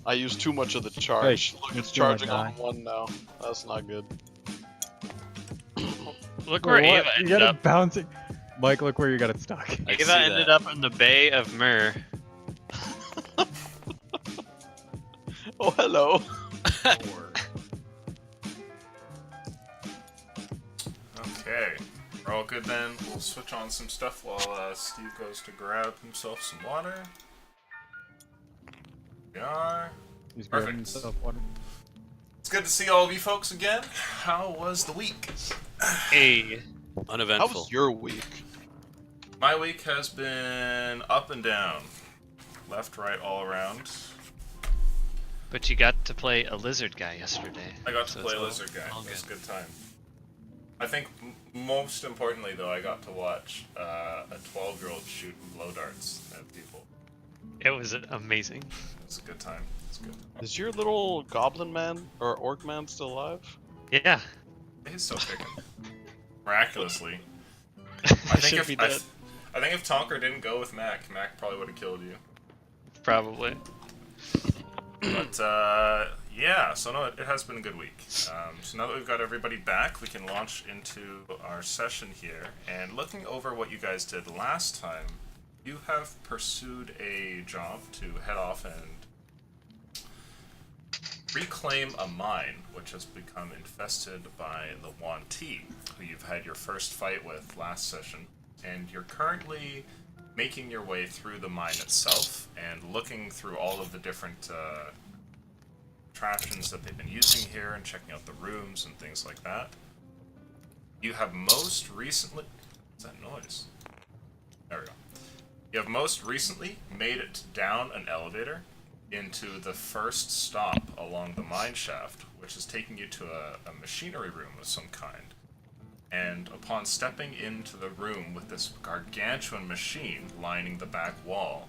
I used too much of the charge. Hey, Look, you it's still might charging die. on 1 now. That's not good. Look where Wait, Ava what? You ended got up. it bouncing. Mike, look where you got it stuck. I Ava see ended that. up in the Bay of Mur. Oh, hello. Okay, we're all good then. We'll switch on some stuff while Steve goes to grab himself some water. We are. He's grabbing Perfect. himself water. It's good to see all of you folks again. How was the week? Hey. How Uneventful. was your week? My week has been up and down. Left, right, all around. But you got to play a lizard guy yesterday. I got to so play it's all- Lizard Guy. all It was a good. good time. I think most importantly, though, I got to watch a 12-year-old shoot blow darts at people. It was amazing. It was a good time. It's good. Is your little goblin man or orc man still alive? Yeah. He's still kicking. Miraculously. I I think should be if dead. I think if Tonker didn't go with Mac probably would have killed you. Probably. But yeah, so no, it has been a good week. So now that we've got everybody back, we can launch into our session here. And looking over what you guys did last time, you have pursued a job to head off and reclaim a mine, which has become infested by the Yuan-Ti, who you've had your first fight with last session. And you're currently making your way through the mine itself and looking through all of the different contraptions that they've been using here and checking out the rooms and things like that. You have most recently... What's that noise? There we go. You have most recently made it down an elevator into the first stop along the mine shaft, which is taking you to a machinery room of some kind. And upon stepping into the room with this gargantuan machine lining the back wall,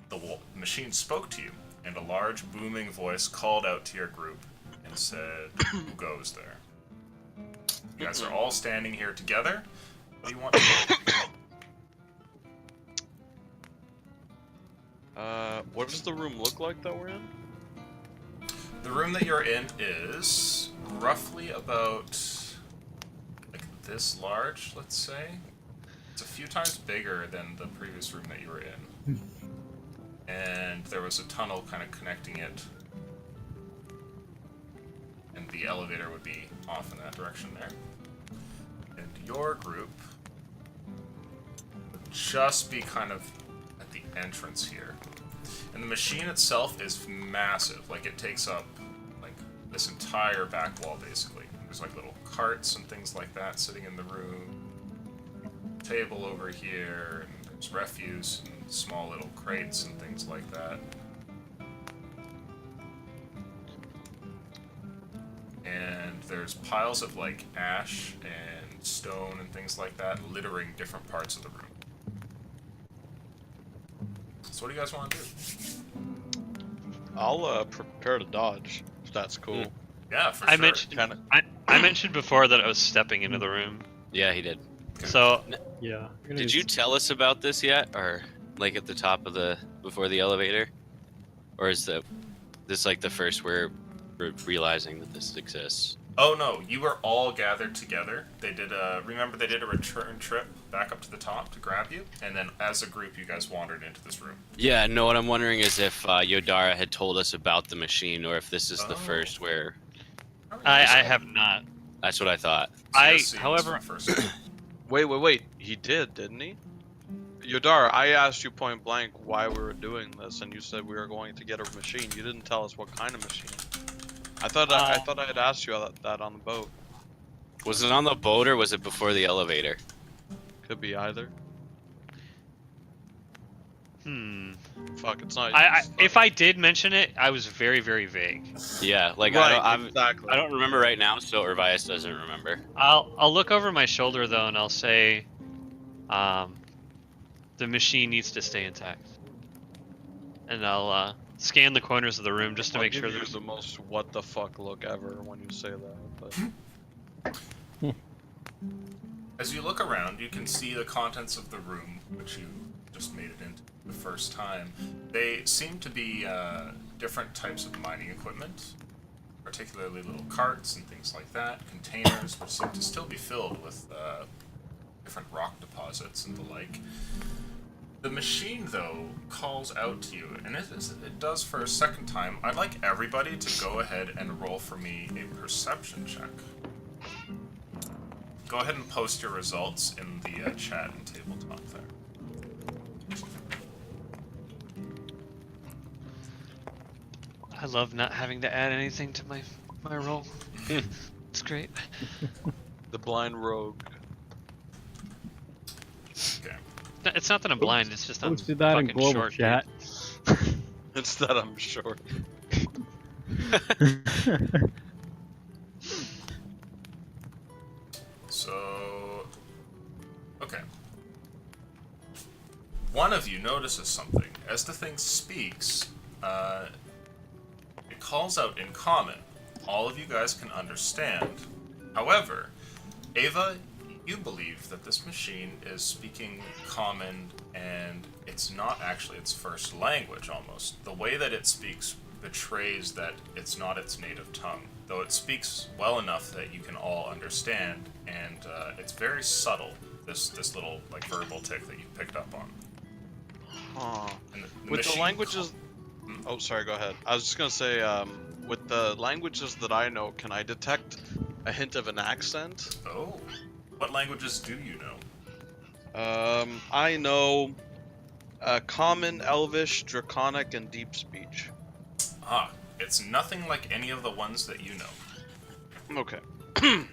the machine spoke to you, and a large booming voice called out to your group and said, "Who goes there?" You guys are all standing here together. What do you want to do? What does the room look like that we're in? The room that you're in is roughly about like this large, let's say. It's a few times bigger than the previous room that you were in. And there was a tunnel kind of connecting it. And the elevator would be off in that direction there. And your group would just be kind of at the entrance here. And the machine itself is massive. Like, it takes up, like, this entire back wall, basically. There's, like, little carts and things like that sitting in the room. Table over here, and there's refuse and small little crates and things like that. And there's piles of, like, ash and stone and things like that littering different parts of the room. So what do you guys want to do? I'll prepare to dodge, if that's cool. Yeah, for I sure. mentioned I mentioned before that I was stepping into the room. Yeah, he did. So Yeah. Did you tell us about this yet, or like at the top of before the elevator, or is this like the first we're realizing that this exists? Oh no, you were all gathered together. They did remember they did a return trip back up to the top to grab you, and then as a group you guys wandered into this room. Yeah, no. What I'm wondering is if Yodara had told us about the machine, or if this is the Oh. first where. I have not. That's what I thought. However, Wait. He did, didn't he? Yodar, I asked you point blank why we were doing this, and you said we were going to get a machine. You didn't tell us what kind of machine. I thought I had asked you that on the boat. Was it on the boat or was it before the elevator? Could be either. Fuck, it's not. if I did mention it, I was very, very vague. Yeah, like right, exactly. I don't remember right now, so Urvias doesn't remember. I'll look over my shoulder though, and I'll say, the machine needs to stay intact. And I'll scan the corners of the room just to I'll make give sure you there's the most what the fuck look ever when you say that. But As you look around, you can see the contents of the room, which you just made it into the first time. They seem to be different types of mining equipment, particularly little carts and things like that, containers, which seem to still be filled with different rock deposits and the like. The machine, though, calls out to you, and it does for a second time. I'd like everybody to go ahead and roll for me a perception check. Go ahead and post your results in the chat and tabletop there. I love not having to add anything to my roll. It's great. The blind rogue. Okay. It's not that I'm blind. It's just I'm Posted that in fucking global short. chat. It's that I'm short. So, okay. One of you notices something. As the thing speaks, it calls out in common. All of you guys can understand. However, Ava, you believe that this machine is speaking common, and it's not actually its first language, almost. The way that it speaks betrays that it's not its native tongue, though it speaks well enough that you can all understand, and it's very subtle, this little like verbal tick that you picked up on. Huh. And the With the machine languages... Oh, sorry, go ahead. I was just gonna say, with the languages that I know, can I detect a hint of an accent? Oh, what languages do you know? I know Common, Elvish, Draconic, and Deep Speech. Ah, it's nothing like any of the ones that you know. Okay.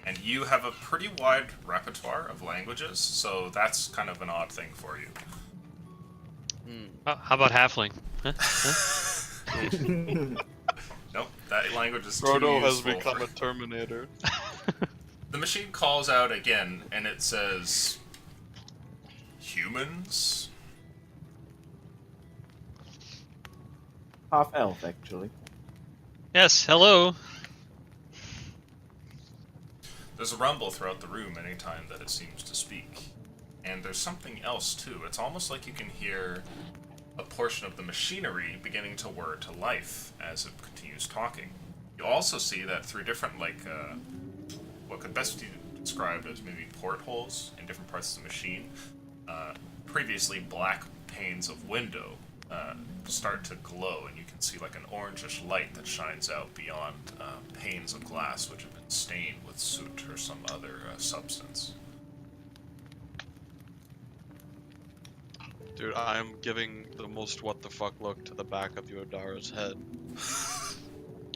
And you have a pretty wide repertoire of languages, so that's kind of an odd thing for you. How about halfling? Huh? Nope, that language is too Frodo has useful become for- a Terminator. The machine calls out again, and it says, "Humans." Half elf, actually. Yes. Hello. There's a rumble throughout the room anytime that it seems to speak. And there's something else, too. It's almost like you can hear a portion of the machinery beginning to whir to life as it continues talking. You also see that through different, what could best be described as maybe portholes in different parts of the machine, previously black panes of window start to glow, and you can see like an orangish light that shines out beyond panes of glass which have been stained with soot or some other substance. Dude, I am giving the most what the fuck look to the back of Yodara's head.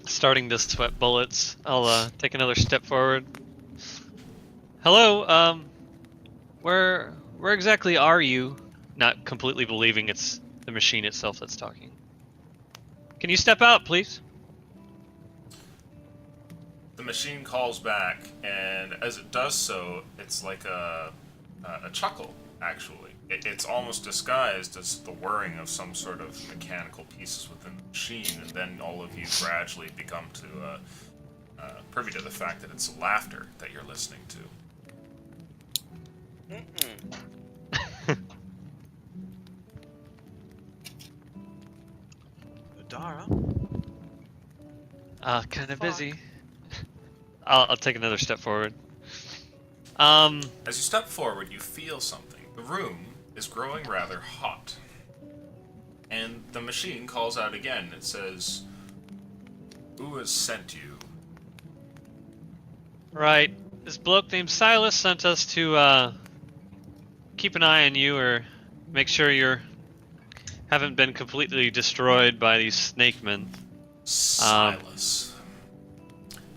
Starting to sweat bullets. I'll take another step forward. Hello. Where exactly are you? Not completely believing it's the machine itself that's talking. Can you step out, please? The machine calls back, and as it does so, it's like a chuckle, actually. It's almost disguised as the whirring of some sort of mechanical pieces within the machine, and then all of you gradually become to privy to the fact that it's laughter that you're listening to. Yodara? Kind of busy. I'll take another step forward. As you step forward, you feel something. The room is growing rather hot. And the machine calls out again. It says, "Who has sent you?" Right. This bloke named Silas sent us to keep an eye on you, or make sure you haven't been completely destroyed by these snake men. Silas.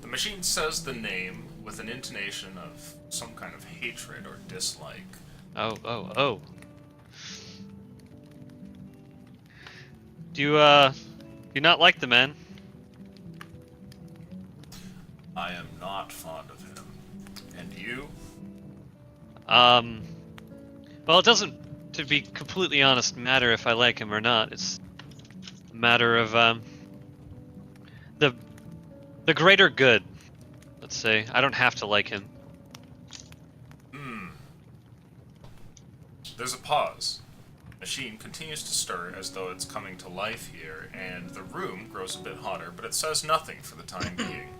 The machine says the name with an intonation of some kind of hatred or dislike. Oh. Do you not like the man? I am not fond of him. And you? Well, it doesn't, to be completely honest, matter if I like him or not. It's a matter of the greater good. Let's say I don't have to like him. There's a pause. machine continues to stir as though it's coming to life here, and the room grows a bit hotter, but it says nothing for the time being.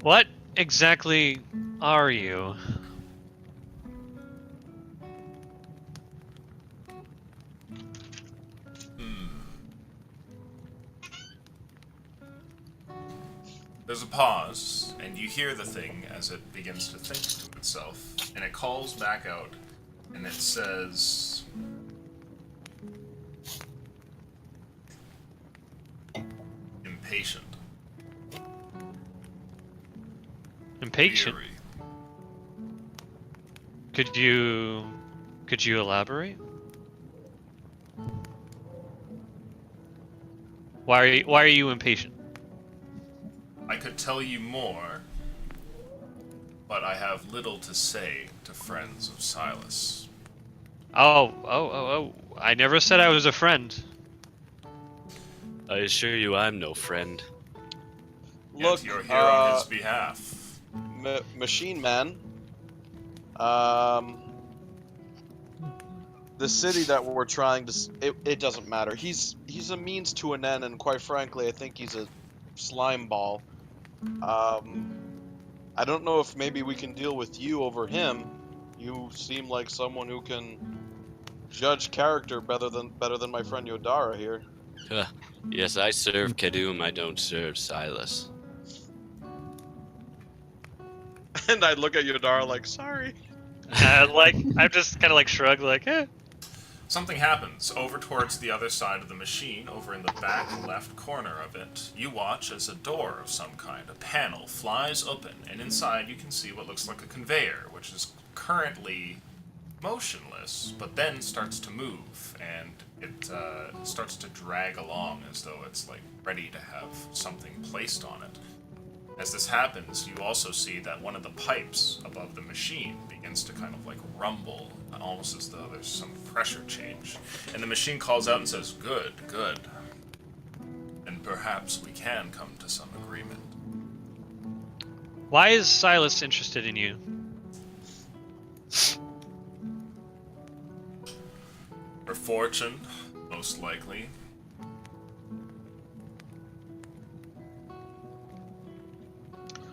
What exactly are you? There's a pause, and you hear the thing as it begins to think to itself, and it calls back out, and it says, impatient. Impatient? Weary. Could you elaborate? Why are you impatient? I could tell you more, but I have little to say to friends of Silas. Oh. I never said I was a friend. I assure you, I'm no friend. Look, Yet you're here on his behalf. Machine Man. The city that we're trying to, it doesn't matter. He's a means to an end, and quite frankly, I think he's a slime ball. I don't know if maybe we can deal with you over him. You seem like someone who can judge character better than my friend Yodara here. Yes, I serve Kadum, I don't serve Silas. And I look at Yodara like, sorry. I just kind of like shrug, like, eh. Something happens over towards the other side of the machine, over in the back left corner of it. You watch as a door of some kind, a panel, flies open, and inside you can see what looks like a conveyor, which is currently motionless, but then starts to move, and it starts to drag along as though it's like ready to have something placed on it. As this happens, you also see that one of the pipes above the machine begins to kind of like rumble, almost as though there's some pressure change. And the machine calls out and says, "Good, good. And perhaps we can come to some agreement." Why is Silas interested in you? For fortune, most likely.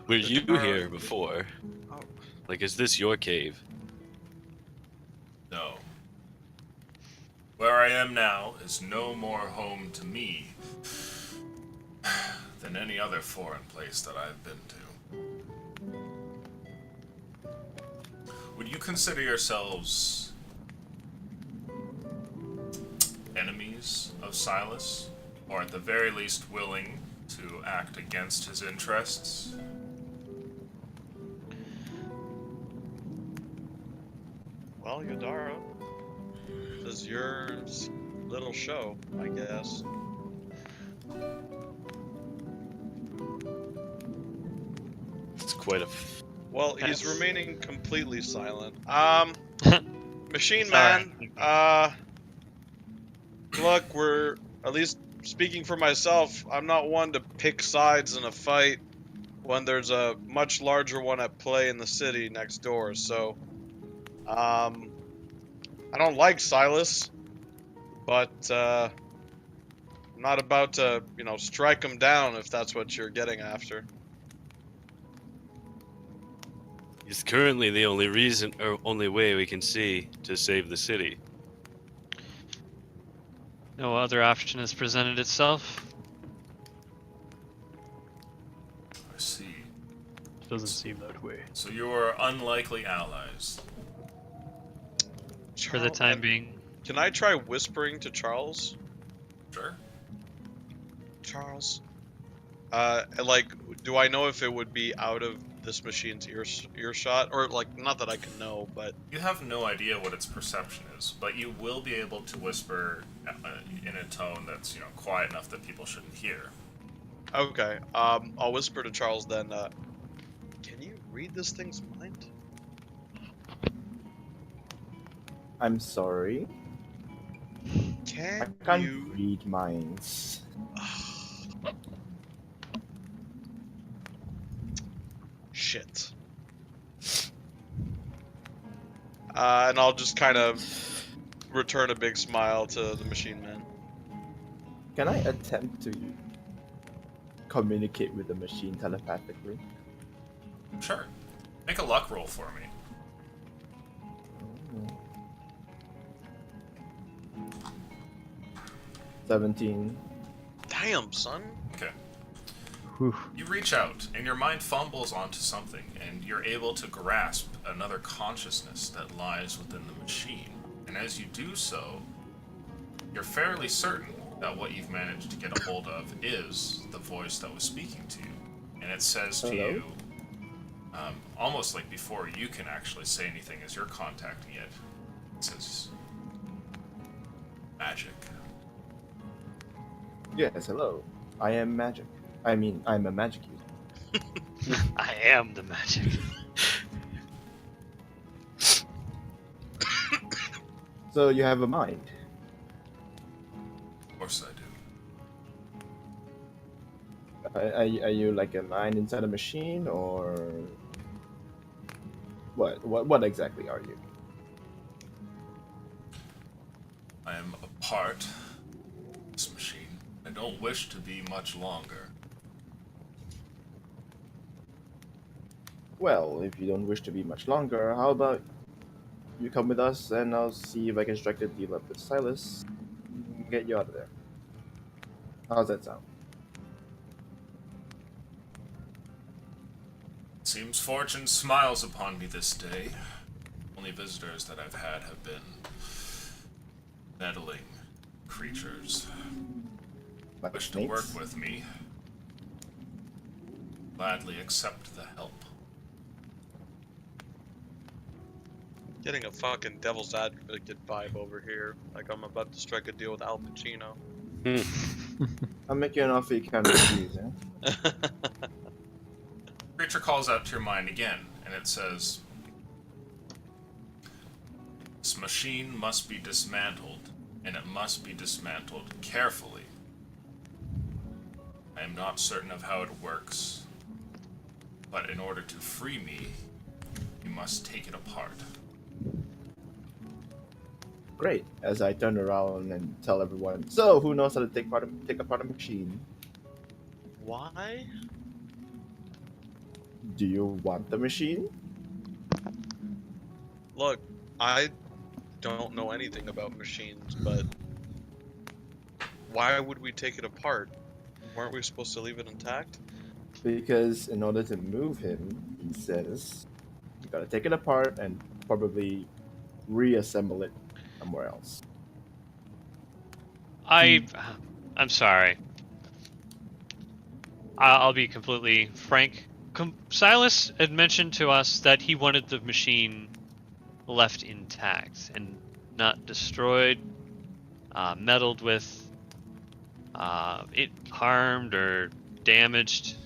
Were you here before? Oh. Like, is this your cave? No. Where I am now is no more home to me than any other foreign place that I've been to. Would you consider yourselves enemies of Silas? Or at the very least willing to act against his interests? Well, Yodara, this is your little show, I guess. It's quite a... Well, he's Yes. remaining completely silent. Machine Sorry. Man, look, we're, at least speaking for myself, I'm not one to pick sides in a fight when there's a much larger one at play in the city next door, so, I don't like Silas, but, I'm not about to, strike him down if that's what you're getting after. It's currently the only reason, or only way we can see to save the city. No other option has presented itself. I see. Doesn't seem that way. So you're unlikely allies. For the time being. Can I try whispering to Charles? Sure. Charles? Do I know if it would be out of this machine's earshot? Or, not that I can know, but... You have no idea what its perception is, but you will be able to whisper in a tone that's, quiet enough that people shouldn't hear. Okay, I'll whisper to Charles then, can you read this thing's mind? I'm sorry. I Can can't you... read minds. Shit. And I'll just kind of return a big smile to the machine man. Can I attempt to communicate with the machine telepathically? Sure. Make a luck roll for me. 17. Damn, son. Okay. Whew. You reach out, and your mind fumbles onto something, and you're able to grasp another consciousness that lies within the machine. And as you do so, you're fairly certain that what you've managed to get a hold of is the voice that was speaking to you. And it says to Hello? you, almost like before you can actually say anything as you're contacting it, it says, magic. Yes, hello. I am magic. I mean, I'm a magic user. I am the magic. So you have a mind. Of course I do. Are you like a mind inside a machine, or what exactly are you? I am a part of this machine. I don't wish to be much longer. Well, if you don't wish to be much longer, how about you come with us and I'll see if I can strike a deal up with Silas and get you out of there. How's that sound? Seems fortune smiles upon me this day. Only visitors that I've had have been meddling creatures. Like Wish to snakes? work with me. Gladly accept the help. Getting a fucking devil's advocate vibe over here. Like I'm about to strike a deal with Al Pacino. I'll make you an offer you can't refuse, eh? Creature calls out to your mind again, and it says, "This machine must be dismantled, and it must be dismantled carefully. I am not certain of how it works, but in order to free me, you must take it apart." Great. As I turn around and tell everyone, so who knows how to take apart a machine? Why? Do you want the machine? Look, I don't know anything about machines, but why would we take it apart? Weren't we supposed to leave it intact? Because in order to move him, he says, you gotta take it apart and probably reassemble it somewhere else. I'm sorry. I'll be completely frank. Silas had mentioned to us that he wanted the machine left intact and not destroyed, meddled with, it harmed or damaged.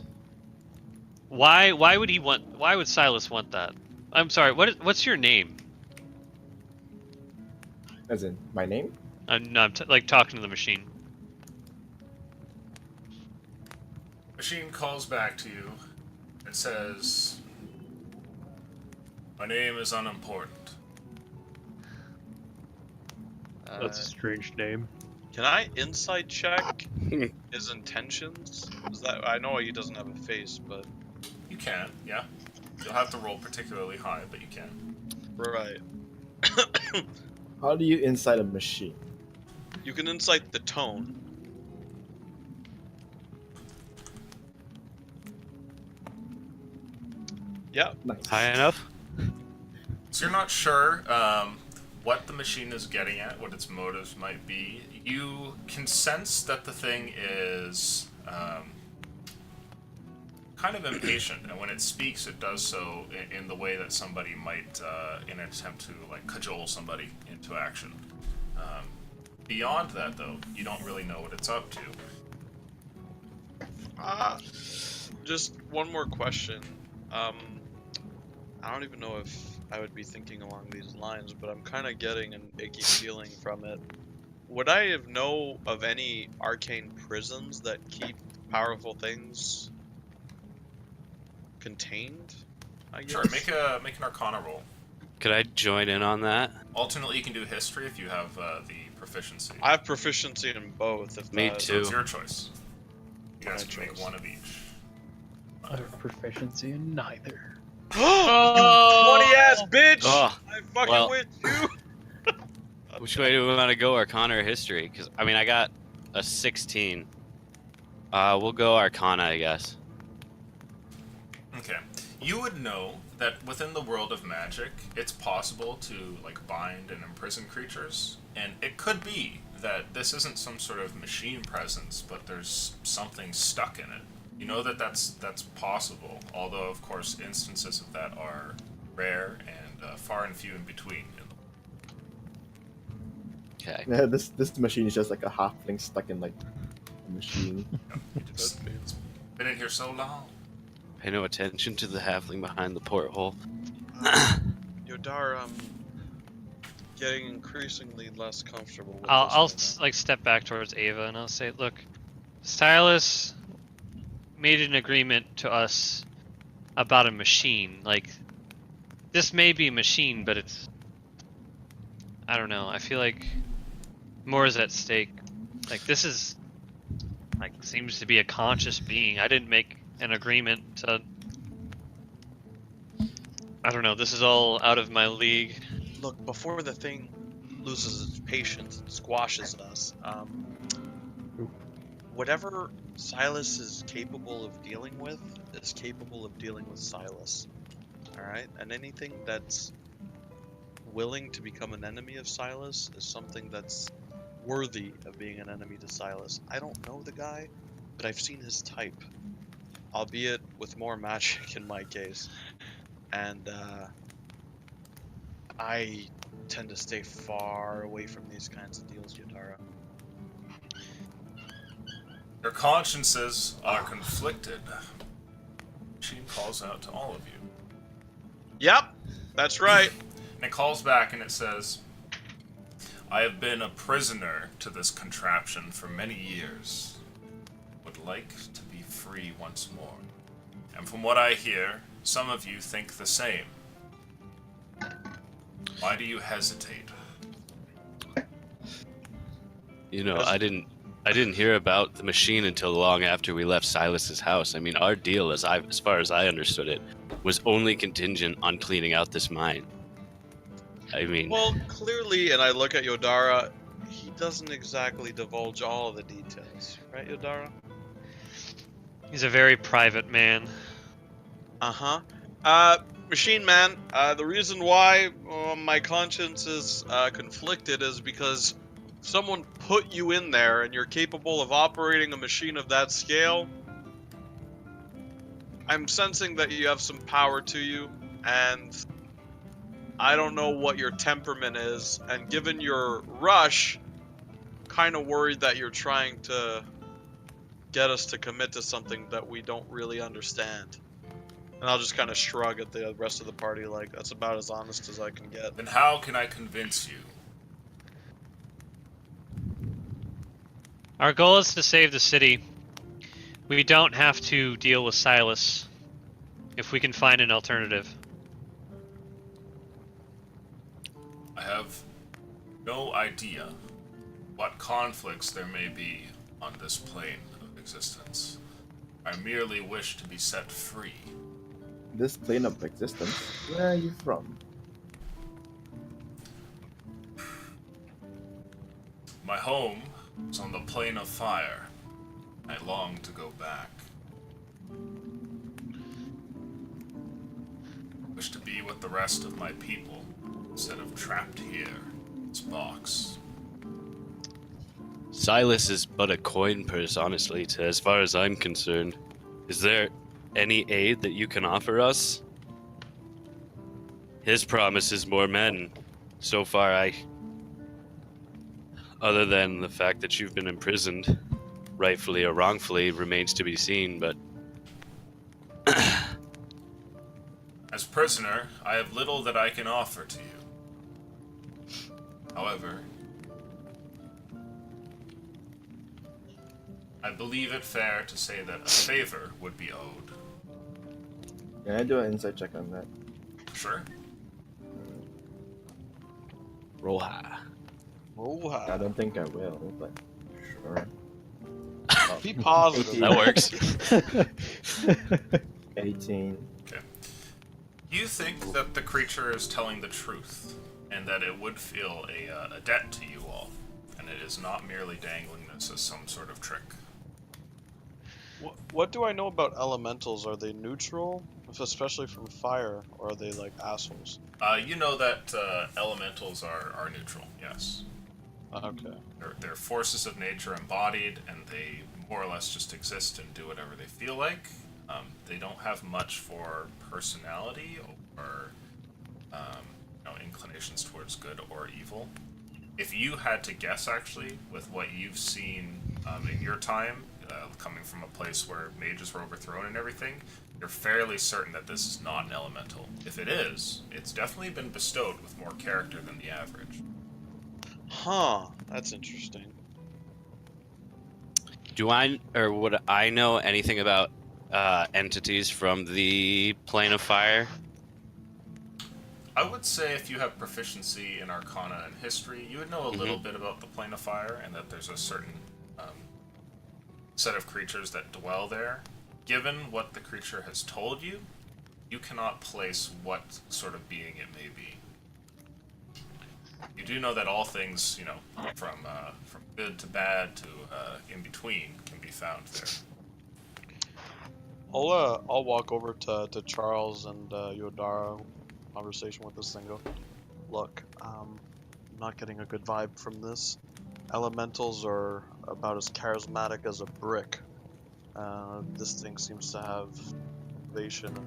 Why would Silas want that? I'm sorry. What's your name? As in, my name? No, I'm like talking to the machine. Machine calls back to you. It says, "My name is unimportant." That's a strange name. Can I insight check his intentions? Is that I know he doesn't have a face, but You can, yeah. You'll have to roll particularly high, but you can. right. How do you inside a machine? You can insight the tone. Yeah. Nice. High enough? So you're not sure what the machine is getting at, what its motives might be. You can sense that the thing is kind of impatient, and when it speaks, it does so in the way that somebody might, in an attempt to like cajole somebody into action. Beyond that, though, you don't really know what it's up to. Just one more question. I don't even know if I would be thinking along these lines, but I'm kind of getting an icky feeling from it. Would I know of any arcane prisons that keep powerful things contained? I guess. Sure, make an Arcana roll. Could I join in on that? Alternately, you can do history if you have the proficiency. I have proficiency in both. If Me that- So too. it's your choice. You guys My can make choice. one of each. I have proficiency in neither. You 20-ass bitch! Oh, I fucking well. with you! Which way do we want to go, Arcana or History? Because, I mean, I got a 16. We'll go Arcana, I guess. Okay. You would know that within the world of magic, it's possible to like bind and imprison creatures, and it could be that this isn't some sort of machine presence, but there's something stuck in it. You know that that's possible, although of course instances of that are rare and far and few in between. Okay. Yeah, this machine is just like a halfling stuck in like a machine. It's been in here so long. Pay no attention to the halfling behind the porthole. Yodar, getting increasingly less comfortable with I'll this right like step back towards Ava and I'll say, look, Silas made an agreement to us about a machine. Like, this may be a machine, but it's, I don't know. I feel like more is at stake. Like, this is like seems to be a conscious being. I didn't make an agreement to. I don't know. This is all out of my league. now. Look, before the thing loses its patience and squashes us, whatever Silas is capable of dealing with is capable of dealing with Silas. Alright? And anything that's willing to become an enemy of Silas is something that's worthy of being an enemy to Silas. I don't know the guy, but I've seen his type. Albeit with more magic in my case. And I tend to stay far away from these kinds of deals, Yodara. Your consciences are conflicted. Machine calls out to all of you. Yep, that's right. And it calls back and it says, I have been a prisoner to this contraption for many years. Would like to be free once more. And from what I hear, some of you think the same. Why do you hesitate? You know, I didn't hear about the machine until long after we left Silas's house. I mean, our deal, as far as I understood it, was only contingent on cleaning out this mine. I mean, Well, clearly, and I look at Yodara, he doesn't exactly divulge all of the details, right, Yodara? He's a very private man. Uh-huh. Machine Man, the reason why my conscience is conflicted is because someone put you in there and you're capable of operating a machine of that scale. I'm sensing that you have some power to you, and I don't know what your temperament is, and given your rush, kind of worried that you're trying to get us to commit to something that we don't really understand. And I'll just kind of shrug at the rest of the party like, that's about as honest as I can get. Then how can I convince you? Our goal is to save the city. We don't have to deal with Silas if we can find an alternative. I have no idea what conflicts there may be on this plane of existence. I merely wish to be set free. This plane of existence. Where are you from? My home is on the plane of fire. I long to go back. I wish to be with the rest of my people instead of trapped here in this box. Silas is but a coin purse, honestly, as far as I'm concerned. Is there any aid that you can offer us? His promise is more men. So far, other than the fact that you've been imprisoned, rightfully or wrongfully, remains to be seen, but As prisoner, I have little that I can offer to you. However, I believe it fair to say that a favor would be owed. Can I do an insight check on that? Sure. Roll high. Oh, I don't think I will, but sure. be positive. That works. 18. You think that the creature is telling the truth, and that it would feel a debt to you all, and it is not merely dangling this as some sort of trick. What do I know about elementals? Are they neutral, especially from fire, or are they like assholes? You know that elementals are neutral, yes. Okay. They're forces of nature embodied, and they more or less just exist and do whatever they feel like. They don't have much for personality or inclinations towards good or evil. If you had to guess, actually, with what you've seen in your time, coming from a place where mages were overthrown and everything, you're fairly certain that this is not an elemental. If it is, it's definitely been bestowed with more character than the average. Huh. That's interesting. Would I know anything about entities from the plane of fire? I would say if you have proficiency in Arcana and History, you would know a little bit about the Plane of Fire, and that there's a certain set of creatures that dwell there. Given what the creature has told you, you cannot place what sort of being it may be. You do know that all things, from good to bad to in between, can be found there. I'll walk over to Charles and Yodara. Conversation with this thing. Go, look, I'm not getting a good vibe from this. Elementals are about as charismatic as a brick. This thing seems to have motivation and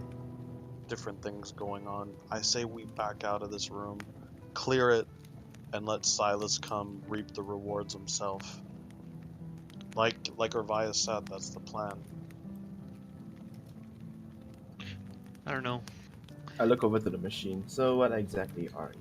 different things going on. I say we back out of this room, clear it, and let Silas come reap the rewards himself. Like Orvia said, that's the plan. I don't know. I look over to the machine. So what exactly are you?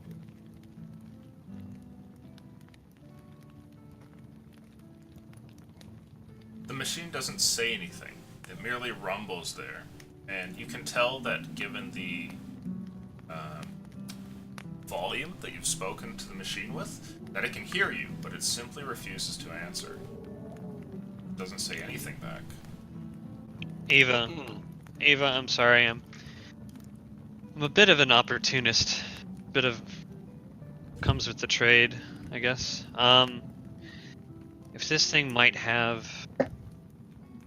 The machine doesn't say anything. It merely rumbles there. And you can tell that given the volume that you've spoken to the machine with, that it can hear you, but it simply refuses to answer. It doesn't say anything back. Ava, I'm sorry. I'm a bit of an opportunist. Comes with the trade, I guess. If this thing might have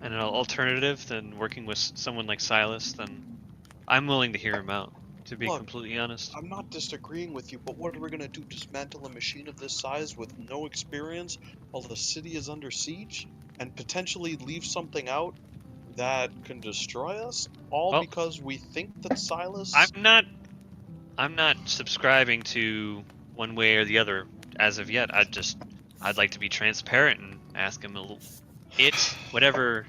an alternative than working with someone like Silas, then I'm willing to hear him out, to be completely honest. I'm not disagreeing with you, but what are we gonna do? Dismantle a machine of this size with no experience while the city is under siege? And potentially leave something out that can destroy us? All because we think that Silas... I'm not subscribing to one way or the other as of yet. I'd like to be transparent and ask him whatever.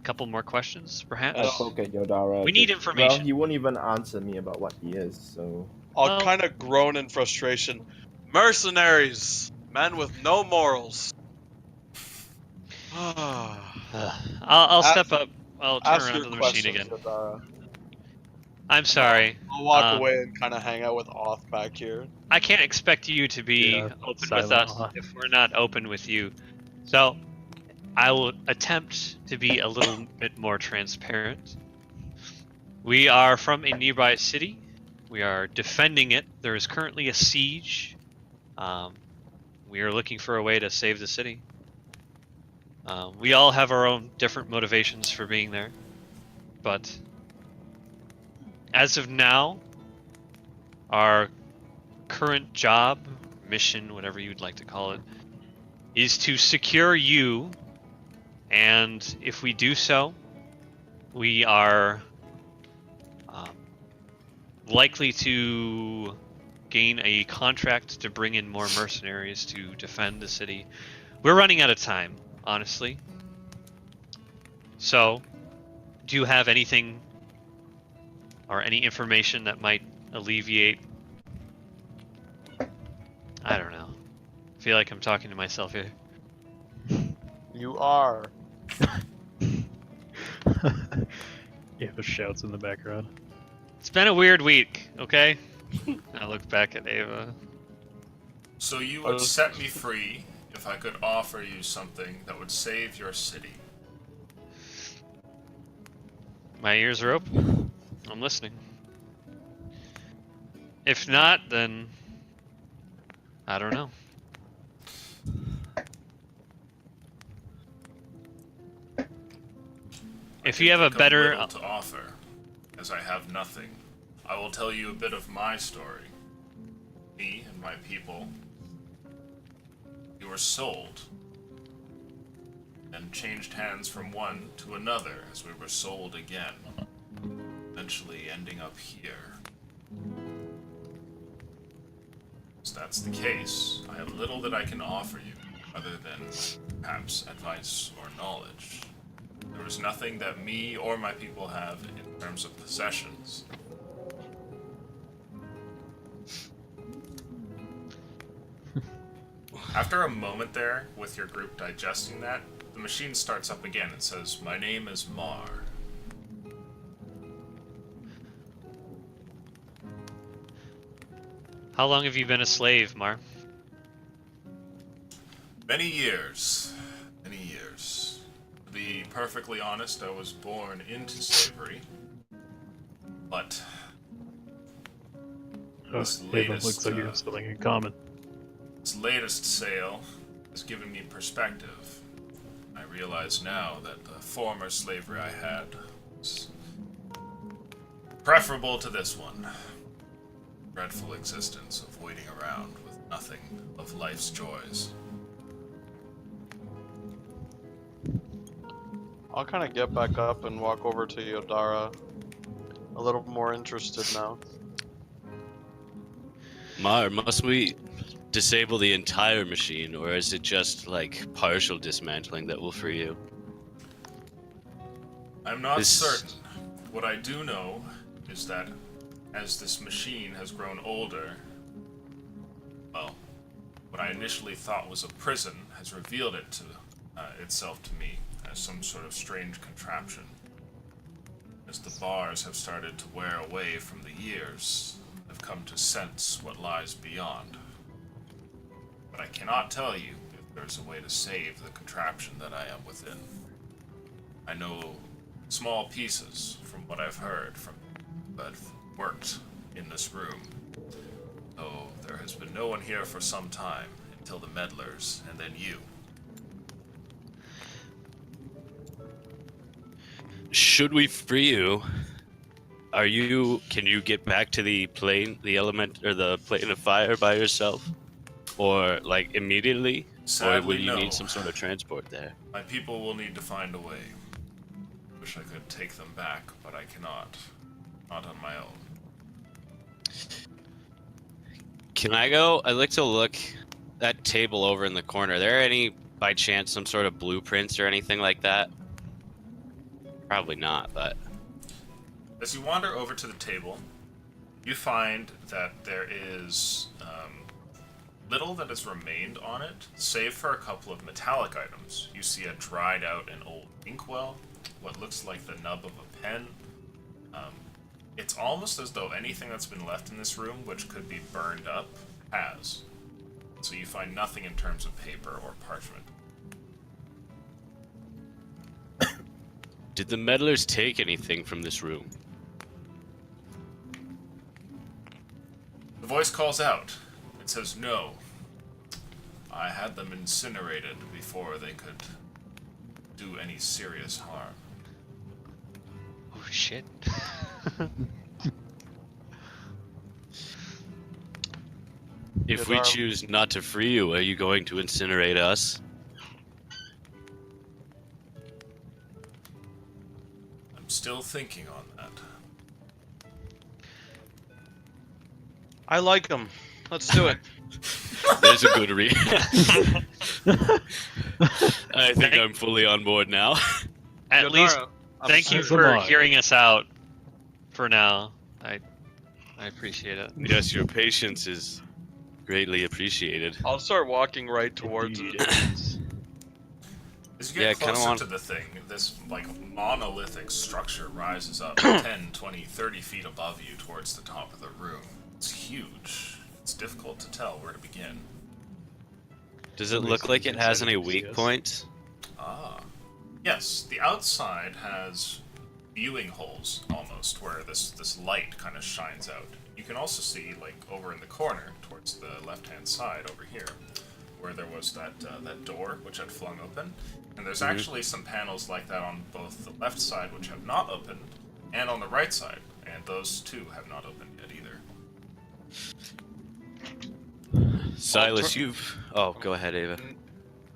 Couple more questions, perhaps. I poke at Yodara. We need information. Well, he won't even answer me about what he is, so... I'll kind of groan in frustration. Mercenaries! Men with no morals. I'll step up. I'll turn around to the machine again. Yodara. I'm sorry. I'll walk away and kind of hang out with Oth back here. I can't expect you to be open with us if we're not open with you. So, I will attempt to be a little bit more transparent. We are from a nearby city. We are defending it. There is currently a siege. We are looking for a way to save the city. We all have our own different motivations for being there. But as of now, our current job, mission, whatever you'd like to call it, is to secure you. And if we do so, we are likely to gain a contract to bring in more mercenaries to defend the city. We're running out of time, honestly. So, do you have anything or any information that might alleviate? I don't know. I feel like I'm talking to myself here. You are. Ava shouts in the background. It's been a weird week, okay? I look back at Ava. So you would set me free if I could offer you something that would save your city. My ears are open. I'm listening. If not, then I don't know. If you have a Think of better, little to offer, as I have nothing, I will tell you a bit of my story. Me and my people, we were sold and changed hands from one to another as we were sold again, eventually ending up here. If that's the case, I have little that I can offer you, other than perhaps advice or knowledge. There is nothing that me or my people have in terms of possessions. After a moment there, with your group digesting that, the machine starts up again and says, "My name is Mar." how long have you been a slave, Mar? Many years. Many years. To be perfectly honest, I was born into slavery. But Oh, This Ava latest, looks like you have something in common. this latest sale has given me perspective. I realize now that the former slavery I had was preferable to this one. Dreadful existence of waiting around with nothing of life's joys. I'll kind of get back up and walk over to Yodara. A little more interested now. Mar, must we disable the entire machine, or is it just like partial dismantling that will free you? I'm not This- certain. What I do know is that as this machine has grown older, well, what I initially thought was a prison has revealed it to itself to me as some sort of strange contraption. As the bars have started to wear away from the years, I've come to sense what lies beyond. But I cannot tell you if there's a way to save the contraption that I am within. I know small pieces from what I've heard from that have worked in this room. Though there has been no one here for some time, until the meddlers and then you. Should we free you? Can you get back to the plane, the element, or the plane of fire by yourself? Or, like, immediately? Or Sadly, will you no. need some sort of transport there? My people will need to find a way. Wish I could take them back, but I cannot. Not on my own. Can I go? I'd like to look that table over in the corner. Are there any, by chance, some sort of blueprints or anything like that? Probably not, but... As you wander over to the table, you find that there is little that has remained on it, save for a couple of metallic items. You see a dried out and old inkwell, what looks like the nub of a pen. It's almost as though anything that's been left in this room, which could be burned up, has. So you find nothing in terms of paper or parchment. Did the meddlers take anything from this room? The voice calls out. It says, "No. I had them incinerated before they could do any serious harm." Oh shit. If we Yodara- choose not to free you, are you going to incinerate us? I'm still thinking on that. I like him. Let's do it. There's a good read. I think I'm fully on board now. At Yodara, least, I'm thank you sorry. for Come on. hearing us out. For now, I appreciate it. Yes, your patience is greatly appreciated. I'll start walking right towards Indeed it. it is. As you Yeah, get kinda closer want- to the thing, this like monolithic structure rises up 10, 20, 30 feet above you towards the top of the room. It's huge. It's difficult to tell where to begin. Does it look like it has any weak points? Ah. Yes, the outside has viewing holes almost where this light kind of shines out. You can also see like over in the corner towards the left-hand side over here where there was that door which had flung open, and there's actually some panels like that on both the left side which have not opened and on the right side, and those too have not opened yet either. Silas, you've... Oh, go ahead, Ava.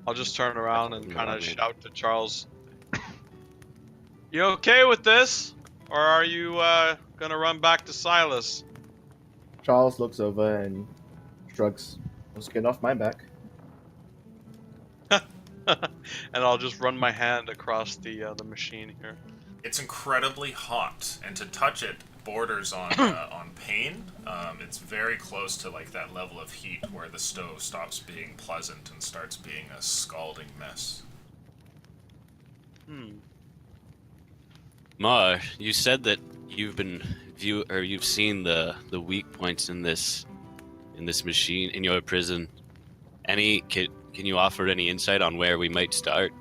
I'll just turn around and No, kind I of mean- shout to Charles. You okay with this? Or are you gonna run back to Silas? Charles looks over and shrugs. No skin off my back. And I'll just run my hand across the machine here. It's incredibly hot, and to touch it borders on on pain. It's very close to like that level of heat where the stove stops being pleasant and starts being a scalding mess. Mar, you said that you've been you've seen the weak points in this machine in your prison. Can you offer any insight on where we might start?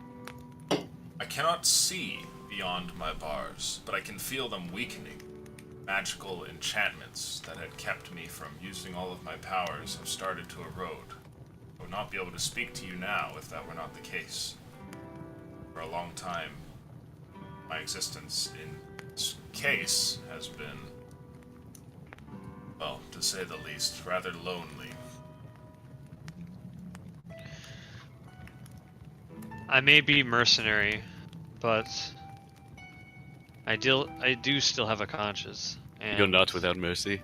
I cannot see beyond my bars, but I can feel them weakening. Magical enchantments that had kept me from using all of my powers have started to erode. I would not be able to speak to you now if that were not the case. For a long time, my existence in this case has been, well, to say the least, rather lonely. I may be mercenary, but I do still have a conscience. And You're not without mercy.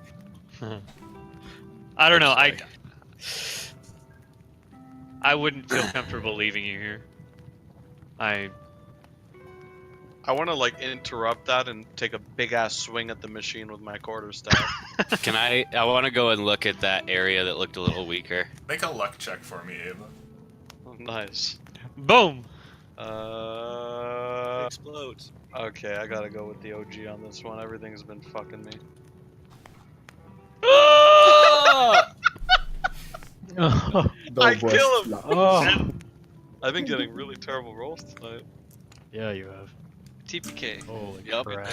I don't know. I wouldn't feel comfortable leaving you here. I want to like interrupt that and take a big ass swing at the machine with my quarterstaff. Can I want to go and look at that area that looked a little weaker. Make a luck check for me, Ava. Nice. Boom. Explodes. Okay, I gotta go with the OG on this one. Everything's been fucking me. I kill him! Oh, I've been getting really terrible rolls tonight. yeah, you have. TPK. Holy Yup. crap.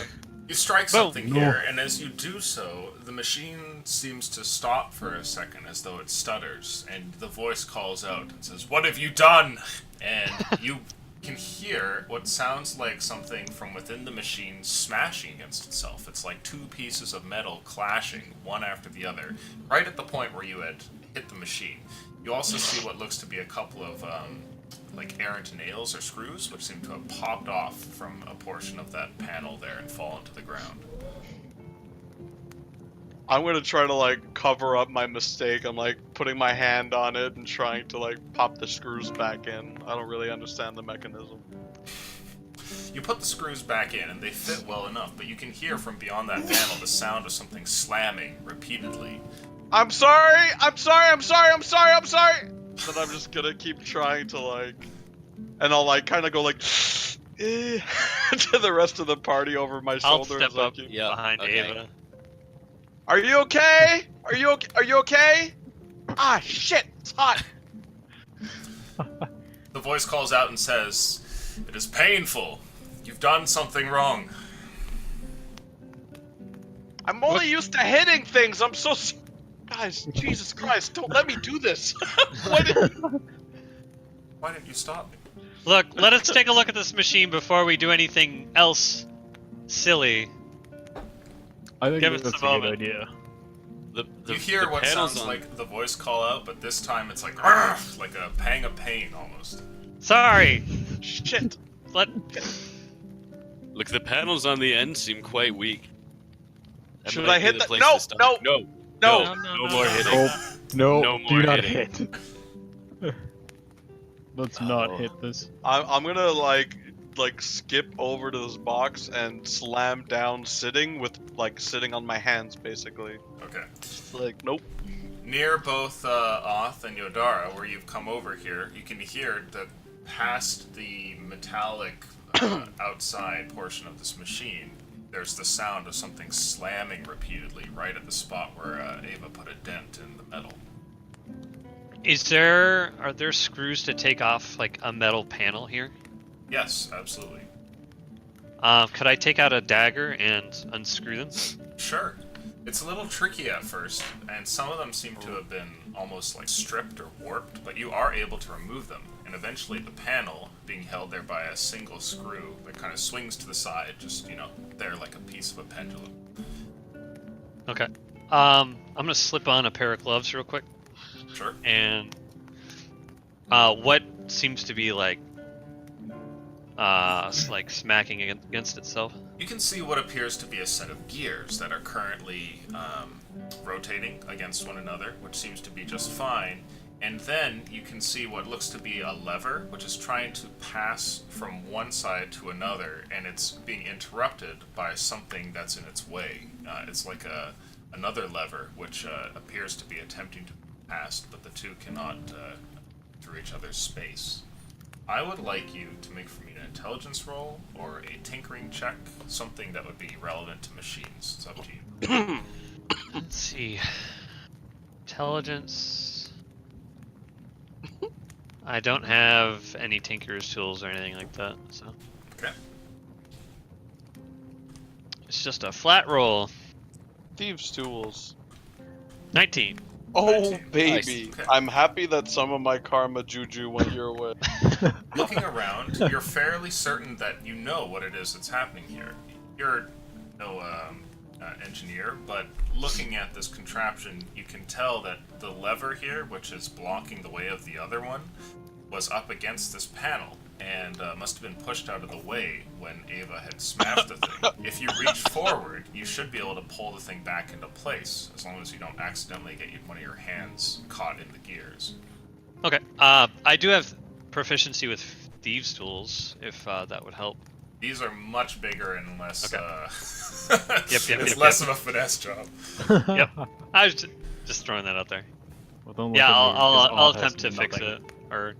You strike Boom. something No. here, and as you do so, the machine seems to stop for a second as though it stutters, and the voice calls out and says, "What have you done?" And you can hear what sounds like something from within the machine smashing against itself. It's like two pieces of metal clashing, one after the other, right at the point where you had hit the machine. You also see what looks to be a couple of like errant nails or screws, which seem to have popped off from a portion of that panel there and fallen to the ground. I'm gonna try to like cover up my mistake. I'm like putting my hand on it and trying to like pop the screws back in. I don't really understand the mechanism. You put the screws back in and they fit well enough, but you can hear from beyond that panel the sound of something slamming repeatedly. I'm sorry! I'm sorry! I'm sorry! I'm sorry! I'm sorry! But I'm just gonna keep trying to like, and I'll like kind of go like to the rest of the party over my I'll shoulder. step as I up keep- Yeah, behind okay. Ava. Are you okay? Are you okay? Are you okay? Ah, shit! It's hot. The voice calls out and says, "It is painful. You've done something wrong." I'm only used to hitting things. I'm so. Guys, Jesus Christ! Don't let me do this. Why did- Why didn't you stop me? Look, let us take a look at this machine before we do anything else silly. I think Give us that's a a good moment. idea. You hear the what panels sounds on- like the voice call out, but this time it's like a pang of pain almost. Sorry. Shit. Let. Look, the panels on the end seem quite weak. That Should might I be hit the the- place no, to start. no, no, No. no more hitting. Oh, no, No do more not hitting. hit. Let's not hit this. I'm gonna like skip over to this box and slam down sitting on my hands basically. Okay. Like nope. Near both Oth and Yodara, where you've come over here, you can hear that past the metallic outside portion of this machine, there's the sound of something slamming repeatedly right at the spot where Ava put a dent in the metal. Are there screws to take off like a metal panel here? Yes, absolutely. Could I take out a dagger and unscrew them? Sure. It's a little tricky at first, and some of them seem to have been almost like stripped or warped, but you are able to remove them. And eventually the panel, being held there by a single screw that kind of swings to the side, just, there like a piece of a pendulum. Okay. I'm gonna slip on a pair of gloves real quick. Sure. And what seems to be like smacking against itself? You can see what appears to be a set of gears that are currently rotating against one another, which seems to be just fine. And then you can see what looks to be a lever, which is trying to pass from one side to another, and it's being interrupted by something that's in its way. It's like another lever, which appears to be attempting to pass, but the two cannot through each other's space. I would like you to make for me an intelligence roll or a tinkering check, something that would be relevant to machines. It's up to you. Let's see. Intelligence. I don't have any tinker's tools or anything like that, so. Okay. It's just a flat roll. Thieves' tools. 19. Oh, 19. baby. Nice. Okay. I'm happy that some of my karma juju went your way. Looking around, you're fairly certain that you know what it is that's happening here. You're no engineer, but looking at this contraption, you can tell that the lever here, which is blocking the way of the other one, was up against this panel and must have been pushed out of the way when Ava had smashed the thing. If you reach forward, you should be able to pull the thing back into place, as long as you don't accidentally get one of your hands caught in the gears. Okay. I do have proficiency with thieves' tools, if that would help. These are much bigger and less. Okay. It's yep, less of a finesse job. Yep. I was just throwing that out there. Well, don't look Yeah, at me, 'cause I'll all has attempt to fix nothing. it. Or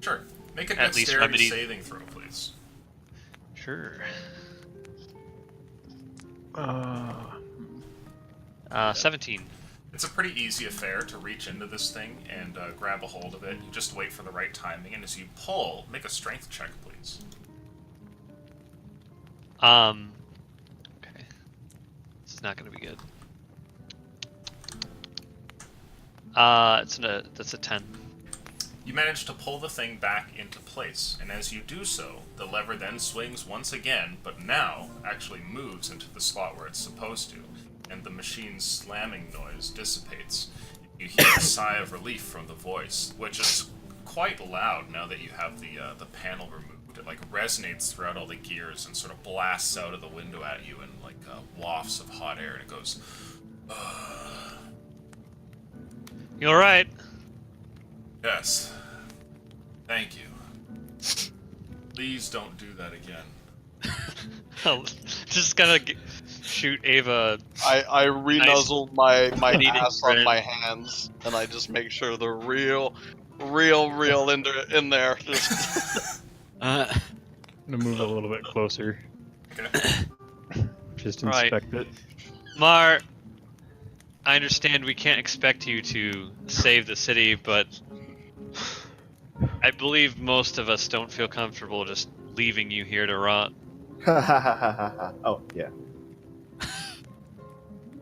Sure. Make an At least dexterity remedy- saving throw, please. sure. 17. It's a pretty easy affair to reach into this thing and grab a hold of it. You just wait for the right timing, and as you pull, make a strength check, please. Okay. It's not gonna be good. That's a 10. You manage to pull the thing back into place, and as you do so, the lever then swings once again, but now actually moves into the slot where it's supposed to, and the machine's slamming noise dissipates. You hear a sigh of relief from the voice, which is quite loud now that you have the panel removed. It like resonates throughout all the gears and sort of blasts out of the window at you in like wafts of hot air, and it goes, You alright? yes. Thank you. Please don't do that again. I'll just gonna shoot Ava. I re-nuzzle my Eating ass bread. on my hands, and I just make sure they're real in there. Just I'm gonna move a little bit closer. Okay. Just Right. inspect it. Mar, I understand we can't expect you to save the city, but I believe most of us don't feel comfortable just leaving you here to rot. Oh, yeah.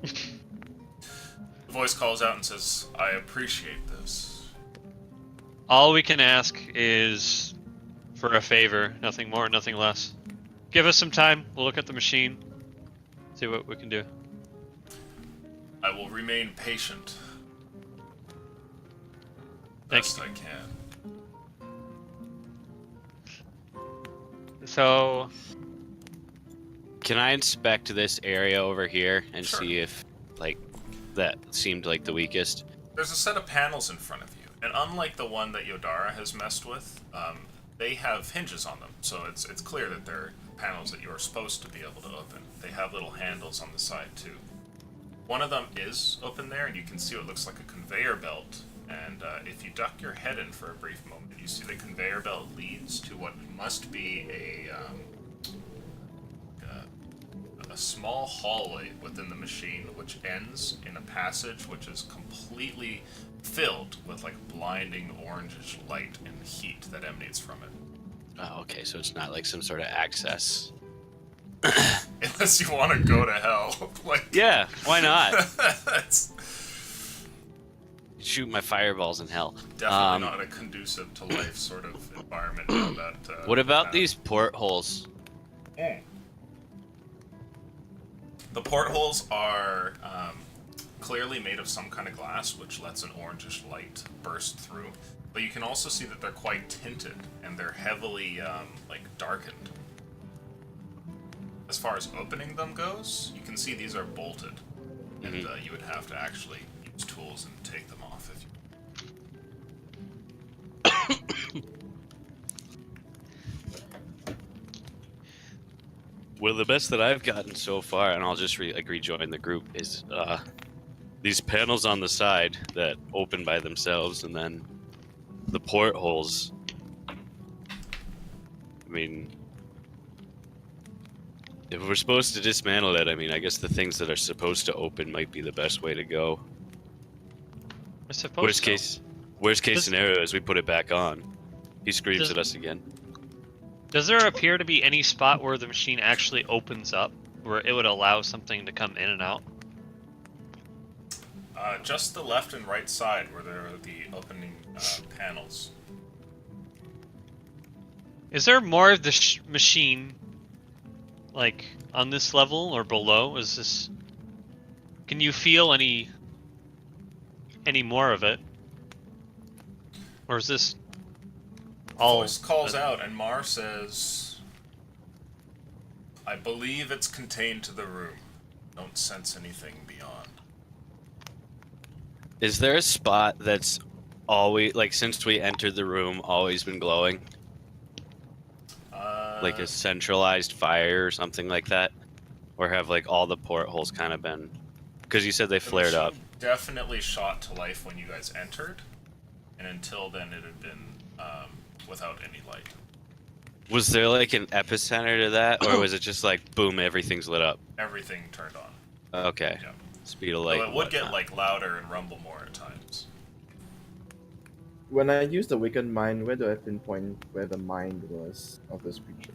The voice calls out and says, I appreciate this. All we can ask is for a favor, nothing more, nothing less. Give us some time, we'll look at the machine, see what we can do. I will remain patient. Thank Best I can. So, Can I inspect this area over here and Sure. see if, like, that seemed like the weakest? There's a set of panels in front of you, and unlike the one that Yodara has messed with, they have hinges on them, so it's clear that they're panels that you are supposed to be able to open. They have little handles on the side too. One of them is open there, and you can see what looks like a conveyor belt. And if you duck your head in for a brief moment, you see the conveyor belt leads to what must be a small hallway within the machine, which ends in a passage which is completely filled with like blinding orangish light and heat that emanates from it. Oh, okay, so it's not like some sort of access. Unless you want to go to hell, like Yeah, why not? that's Shoot my fireballs in hell. definitely not a conducive to life sort of environment. What about these portholes? The portholes are clearly made of some kind of glass, which lets an orangish light burst through. But you can also see that they're quite tinted, and they're heavily like darkened. As far as opening them goes, you can see these are bolted, and you would have to actually use tools and take them off if you. Well, the best that I've gotten so far, and I'll just rejoin the group, is these panels on the side that open by themselves, and then the portholes. I mean, if we're supposed to dismantle it, I mean, I guess the things that are supposed to open might be the best way to go. I suppose. Worst case Does- scenario is we put it back on. He screams Does- at us again. Does there appear to be any spot where the machine actually opens up, where it would allow something to come in and out? Just the left and right side where there are the opening panels. Is there more of the machine, like, on this level or below? Is this... Can you feel any more of it? Or is this all... Voice calls out, and Mar says, "I believe it's contained to the room. Don't sense anything beyond." Is there a spot that's always, like, since we entered the room, always been glowing? Like a centralized fire or something like that? Or have, like, all the portholes kind of been... Because you said they The flared up. machine definitely shot to life when you guys entered, and until then it had been without any light. Was there, like, an epicenter to that? Or was it just like, boom, everything's lit up? Everything turned on. Okay. Yeah. Speed of light. Though it and would get whatnot. like louder and rumble more at times. When I use the Wicked Mind, where do I pinpoint where the mind was of this creature?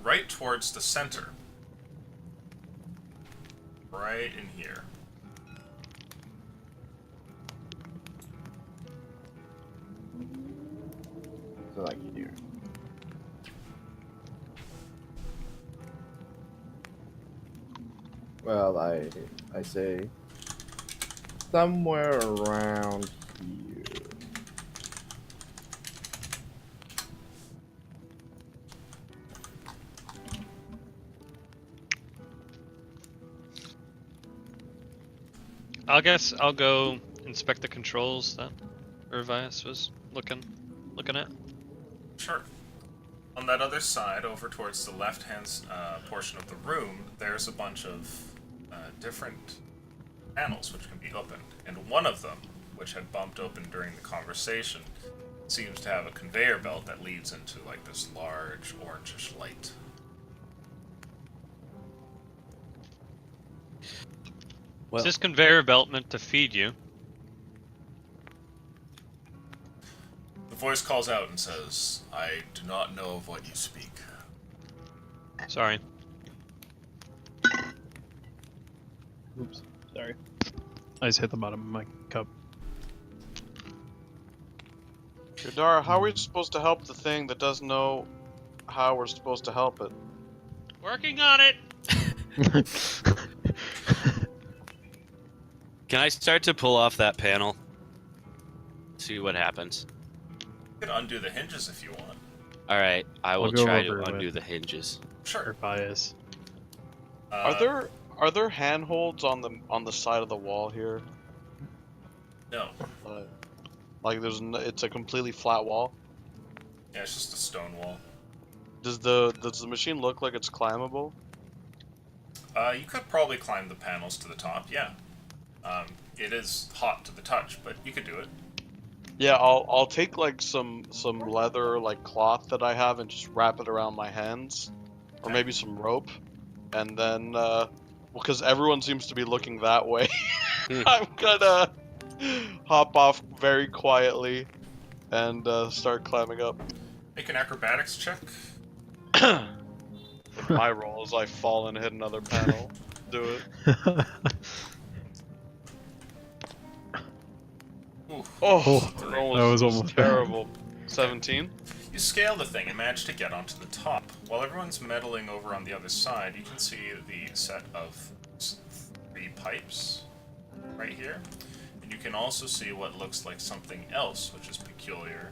Right towards the center. Right in here. So like here. Well, I say somewhere around here. I guess I'll go inspect the controls that Urvias was looking at. Sure. On that other side, over towards the left-hand portion of the room, there's a bunch of different panels which can be opened. And one of them, which had bumped open during the conversation, seems to have a conveyor belt that leads into like this large orangish light. Well, Is this conveyor belt meant to feed you? The voice calls out and says, "I do not know of what you speak." Sorry. Oops, sorry. I just hit the bottom of my cup. Yadara, how are we supposed to help the thing that doesn't know how we're supposed to help it? Working on it! can I start to pull off that panel? See what happens. You can undo the hinges if you want. Alright, I will go try to over undo with- the hinges. Sure. Bias. Are there handholds on the side of the wall here? No. Like it's a completely flat wall. Yeah, it's just a stone wall. Does the machine look like it's climbable? You could probably climb the panels to the top, yeah. It is hot to the touch, but you could do it. Yeah, I'll take like some leather like cloth that I have and just wrap it around my hands, or maybe some rope, and then because everyone seems to be looking that way, I'm gonna hop off very quietly and start climbing up. Make an acrobatics check. My roll is I fall and hit another panel. Do it. Ooh. Oh, that that was was almost bad. terrible. 17. You scale the thing and manage to get onto the top. While everyone's meddling over on the other side, you can see the set of 3 pipes right here. And you can also see what looks like something else, which is peculiar.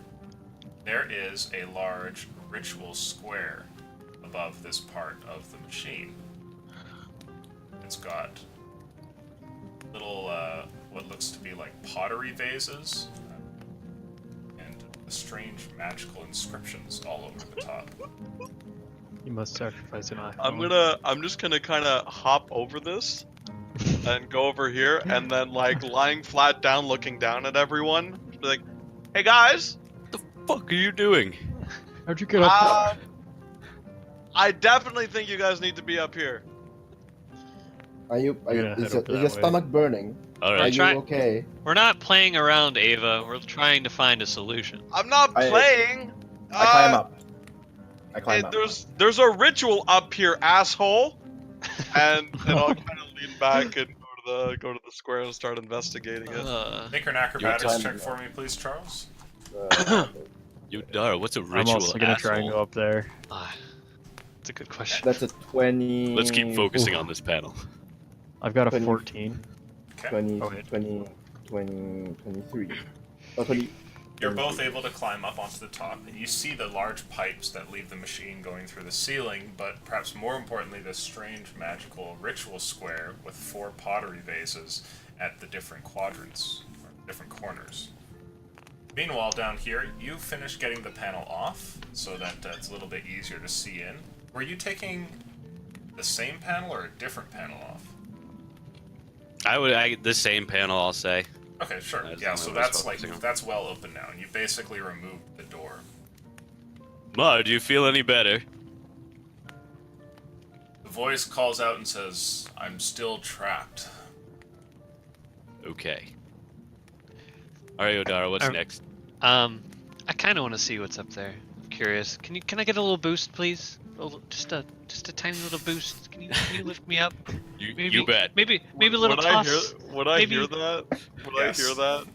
There is a large ritual square above this part of the machine. It's got little, what looks to be like pottery vases, and strange magical inscriptions all over the top. You must sacrifice an eye. I'm just gonna kind of hop over this and go over here, and then like lying flat down, looking down at everyone, be like, "Hey guys, What the fuck are you doing? How'd you get up I definitely think you guys need to be up here." Are you? I'm gonna head Is over your that way. stomach burning? All Are right. you Try- okay? We're not playing around, Ava. We're trying to find a solution. I'm not I- playing. I climb up. I climb Hey, up. there's a ritual up here, asshole. And I'll kind of lean back and go to the square and start investigating it. Make an acrobatics time check to for me, please, Charles. Yudara, what's a I'm ritual also gonna try and asshole? go up there. It's a good question. That's a 20. Let's keep focusing Ooh. on this panel. I've got a 20. 14. 20, Oh, wait. 20, 20, 23. Oh, 20. You're both able to climb up onto the top, and you see the large pipes that leave the machine going through the ceiling, but perhaps more importantly, this strange magical ritual square with 4 pottery vases at the different quadrants, or different corners. Meanwhile, down here, you finished getting the panel off, so that it's a little bit easier to see in. Were you taking the same panel or a different panel off? The same panel, I'll say. Okay, sure. That's Yeah, the so only one I was that's like focusing on. that's well open now, and you basically removed the door. Ma, do you feel any better? The voice calls out and says, "I'm still trapped." Okay. Alright, Yudara, what's Are- next? I kind of want to see what's up there. I'm curious. Can I get a little boost, please? Just a tiny little boost. Can you lift me up? You bet. Maybe a little Would toss. Would I Maybe- hear that? Would Yes. I hear that?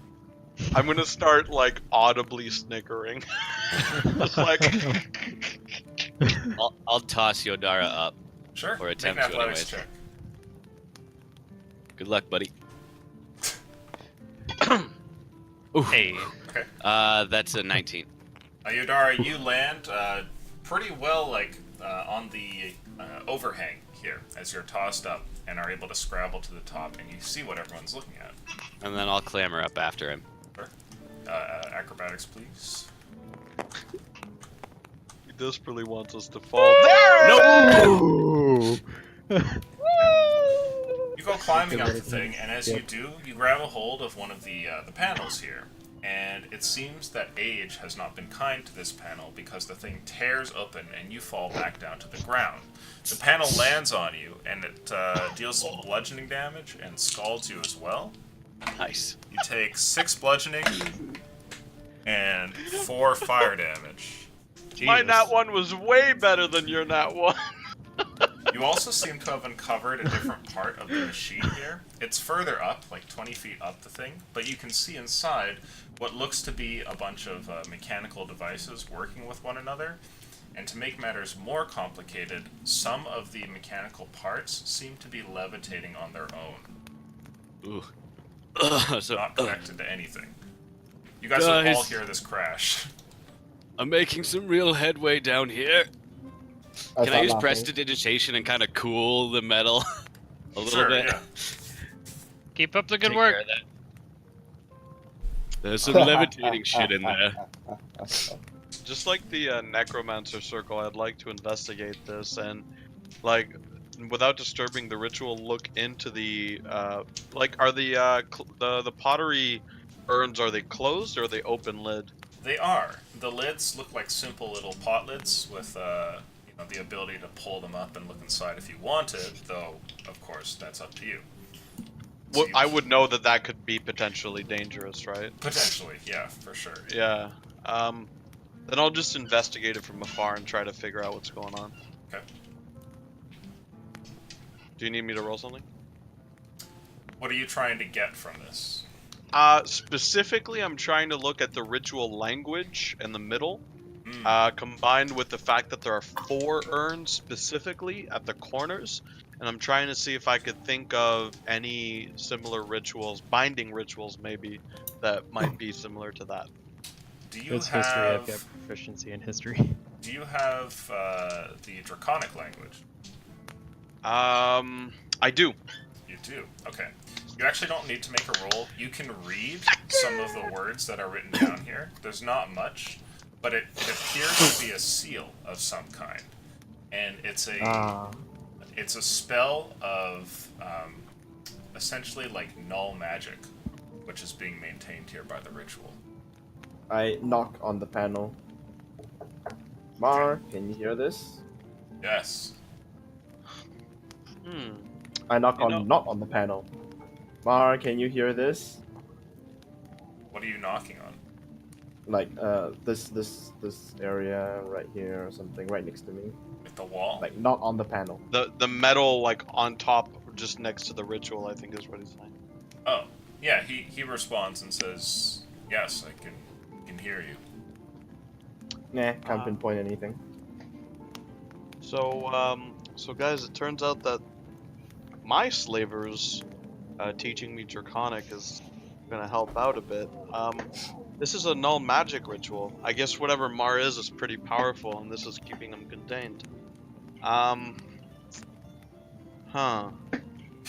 I'm gonna start like audibly snickering. Just like I'll toss Yodara up. Sure. Or Make an attempt to, athletics anyways. check. Good luck, buddy. Hey, Okay. That's a 19. Yodara, you land pretty well, like on the overhang here as you're tossed up and are able to scrabble to the top, and you see what everyone's looking at. And then I'll clamber up after him. Sure. Acrobatics, please. he desperately wants us to fall. There! Ooh. You go climbing up the thing, and as you do, you grab a hold of one of the panels here. And it seems that age has not been kind to this panel because the thing tears open and you fall back down to the ground. The panel lands on you and it deals some bludgeoning damage and scalds you as well. Nice. You take 6 bludgeoning and 4 fire damage. My Jesus. nat one was way better than your nat one. You also seem to have uncovered a different part of the machine here. It's further up, like 20 feet up the thing, but you can see inside what looks to be a bunch of mechanical devices working with one another. And to make matters more complicated, some of the mechanical parts seem to be levitating on their own, Ooh. So not connected to anything. You guys will all Guys. hear this crash. I'm making some real headway down here. Can I use prestidigitation and kind of cool the metal a little Sure, bit? yeah. Keep up the good Take work. care of that. There's some levitating shit in there. Just like the necromancer circle, I'd like to investigate this and, like, without disturbing the ritual, look into the like, are the pottery urns, are they closed or are they open lid? They are. The lids look like simple little pot lids with the ability to pull them up and look inside if you wanted, though, of course, that's up to you. So Well, I would know that that could be potentially dangerous, right? Potentially, yeah, for sure. Yeah. Then I'll just investigate it from afar and try to figure out what's going on. Okay. Do you need me to roll something? What are you trying to get from this? Specifically, I'm trying to look at the ritual language in the middle, Hmm. combined with the fact that there are 4 urns specifically at the corners, and I'm trying to see if I could think of any similar rituals, binding rituals maybe, that might be similar to that. Do you It's history. I've got have proficiency in history. Do you have the Draconic language? I do. You do. Okay. You actually don't need to make a roll. You can read some of the words that are written down here. There's not much, but it appears to be a seal of some kind, and it's a spell of essentially like null magic, which is being maintained here by the ritual. I knock on the panel. Mar, can you hear this? Yes. I knock You on know- not on the panel. Mar, can you hear this? What are you knocking on? Like this area right here or something right next to me. Like the wall? Like not on the panel. The metal like on top, just next to the ritual, I think is what he's saying. Oh, yeah. He responds and says, "Yes, I can hear you." Nah, can't pinpoint anything. So guys, it turns out that my slavers teaching me Draconic is gonna help out a bit. This is a null magic ritual. I guess whatever Mar is pretty powerful, and this is keeping him contained.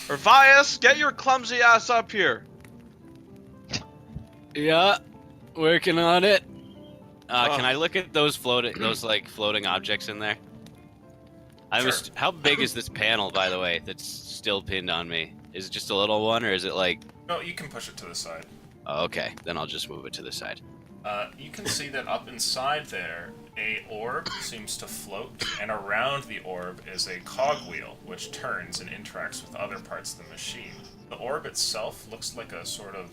Urvias, get your clumsy ass up here. Yeah, working on it. Oh. Can I look at those floating objects in there? Sure. How big is this panel, by the way, that's still pinned on me? Is it just a little one, or is it like... No, you can push it to the side. Oh, okay, then I'll just move it to the side. You can see that up inside there, a orb seems to float, and around the orb is a cogwheel, which turns and interacts with other parts of the machine. The orb itself looks like a sort of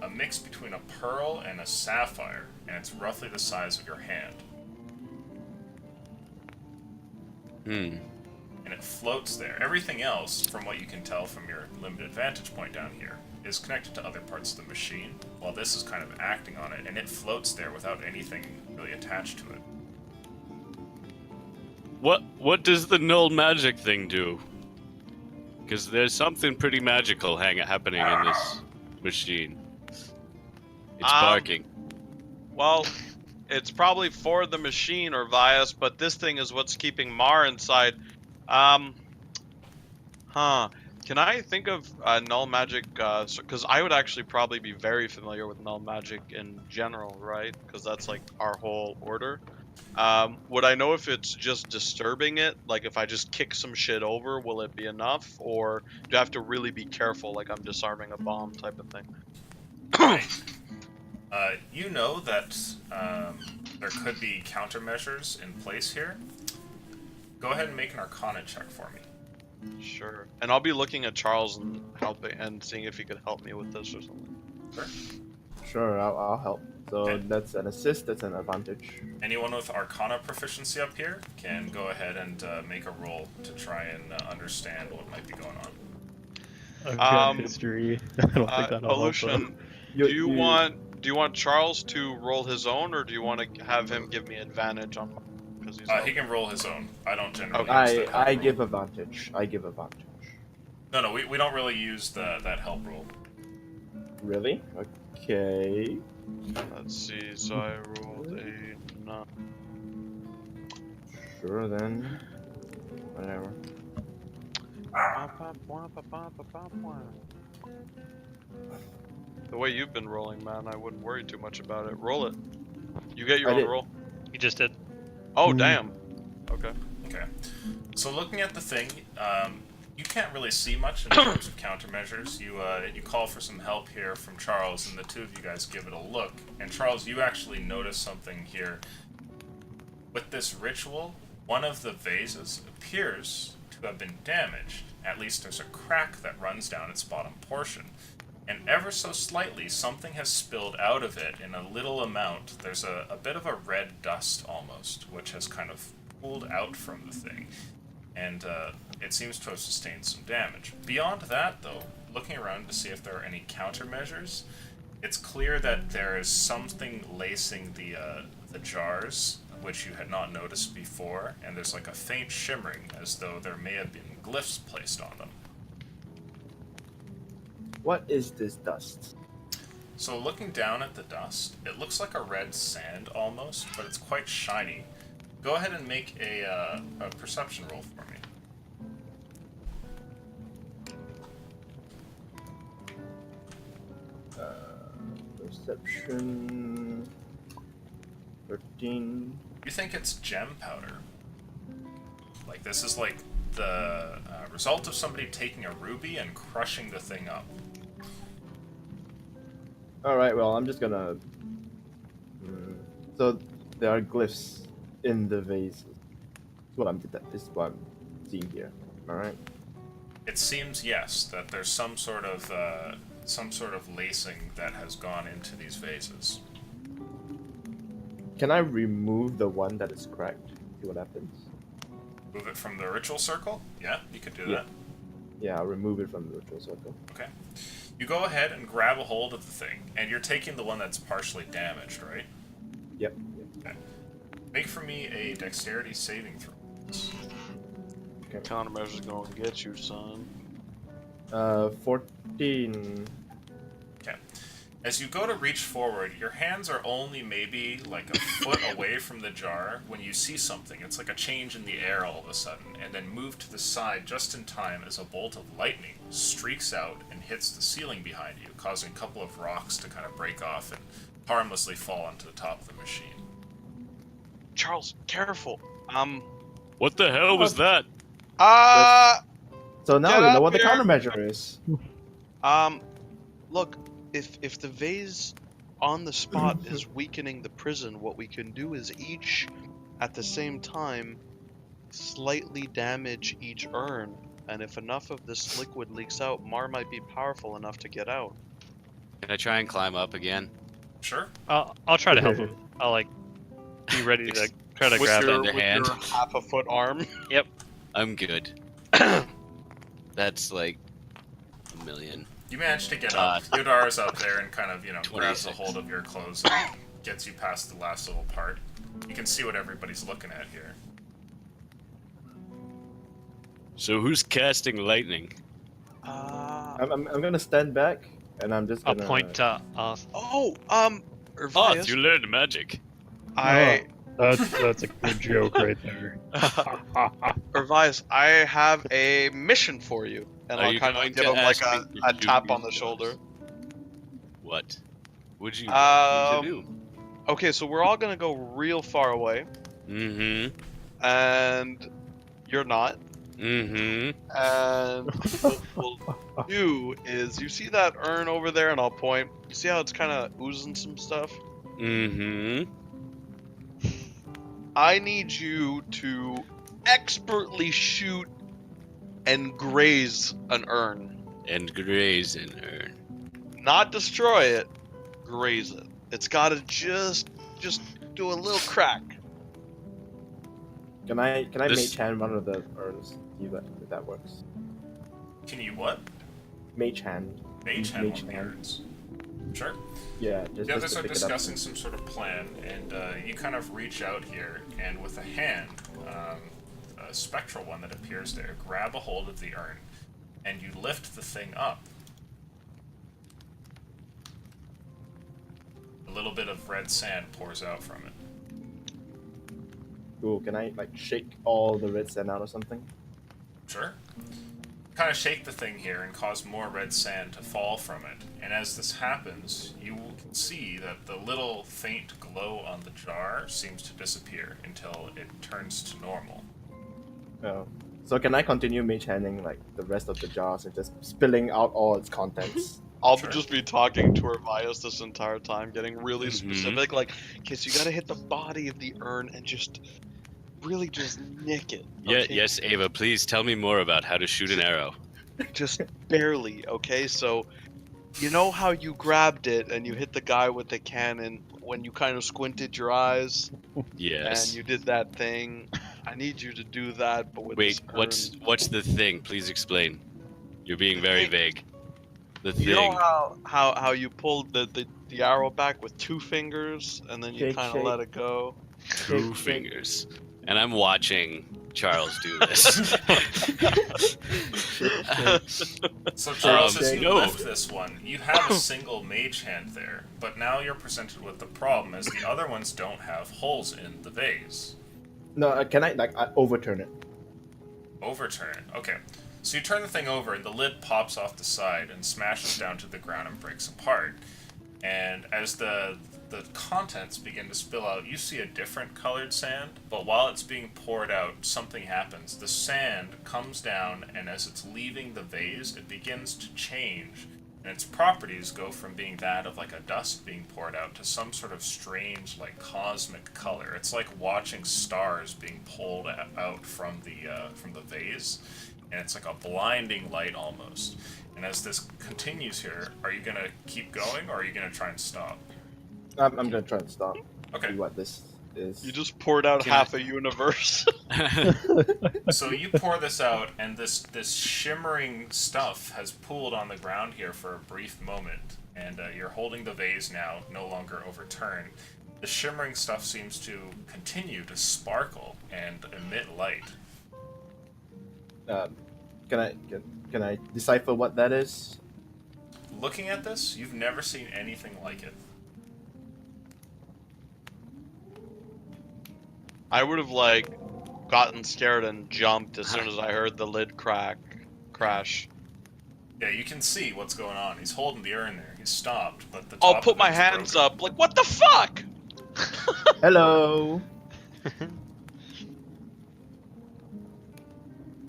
a mix between a pearl and a sapphire, and it's roughly the size of your hand. And it floats there. Everything else, from what you can tell from your limited vantage point down here, is connected to other parts of the machine, while this is kind of acting on it, and it floats there without anything really attached to it. What does the null magic thing do? Because there's something pretty magical happening in this machine. It's barking. Well, it's probably for the machine or Vias, but this thing is what's keeping Mar inside. Can I think of null magic? Because I would actually probably be very familiar with null magic in general, right? Because that's like our whole order. Would I know if it's just disturbing it? Like if I just kick some shit over, will it be enough? Or do I have to really be careful, like I'm disarming a bomb type of thing? You know that there could be countermeasures in place here. Go ahead and make an Arcana check for me. Sure. And I'll be looking at Charles and helping and seeing if he could help me with this or something. Sure. Sure, I'll help. So Okay. that's an assist, that's an advantage. Anyone with Arcana proficiency up here can go ahead and make a roll to try and understand what might be going on. I've got Um, history. I don't think that'll help. Aleutian, do you want Charles to roll his own, or do you want to have him give me advantage on? Because he's He can roll his own. I don't generally Okay. use that I help give roll. advantage. I give advantage. No, we don't really use that help roll. Really? Okay. Let's see. So I rolled a 9. Sure then. Whatever. The way you've been rolling, man, I wouldn't worry too much about it. Roll it. You get your I own did. roll. You just did. Oh, damn. Okay. Okay. So looking at the thing, you can't really see much in terms of countermeasures. You call for some help here from Charles, and the two of you guys give it a look. And Charles, you actually notice something here. With this ritual, one of the vases appears to have been damaged. At least there's a crack that runs down its bottom portion. And ever so slightly, something has spilled out of it in a little amount. There's a bit of a red dust almost, which has kind of pulled out from the thing. And it seems to have sustained some damage. Beyond that, though, looking around to see if there are any countermeasures, it's clear that there is something lacing the jars, which you had not noticed before, and there's like a faint shimmering as though there may have been glyphs placed on them. What is this dust? So looking down at the dust, it looks like a red sand almost, but it's quite shiny. Go ahead and make a perception roll for me. Perception 13. You think it's gem powder. Like this is like the result of somebody taking a ruby and crushing the thing up. Alright, well, I'm just gonna. So, there are glyphs in the vase. This is what I'm seeing here. Alright? It seems, yes, that there's some sort of lacing that has gone into these vases. Can I remove the one that is cracked? See what happens? Move it from the ritual circle? Yeah, you could do Yeah. that. Yeah, I'll remove it from the ritual circle. Okay. You go ahead and grab a hold of the thing, and you're taking the one that's partially damaged, right? Yep. Okay. Make for me a dexterity saving throw. Countermeasures gonna get you, son. 14. Okay. As you go to reach forward, your hands are only maybe like a foot away from the jar when you see something. It's like a change in the air all of a sudden, and then move to the side just in time as a bolt of lightning streaks out and hits the ceiling behind you, causing a couple of rocks to kind of break off and harmlessly fall onto the top of the machine. Charles, careful. What the hell was that? So now Get we know up what the here. countermeasure is. Look, if the vase on the spot is weakening the prison, what we can do is each, at the same time, slightly damage each urn, and if enough of this liquid leaks out, Mar might be powerful enough to get out. Can I try and climb up again? Sure. I'll try to help him. I'll like be ready to try to With grab your, it. with hand. your half a foot arm. I'm good. That's like a million. You manage to get up. Yodara's up there and kind of, grabs a 26. hold of your clothes and gets you past the last little part. You can see what everybody's looking at here. So who's casting lightning? I'm gonna stand back, and I'm just I'll gonna... point to us. Oh, Oh, Urvias, you learned magic. That's a good joke right there. Urvias, I have a mission for you, and Are I'll you kind going of give to him like ask me to a do tap on these the shoulder. jobs? What would you want me to do? Okay, so we're all gonna go real far away, Mm-hmm. and you're not. Mm-hmm. And what we'll do is, you see that urn over there, and I'll point. You see how it's kind of oozing some stuff? Mm-hmm. I need you to expertly shoot and graze an urn. And graze an urn. Not destroy it, graze it. It's gotta just do a little crack. Can I This- mage hand one of the urns? See if that works. Can you what? Mage hand. Mage hand Mage one of the hand. urns. Sure. Yeah, The just others to are pick it up. discussing some sort of plan, and you kind of reach out here, and with a hand, a spectral one that appears there, grab a hold of the urn, and you lift the thing up. A little bit of red sand pours out from it. Cool. Can I like shake all the red sand out or something? Sure. Kind of shake the thing here and cause more red sand to fall from it. And as this happens, you can see that the little faint glow on the jar seems to disappear until it turns to normal. Oh. So can I continue mage handing like the rest of the jars and just spilling out all its contents I'll Sure. just be talking to Arvias this entire time, getting really Mhm. specific. Like, okay, so you gotta hit the body of the urn and just really just nick it. Yeah, Okay? yes, Ava, please tell me more about how to shoot an arrow. Just barely, okay? So, you know how you grabbed it and you hit the guy with the cannon when you kind of squinted your eyes Yes. and you did that thing? I need you to do that, but with Wait, this urn. what's the thing? Please explain. You're being very vague. The You know thing. how you pulled the arrow back with 2 fingers and then you Shake, kind of shake. let it go? Two shake. fingers. And I'm watching Charles do this. So Charles, as you no. lift this one, you have a single mage hand there, but now you're presented with the problem as the other ones don't have holes in the vase. No, can I overturn it? Overturn it. Okay. So you turn the thing over and the lid pops off the side and smashes down to the ground and breaks apart. And as the contents begin to spill out, you see a different colored sand, but while it's being poured out, something happens. The sand comes down, and as it's leaving the vase, it begins to change. And its properties go from being that of like a dust being poured out to some sort of strange, like cosmic color. It's like watching stars being pulled out from the vase, and it's like a blinding light almost. And as this continues here, are you gonna keep going or are you gonna try and stop? I'm gonna try and stop. Okay. See what this is. You just poured out Can half a universe. So you pour this out, and this shimmering stuff has pooled on the ground here for a brief moment, and you're holding the vase now, no longer overturned. The shimmering stuff seems to continue to sparkle and emit light. Can I decipher what that is? Looking at this, you've never seen anything like it. I would have gotten scared and jumped as soon as I heard the lid crash. Yeah, you can see what's going on. He's holding the urn there. He's stopped, but the top I'll put of my it's hands broken. up, like, what the fuck? Hello.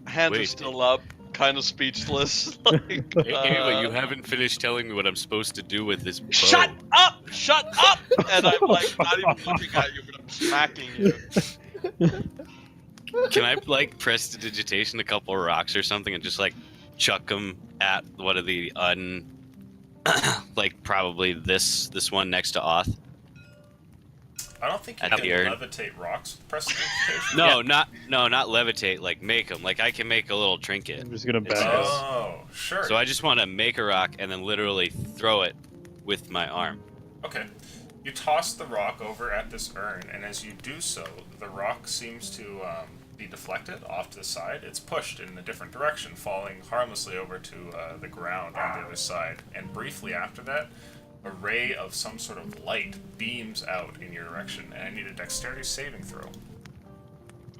Hands are Wait. still up, kind of speechless. Like, Ava, you haven't finished telling me what I'm supposed to do with this bow. Shut up! Shut up! And I'm like not even looking at you, but I'm smacking you. Can I like prestidigitation a couple rocks or something and just like chuck them at one of the like probably this one next to Oth? I don't think you At can the urn. levitate rocks with prestidigitation. No, not levitate. Like make them. Like I can make a little trinket. I'm just gonna It's- back us. Oh, sure. So I just want to make a rock and then literally throw it with my arm. Okay. You toss the rock over at this urn, and as you do so, the rock seems to be deflected off to the side. It's pushed in a different direction, falling harmlessly over to the ground on the other side. And briefly after that, a ray of some sort of light beams out in your direction, and I need a dexterity saving throw.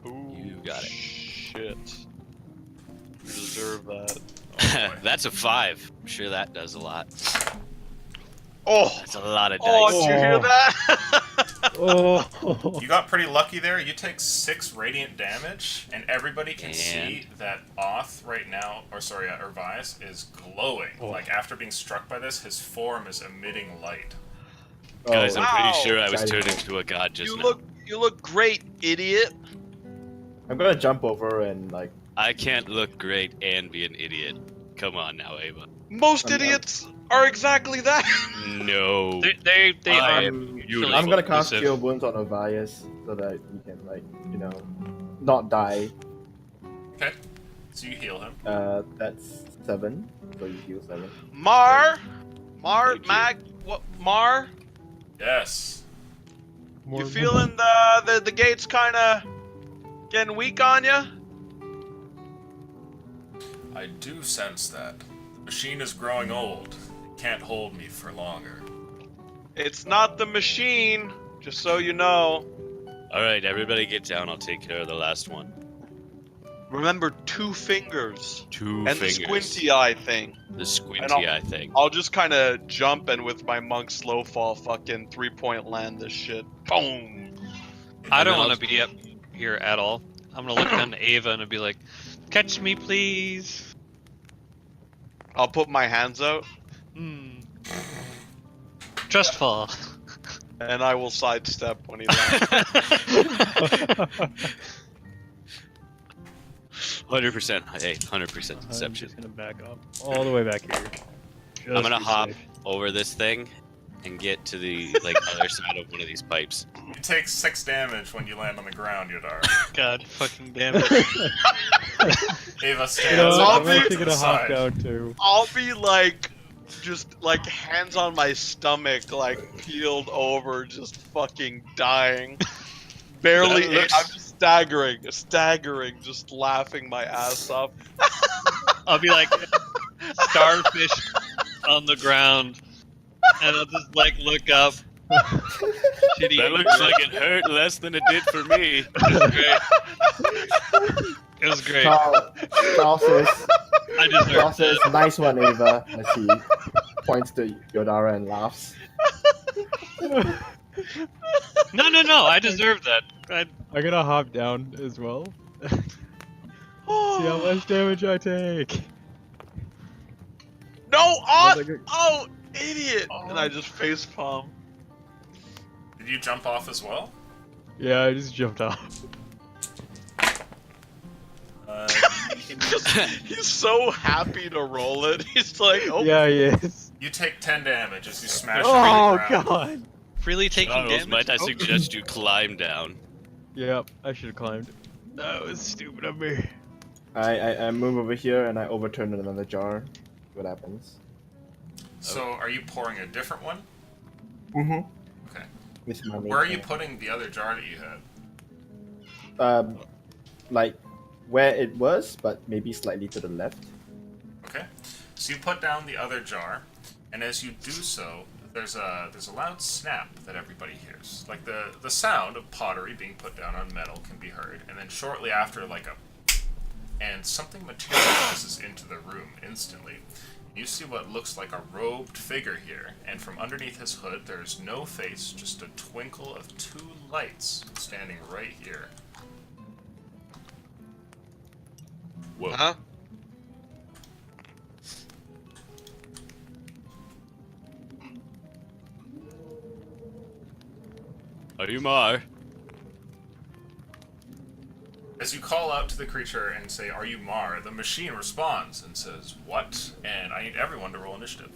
Ooh, You got it. Shit. You deserve that. Oh, boy. That's a 5. I'm sure that does a lot. Oh! That's a lot of Oh, dice. did you hear that? Oh. You got pretty lucky there. You take 6 radiant damage, and everybody can see that Oth right now, or sorry, Urvias, is glowing. Oh. Like after being struck by this, his form is emitting light. Guys, I'm pretty Wow. sure I was Exciting. turned into a god just you now. look great, idiot. I'm gonna jump over and like. I can't look great and be an idiot. Come on now, Ava. Most I'm- idiots are exactly that. No. They I are am usually beautiful. I'm gonna cast inclusive. Cure Wounds on Ovias so that he can like not die. Okay, so you heal him. That's 7. So you heal 7. Mar, Thank you. Mag, what? Mar, Yes. you feeling the gates kind of getting weak on you? I do sense that. The machine is growing old. It can't hold me for longer. It's not the machine, just so you know. All right, everybody get down. I'll take care of the last one. Remember 2 fingers. 2 And fingers. the squinty eye thing. The squinty And I'll- eye thing. I'll just kind of jump and with my monk slow fall fucking 3-point land this shit. Boom. I And don't then want to be up here at all. I'm gonna look down to Ava and be like, "Catch me, please." I'll put my hands out. Trustful. And I will sidestep when he lands. 100%. Hey, 100% I'm deception. just gonna back up all the way back here. I'm gonna Just be hop safe. over this thing and get to the other side of one of these pipes. You take 6 damage when you land on the ground, Yodar. God fucking damn it. Ava You stands know, I'll I'm up be- actually to the gonna hop side. down too. I'll be like, just like hands on my stomach, like peeled over, just fucking dying. Barely, That looks- I'm just staggering, just laughing my ass off. I'll be like starfish on the ground, and I'll just like look up. Shitty. That looks like it hurt less than it did for me. It was great. Charles says, I deserved Charles says, it. nice one, Ava, as he points to Yodara and laughs. No. I deserved that. I'm gonna hop down as well. See how much damage I take. No, oh, Like a- oh, idiot! And I just face palm. Did you jump off as well? Yeah, I just jumped off. He's so happy to roll it. He's like, oh, Yeah, he is. You take 10 damage as you smash into Oh the ground. god. Freely taking Charles, damage. might I Oh. suggest you climb down? Yep, I should have climbed. That was stupid of me. I move over here and I overturn another jar. What happens? So, are you pouring a different one? Mm-hmm. Okay. This is my main Where are you thing. putting the other jar that you had? Like where it was, but maybe slightly to the left. Okay. So you put down the other jar, and as you do so, there's a loud snap that everybody hears. Like the sound of pottery being put down on metal can be heard, and then shortly after, like and something materializes into the room instantly. You see what looks like a robed figure here, and from underneath his hood, there's no face, just a twinkle of 2 lights standing right here. Whoa. huh? Are you Mar? As you call out to the creature and say, "Are you Mar?" the machine responds and says, "What?" And I need everyone to roll initiative.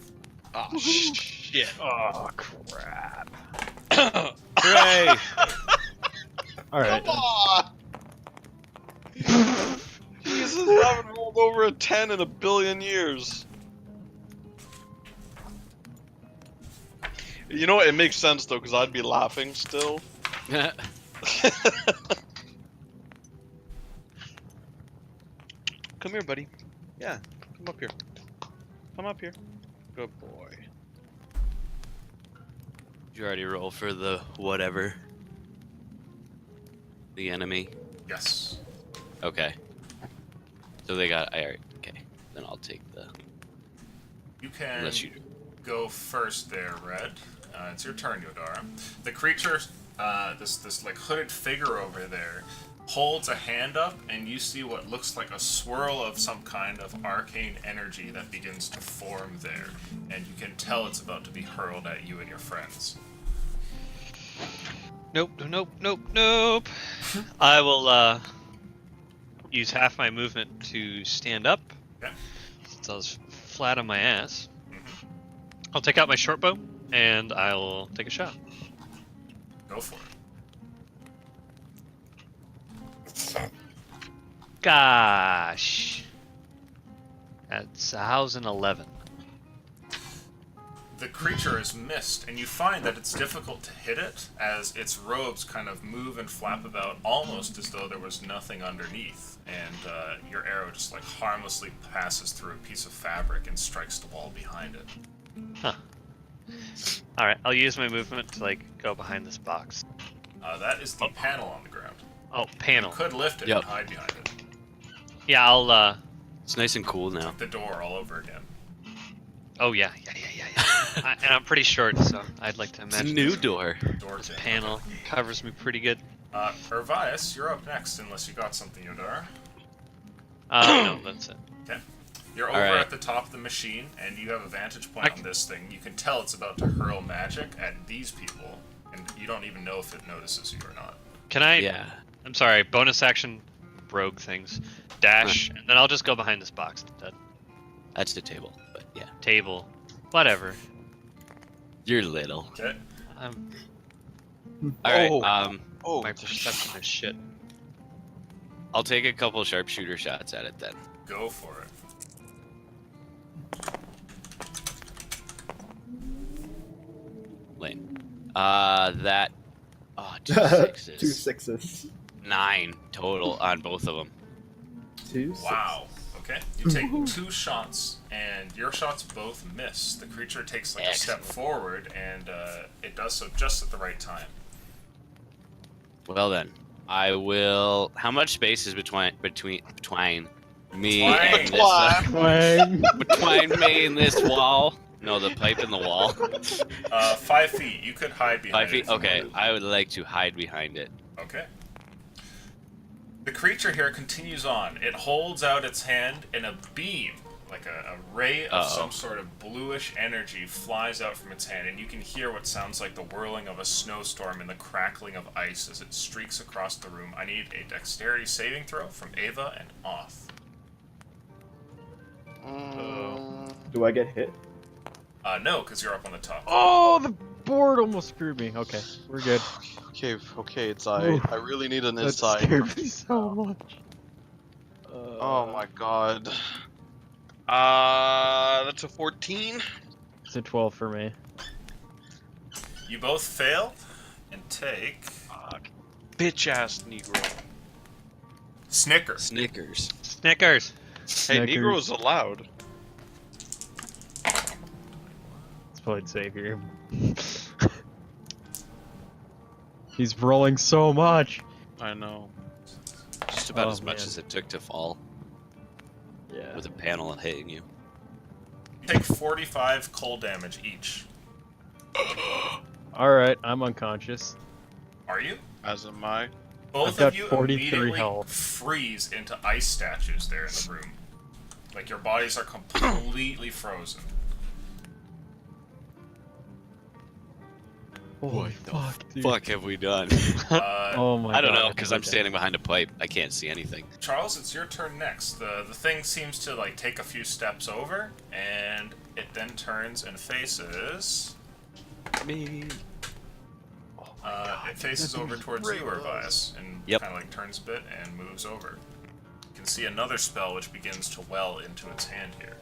Oh shit! Oh crap. Hooray! Alright. Come on! Jesus, I haven't rolled over a 10 in a billion years. You know what? It makes sense though, because I'd be laughing still. Come here, buddy. Yeah, come up here. Come up here. Good boy. Did you already roll for the whatever? The enemy? Yes. Okay. So they got. Alright, okay. Then I'll take the. You can Unless you do. go first there, Red. It's your turn, Yodara. The creature, this like hooded figure over there, holds a hand up, and you see what looks like a swirl of some kind of arcane energy that begins to form there, and you can tell it's about to be hurled at you and your friends. Nope. I will use half my movement to stand up. Okay. Since I was flat on my ass. I'll take out my short bow and I'll take a shot. Go for it. Gosh. That's 1,011. The creature is missed, and you find that it's difficult to hit it as its robes kind of move and flap about almost as though there was nothing underneath, and your arrow just like harmlessly passes through a piece of fabric and strikes the wall behind it. Alright, I'll use my movement to like go behind this box. That is the panel on the ground. Oh, panel. You could lift it Yep. and hide behind it. Yeah, I'll It's nice and cool now. The door all over again. oh yeah. And I'm pretty short, so I'd like to It's a imagine new this door. Door to panel covers me pretty good. Ervias, you're up next, unless you got something, Yodara. No, that's it. You're over Alright. at the top of the machine, and you have a vantage point on this thing. You can tell it's about to hurl magic at these people, and you don't even know if it notices you or not. Can I? Yeah. I'm sorry. Bonus action, rogue things, dash, and then I'll just go behind this box. That That's the table. But yeah. table, whatever. You're little. Okay. Alright, Oh, My perception is shit. I'll take a couple sharpshooter shots at it then. Go for it. Lane. That. Oh, 2 sixes. 2 6s. 9 total on both of them. 2 6s. Wow. Okay. You take 2 shots, and your shots both miss. The creature takes like a step Excellent. forward, and it does so just at the right time. Well then, I will. How much space is between me Twine. and this? Twang. Between me and this wall? No, the pipe in the wall. 5 feet. You could hide behind 5 feet. it. if you Okay, wanted. I would like to hide behind it. Okay. The creature here continues on. It holds out its hand, and a beam, like a ray of some sort of bluish energy, flies out from its hand, and you can hear what sounds like the whirling of a snowstorm and the crackling of ice as it streaks across the room. I need a dexterity saving throw from Ava and Oth. Do I get hit? No, because you're up on the top. Oh, the board almost screwed me. Okay, we're good. Okay, it's I. Ooh. I really need an That insight. scared me so much. Oh my god. That's a 14. It's a 12 for me. You both fail and take Fuck. Bitch ass Negro. Snicker. Snickers. Snickers. Hey, Snickers. Negro's allowed. Let's play it safe here. He's rolling so much. I know. Just about Oh, as much man. as it took to fall Yeah. with a panel hitting you. Take 45 cold damage each. All right, I'm unconscious. Are you? As am I. Both I've got of you 43 immediately health. freeze into ice statues there in the room. Like your bodies are completely frozen. Holy fuck, dude. Fuck have we done? Oh my god. I don't know, because I'm Okay. standing behind a pipe. I can't see anything. Charles, it's your turn next. The thing seems to like take a few steps over, and it then turns and faces. Me. It faces that over thing's towards you, ridiculous. Urvias, and Yep. kind of like turns a bit and moves over. You can see another spell which begins to well into its hand here.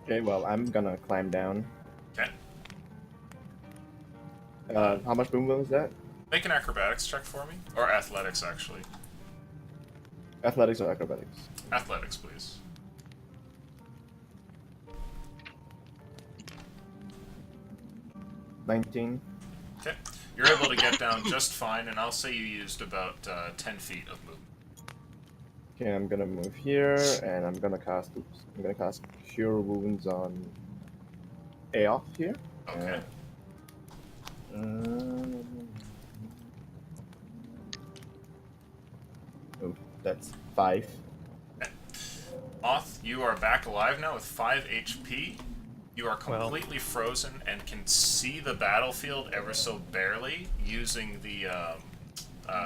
Okay, well, I'm gonna climb down. Okay. How much movement was that? Make an acrobatics check for me, or athletics actually. Athletics or acrobatics? Athletics, please. $19. Okay. You're able to get down just fine, and I'll say you used about 10 feet of movement. Okay, I'm gonna move here, and I'm gonna cast. Oops, I'm gonna cast Cure Wounds on Aoth here. Okay. Oh, that's 5. Oth, you are back alive now with 5 HP. You are completely frozen and can see the battlefield ever so barely using the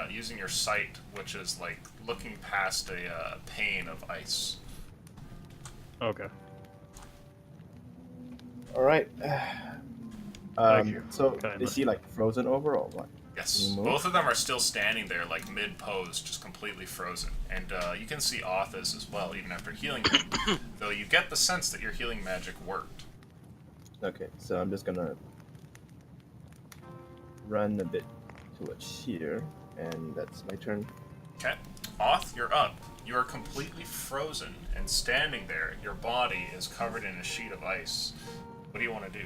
using your sight, which is like looking past a pane of ice. Okay. All right. Thank you. So Kinda. is he like frozen over or what? Yes, Mhm. both of them are still standing there, like mid-pose, just completely frozen. And you can see Oth is as well, even after healing him. Though you get the sense that your healing magic worked. Okay, so I'm just gonna run a bit towards here, and that's my turn. Okay. Oth, you're up. You are completely frozen and standing there. Your body is covered in a sheet of ice. What do you want to do?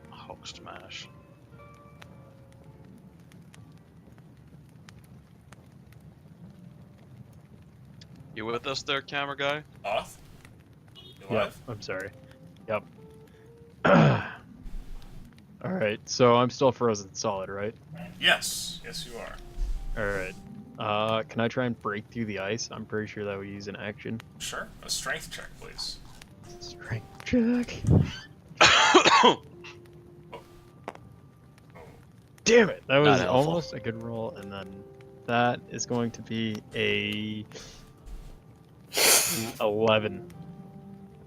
Hulk smash. You with us there, camera guy? Oth? You Yep, alive? I'm sorry. Yep. Alright, so I'm still frozen solid, right? Yes. Yes, you are. Alright. Can I try and break through the ice? I'm pretty sure that would use an action. Sure. A strength check, please. Strength check. Oh. Damn it! That was helpful. almost a good roll, and then that is going to be a 11.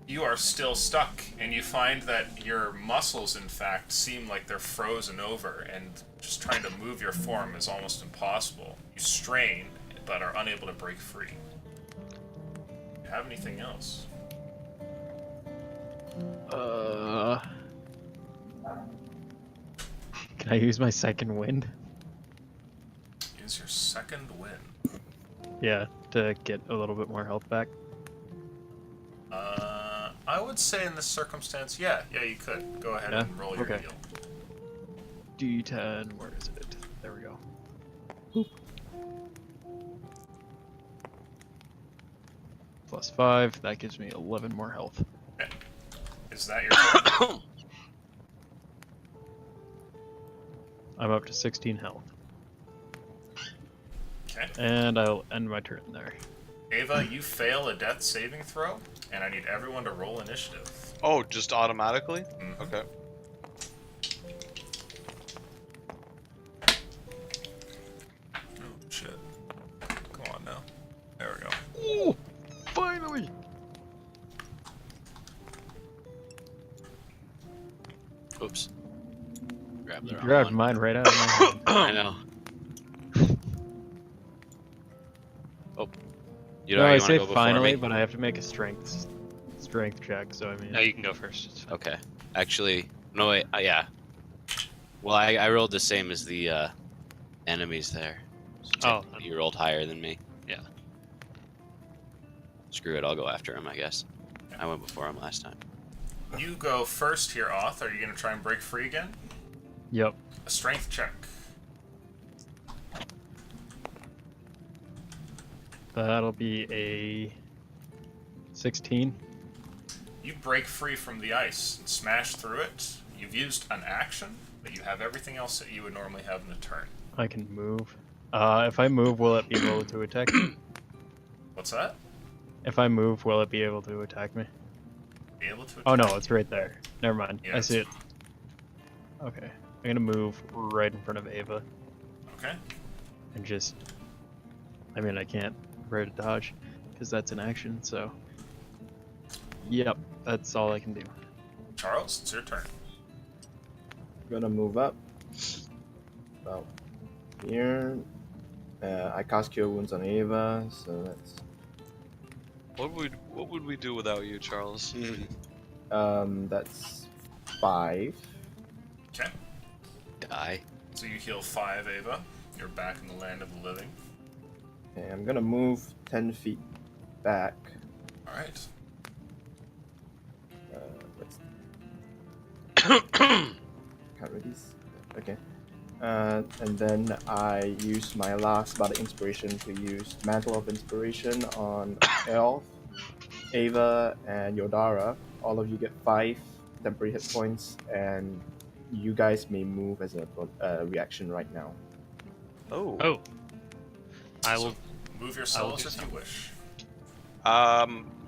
You are still stuck, and you find that your muscles, in fact, seem like they're frozen over, and just trying to move your form is almost impossible. You strain, but are unable to break free. Do you have anything else? Can I use my second wind? Use your second win. Yeah, to get a little bit more health back. I would say in this circumstance, yeah, you could. Go ahead Yeah? and roll your Okay. heal. D10, where is it? There we go. Boop. Plus 5, that gives me 11 more health. Is that your turn? I'm up to 16 health. Okay. And I'll end my turn there. Ava, you fail a death saving throw, and I need everyone to roll initiative. Oh, just automatically? Mhm. Okay. Oh, shit. Come on now. There we go. Ooh! Finally! Oops. Grab the You wrong grabbed one. mine right out of my hand. I know. Oh. You No, know, I you say wanna go before finally, me? but I have to make a strength check, so I mean... No, you can go first. It's fine. Okay. Actually, no wait. Yeah. Well, I rolled the same as the enemies there. So Oh. technically you rolled higher than me. Yeah. Screw it. I'll go after him, I guess. I went before him last time. You go first here, Oth. Are you going to try and break free again? Yep. A strength check. That'll be a 16. You break free from the ice and smash through it. You've used an action, but you have everything else that you would normally have in a turn. I can move. If I move, will it be able to attack me? What's that? If I move, will it be able to attack me? Be able to Oh attack? no, it's right there. Never mind. Yeah, I see it. Okay. I'm gonna move right in front of Ava Okay. and just... I mean, I can't prepare to dodge because that's an action, so... Yep, that's all I can do. Charles, it's your turn. Gonna move up. About here. I cast Cure Wounds on Ava, so that's What would we do without you, Charles? that's 5. Okay. Die. So you heal 5, Ava. You're back in the land of the living. Okay, I'm gonna move 10 feet back. Alright. Let's can't really okay. And then I use my last Bardic Inspiration to use Mantle of Inspiration on Elf, Ava, and Yodara. All of you get 5 temporary hit points, and you guys may move as a reaction right now. Oh. Oh. I will. So move your I will souls do if so. you wish.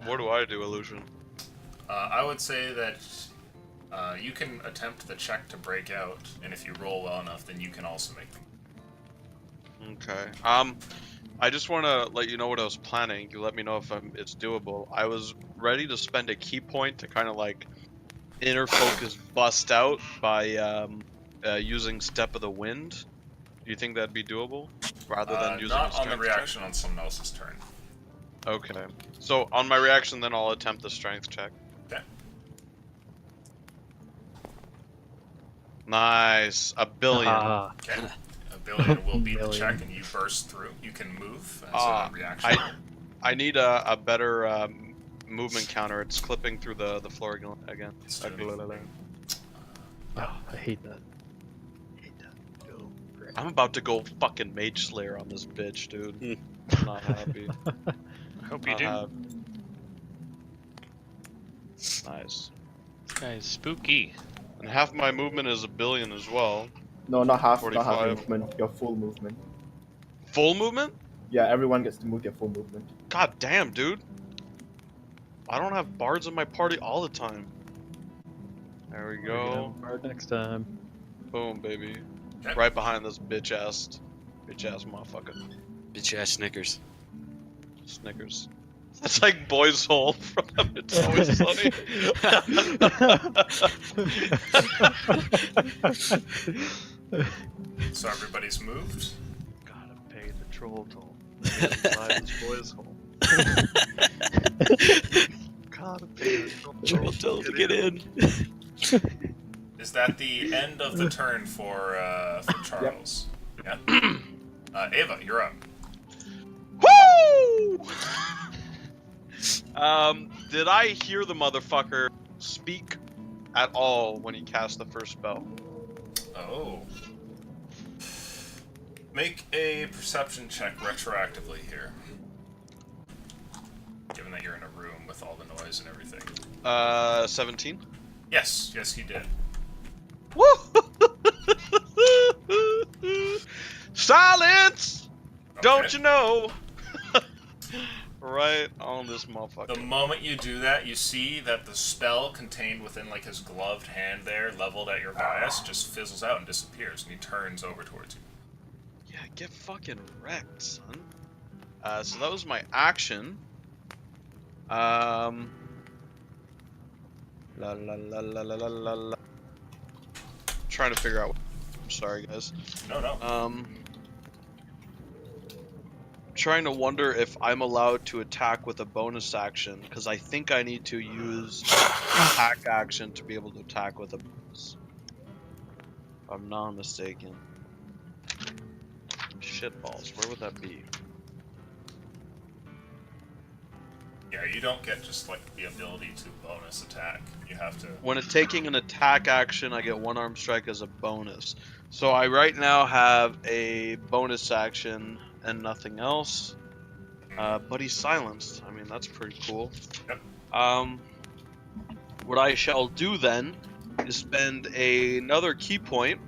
What do I do, Illusion? I would say that you can attempt the check to break out, and if you roll well enough, then you can also make them. Okay. I just want to let you know what I was planning. You let me know if it's doable. I was ready to spend a key point to kind of like inner focus bust out by using Step of the Wind. Do you think that'd be doable? Rather than using a not on the strength check? reaction on someone else's turn. Okay. So on my reaction, then I'll attempt the strength check. Okay. Nice. A billion. Ah, Okay. A billion will beat the Billion. check, and you burst through. You can move as Ah, a reaction. I need a better movement counter. It's clipping through the floor again. It's doing oh, I hate that. I hate that. Oh, great. I'm about to go fucking Mage Slayer on this bitch, dude. I'm not happy. I hope you Not do. happy. Nice. This guy is spooky. And half my movement is a billion as well. No, not half your 45. movement, your full movement. Full movement? Yeah, everyone gets to move their full movement. God damn, dude. I don't have bards in my party all the time. There we We're gonna go. have a card next time. Boom, baby. Okay. Right behind this bitch ass motherfucker. Bitch ass Snickers. Snickers. That's like Boy's Home from It's Always Sunny. So everybody's moved. Gotta pay the troll toll. Inside this Boy's Home. Gotta pay the troll toll. to get in. Is that the end of the turn for Charles? Yeah. Ava, you're up. Woo! Did I hear the motherfucker speak at all when he cast the first spell? Oh. Make a perception check retroactively here. Given that you're in a room with all the noise and everything. 17. Yes, he did. Woo! Silence! Don't Okay. you know? Right on this motherfucker. The moment you do that, you see that the spell contained within like his gloved hand there, leveled at your bias, just fizzles out and disappears, and he turns over towards you. Yeah, get fucking wrecked, son. So that was my action. La la la la la la la la. Trying to figure out. I'm sorry, guys. No. Trying to wonder if I'm allowed to attack with a bonus action, because I think I need to use attack action to be able to attack with a bonus. If I'm not mistaken. Shitballs, where would that be? Yeah, you don't get just like the ability to bonus attack. You have to. When taking an attack action, I get one arm strike as a bonus. So I right now have a bonus action and nothing else. But he's silenced. I mean, that's pretty cool. Yep. What I shall do then is spend another key point,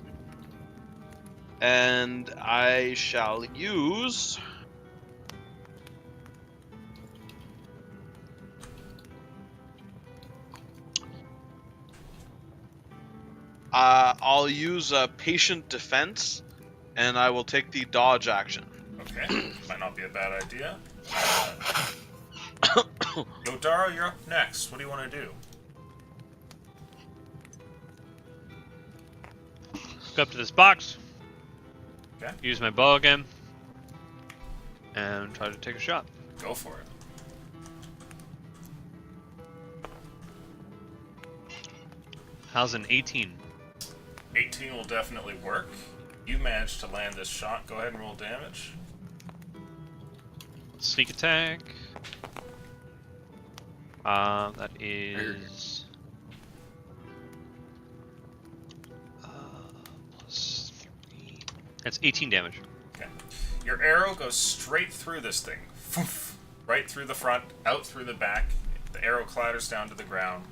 and I shall use. I'll use a patient defense, and I will take the dodge action. Okay, might not be a bad idea. Yodara, you're up next. What do you want to do? Go up to this box. Okay. Use my bow again. And try to take a shot. Go for it. How's an 18? 18 will definitely work. You managed to land this shot. Go ahead and roll damage. Sneak attack. That is +3. That's 18 damage. Okay. Your arrow goes straight through this thing. Right through the front, out through the back. The arrow clatters down to the ground,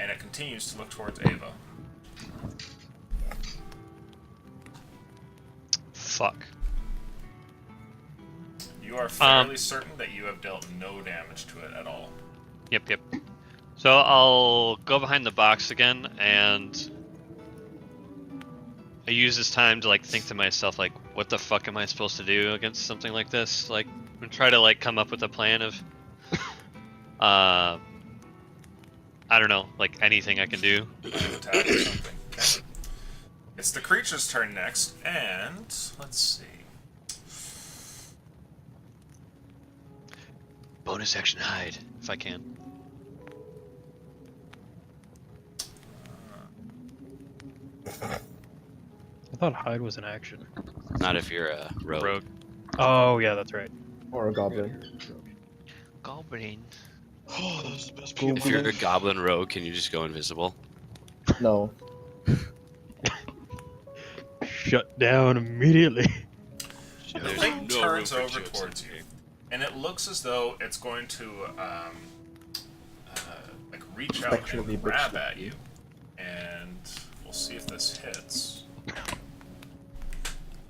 and it continues to look towards Ava. Fuck. You are fairly certain that you have dealt no damage to it at all. Yep. So I'll go behind the box again, and I use this time to like think to myself, like, what the fuck am I supposed to do against something like this? Like, and try to like come up with a plan of, I don't know, like anything I can do. Attack or something. Okay. It's the creature's turn next, and let's see. Bonus action hide, if I can. I thought hide was an action. Not if you're a rogue. Rogue. Oh yeah, that's right. Or a goblin. Goblin. Oh, that was the best Cool. If you're a goblin rogue, can you just go invisible? No. Shut down immediately. The There's thing no turns room for over chips towards in you, here. and it looks as though it's going to like reach out Spectrally and grab bitchy. at you. And we'll see if this hits.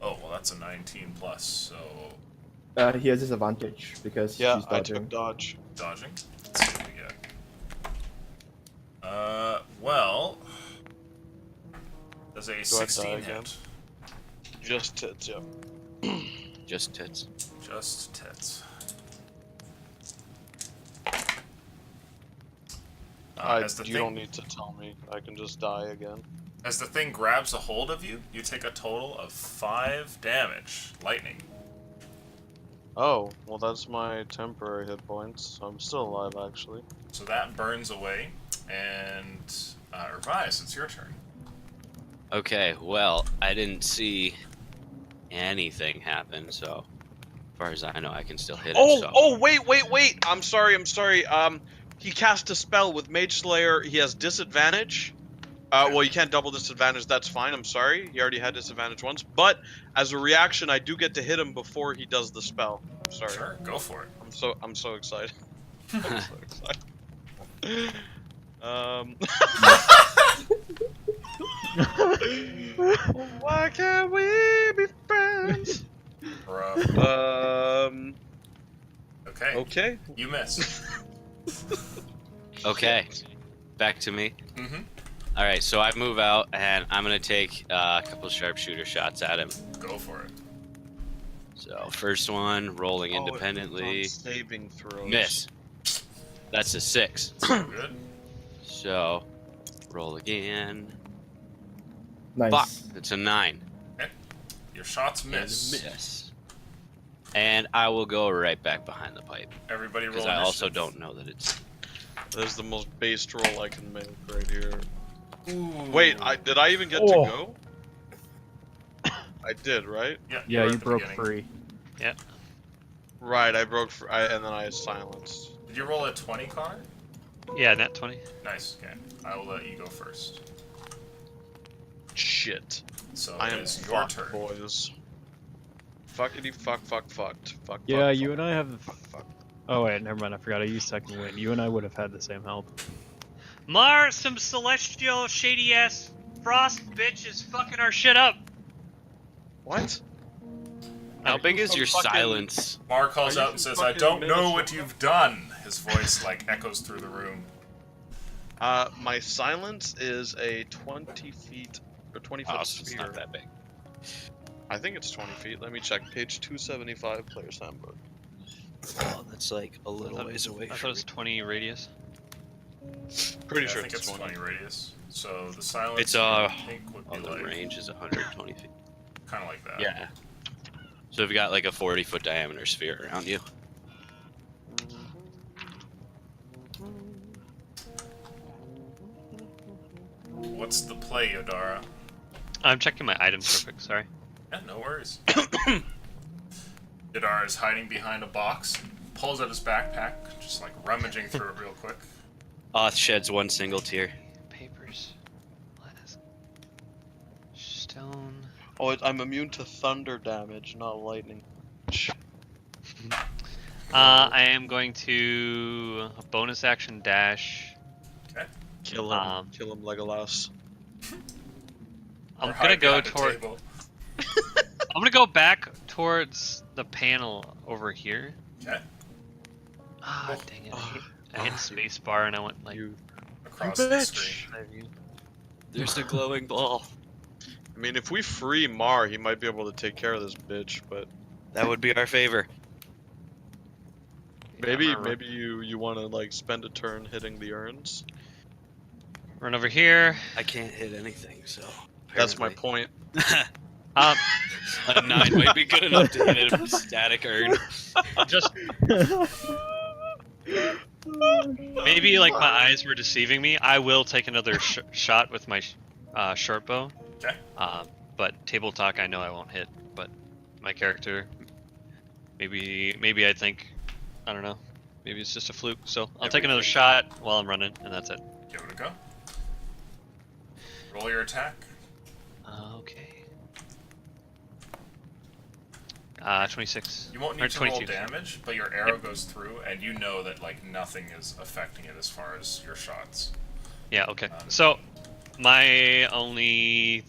Oh, well, that's a 19 plus, so He has disadvantage because Yeah, she's I dodging. took dodge. Dodging. Let's see what we get. Well, does a I die 16 again? hit? Just tits, yeah. Just tits. Just tits. As the You don't need to tell me. I can just die again. As the thing grabs a hold of you, you take a total of 5 damage. Lightning. Oh, well that's my temporary hit points. I'm still alive, actually. So that burns away, and Revice, it's your turn. Okay, well, I didn't see anything happen, so as far as I know, I can still hit it. So. Oh, wait! I'm sorry. He cast a spell with Mage Slayer. He has disadvantage. Well, you can't double disadvantage. That's fine. I'm sorry. He already had disadvantage once. But as a reaction, I do get to hit him before he does the spell. I'm sorry. Sure, go for it. I'm so excited. I'm so excited. Why can't we be friends? Rough. Okay, Okay. you miss. Okay, back to me. Mm-hmm. All right, so I move out, and I'm gonna take a couple sharpshooter shots at him. Go for it. So first one, rolling independently, Saving throws. miss. That's a 6. So good. So roll again. Nice. Fuck, it's a 9. Your shots And a miss. miss. And I will go right back behind the pipe Everybody roll because I also initiative. don't know that it's. That is the most based roll I can make right here. Ooh. Wait, did I even get to go? I did, right? Yeah, Yeah, were you at the broke beginning. free. Right, I broke and then I silenced. Did you roll a 20, Connor? Yeah, nat 20. Nice. Okay, I will let you go first. Shit. So I it am is your fucked, turn. boys. Fuckity fucked. Fuck. Yeah, fuck, you fuck, and I have. fuck. Oh wait, never mind. I forgot. I used second wind. You and I would have had the same help. Mar, some celestial shady ass frost bitch is fucking our shit up. What? How big is your fucking- silence? Mar calls Are you out and from says, "I fucking don't know Minnesota?" what you've done." His voice like echoes through the room. My silence is a 20 feet or 20 foot Oh, so it's sphere. not that big. I think it's 20 feet. Let me check. Page 275, Player's Handbook. Oh, that's like a little I ways away thought it from was 20 radius. Pretty Yeah, sure I think it's 20. 20 radius. So the silence It's, I think would be Oh, the like range is 120 feet. kind of like that. Yeah. So if you got like a 40-foot diameter sphere around you. What's the play, Yodara? I'm checking my items real quick, sorry. Yeah, no worries. Yodara is hiding behind a box, pulls out his backpack, just like rummaging through it real quick. Oth sheds one single tear. Papers. Glass. Stone. Oh, I'm immune to thunder damage, not lightning. I am going to bonus action dash. Kill him. Um, Kill him, Legolas. I'm Or gonna hide go behind a toward. table. I'm gonna go back towards the panel over here. Okay. Ah, Oh. dang it! I hit space bar and I went like. You. Across You the bitch. screen. There's the glowing ball. I mean, if we free Mar, he might be able to take care of this bitch. But That would be our favor. maybe, run you want to like spend a turn hitting the urns. over here. I can't hit anything, so. That's my apparently. point. Um, A 9 might be good enough to hit a static urn. just maybe like my eyes were deceiving me. I will take another shot with my short bow. Okay. But table talk, I know I won't hit. But my character, maybe I think, I don't know. Maybe it's just a fluke. So I'll take another shot while I'm running, and that's it. Give it a go. Roll your attack. Okay. 26. You won't Or need to roll 22. damage, but your arrow goes through, and you know that like nothing is affecting it as far as your shots. Yeah, okay. So, my only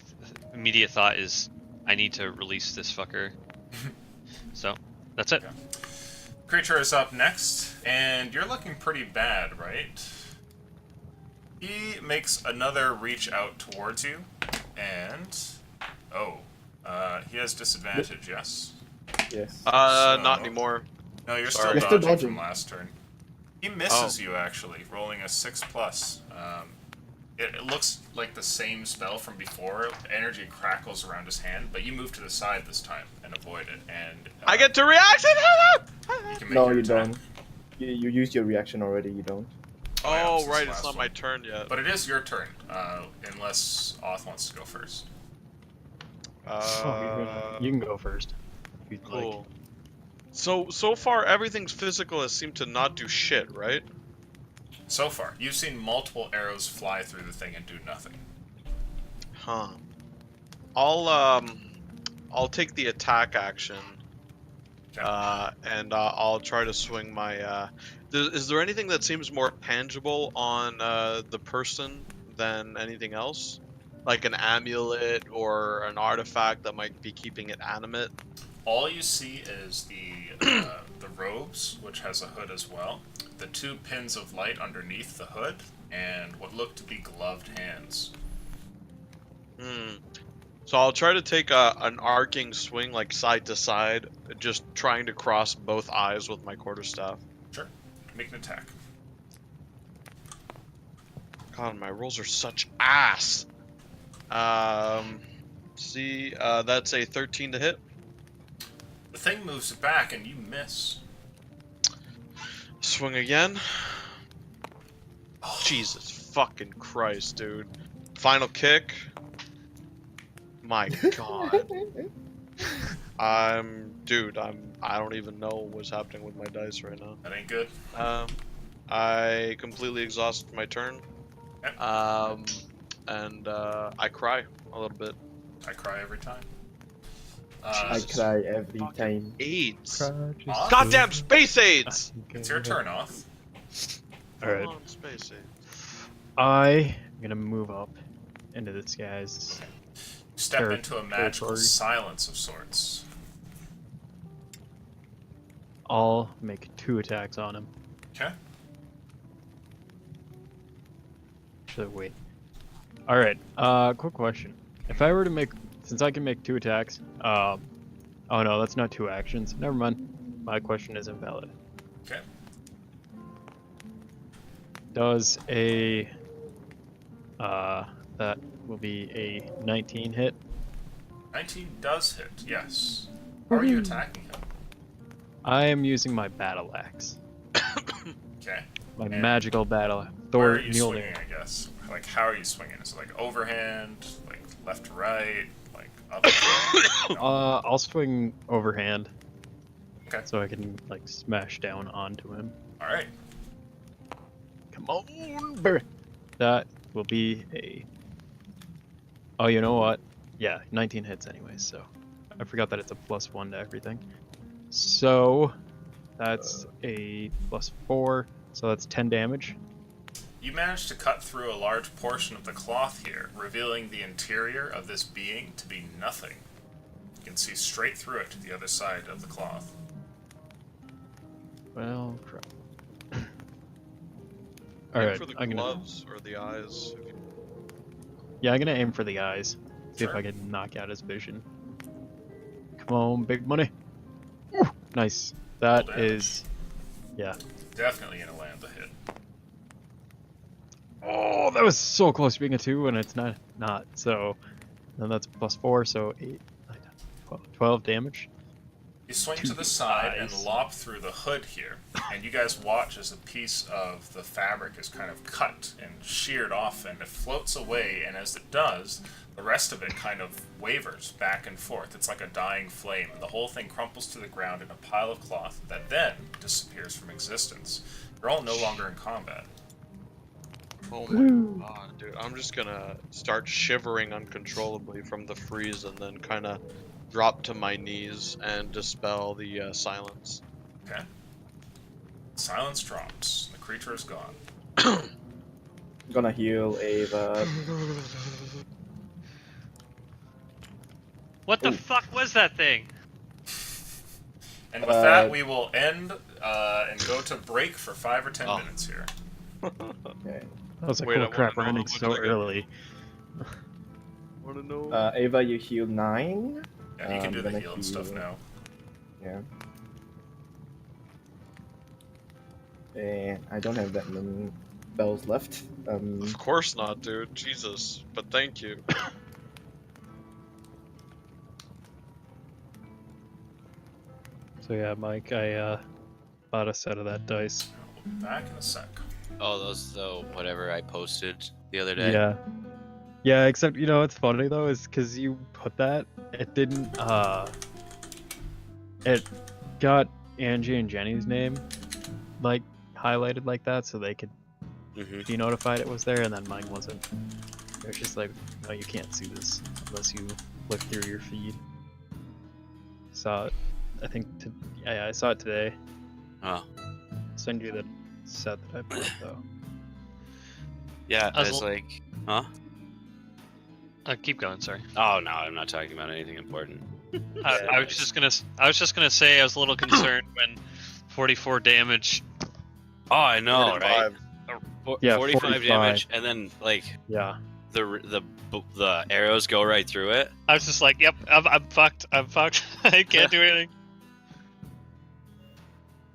immediate thought is I need to release this fucker. So, That's it. Creature is up next, and you're looking pretty bad, right? He makes another reach out towards you, and he has disadvantage. Yes. Yes. Not So- anymore. No, you're Sorry. still You're still dodging dodging. from last turn. He misses you actually, rolling a 6+. It looks like the same spell from before. Energy crackles around his hand, but you move to the side this time and avoid it. And I get to react. you can make No, your you attack. don't. You used your reaction already. You don't. yeah, Oh this is right, the it's last not my one. turn yet. But it is your turn, unless Oth wants to go first. You can go first. If you'd like. Cool. So far everything's physical has seemed to not do shit, right? So far, you've seen multiple arrows fly through the thing and do nothing. Huh. I'll take the attack action. Okay. And I'll try to swing my. Is there anything that seems more tangible on the person than anything else? Like an amulet or an artifact that might be keeping it animate? All you see is the robes, which has a hood as well, the 2 pins of light underneath the hood, and what look to be gloved hands. So I'll try to take an arcing swing, like side to side, just trying to cross both eyes with my quarterstaff. Sure. Make an attack. God, my rolls are such ass. See, that's a 13 to hit. The thing moves back and you miss. Swing again. Jesus fucking Christ, dude. Final kick. My God. I don't even know what's happening with my dice right now. That ain't good. I completely exhausted my turn. Yep. And I cry a little bit. I cry every time. I cry every time. AIDS. Oth? Goddamn space AIDS! It's your turn, Oth. Alright. Come on, space AIDS. I'm gonna move up into this guy's. Step Terri- into a magical territory. silence of sorts. I'll make 2 attacks on him. Okay. Actually, wait. Alright, quick question. If I were to make, since I can make 2 attacks, oh no, that's not 2 actions. Never mind. My question is invalid. Okay. Does a, that will be a 19 hit? 19 does hit, yes. How are you attacking him? I am using my battle axe. Okay. My And magical battle. Where Thor are you Mjolnir. swinging, I guess? Like, how are you swinging? Is it like overhand, like left to right, like up? I'll swing overhand. Okay. So I can like smash down onto him. Alright. Come on, Barry. That will be a. Oh, you know what? Yeah, 19 hits anyway. So I forgot that it's a +1 to everything. So that's a +4. So that's 10 damage. You managed to cut through a large portion of the cloth here, revealing the interior of this being to be nothing. You can see straight through it to the other side of the cloth. Well, crap. Aim All right, for the I'm gonna. gloves or the eyes. If you... Yeah, I'm gonna aim for the eyes. See if Sure. I can knock out his vision. Come on, big money. Woo, nice. That Roll damage. is. Yeah. Definitely gonna land the hit. Oh, that was so close to being a 2, and it's not. So, then that's +4, so 8, 9, 12 damage. You swing To to the the side and eyes. lop through the hood here, and you guys watch as a piece of the fabric is kind of cut and sheared off, and it floats away, and as it does, the rest of it kind of wavers back and forth. It's like a dying flame, and the whole thing crumples to the ground in a pile of cloth that then disappears from existence. You're all no longer in combat. Oh my God, dude! I'm just gonna start shivering uncontrollably from the freeze, and then kind of drop to my knees and dispel the silence. Okay? Silence drops. The creature is gone. I'm gonna heal Ava. What the Ooh. fuck was that thing? And with that, we will end and go to break for 5 or 10 Oh. minutes here. Okay. I was like, Wait, I oh wanna crap, we're know ending how much so I get. early. Wanna know? Ava, you heal 9. Yeah, you can do the gonna heal and stuff now. Yeah. And I don't have that many bells left. Of course not, dude. Jesus. But thank you. So yeah, Mike, I bought a set of that dice. We'll be back in a sec. Oh, those though whatever I posted the other day. Yeah. Yeah, except you know what's funny though is because you put that, it didn't it got Angie and Jenny's name like highlighted like that so they could Mm-hmm. be notified it was there, and then mine wasn't. It was just like, no, you can't see this unless you look through your feed. Saw it, I think. Yeah, I saw it today. Oh. Send you the set that I put though. Yeah, I was it's l- like, huh? Keep going. Sorry. Oh no, I'm not talking about anything important. I was just gonna say I was a little concerned when 44 damage. Oh, I know, right? 45. Yeah, 45 45. damage, and then like Yeah. the arrows go right through it. I was just like, yep, I'm fucked. I'm fucked. I can't do anything.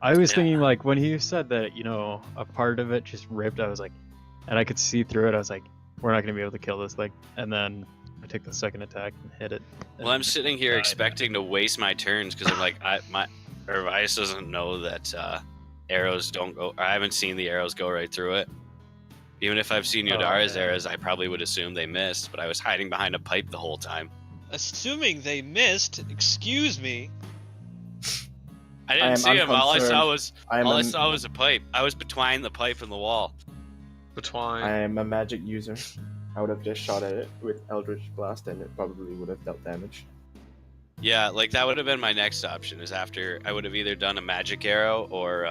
I was Yeah. thinking like when he said that, you know, a part of it just ripped, I was like, and I could see through it, I was like, we're not gonna be able to kill this thing. And then I took the second attack and hit it. Well, I'm sitting here died. expecting to waste my turns because I'm like, Urvias doesn't know that arrows don't go. I haven't seen the arrows go right through it. Even if I've seen Oh, Yodara's yeah. arrows, I probably would assume they missed, but I was hiding behind a pipe the whole time. Assuming they missed, excuse me. I I didn't am see him. All I saw unconcerned. was a pipe. I was between the pipe and the wall. Between. I am a magic user. I would have just shot at it with Eldritch Blast and it probably would have dealt damage. Yeah, like that would have been my next option. Is after I would have either done a magic arrow or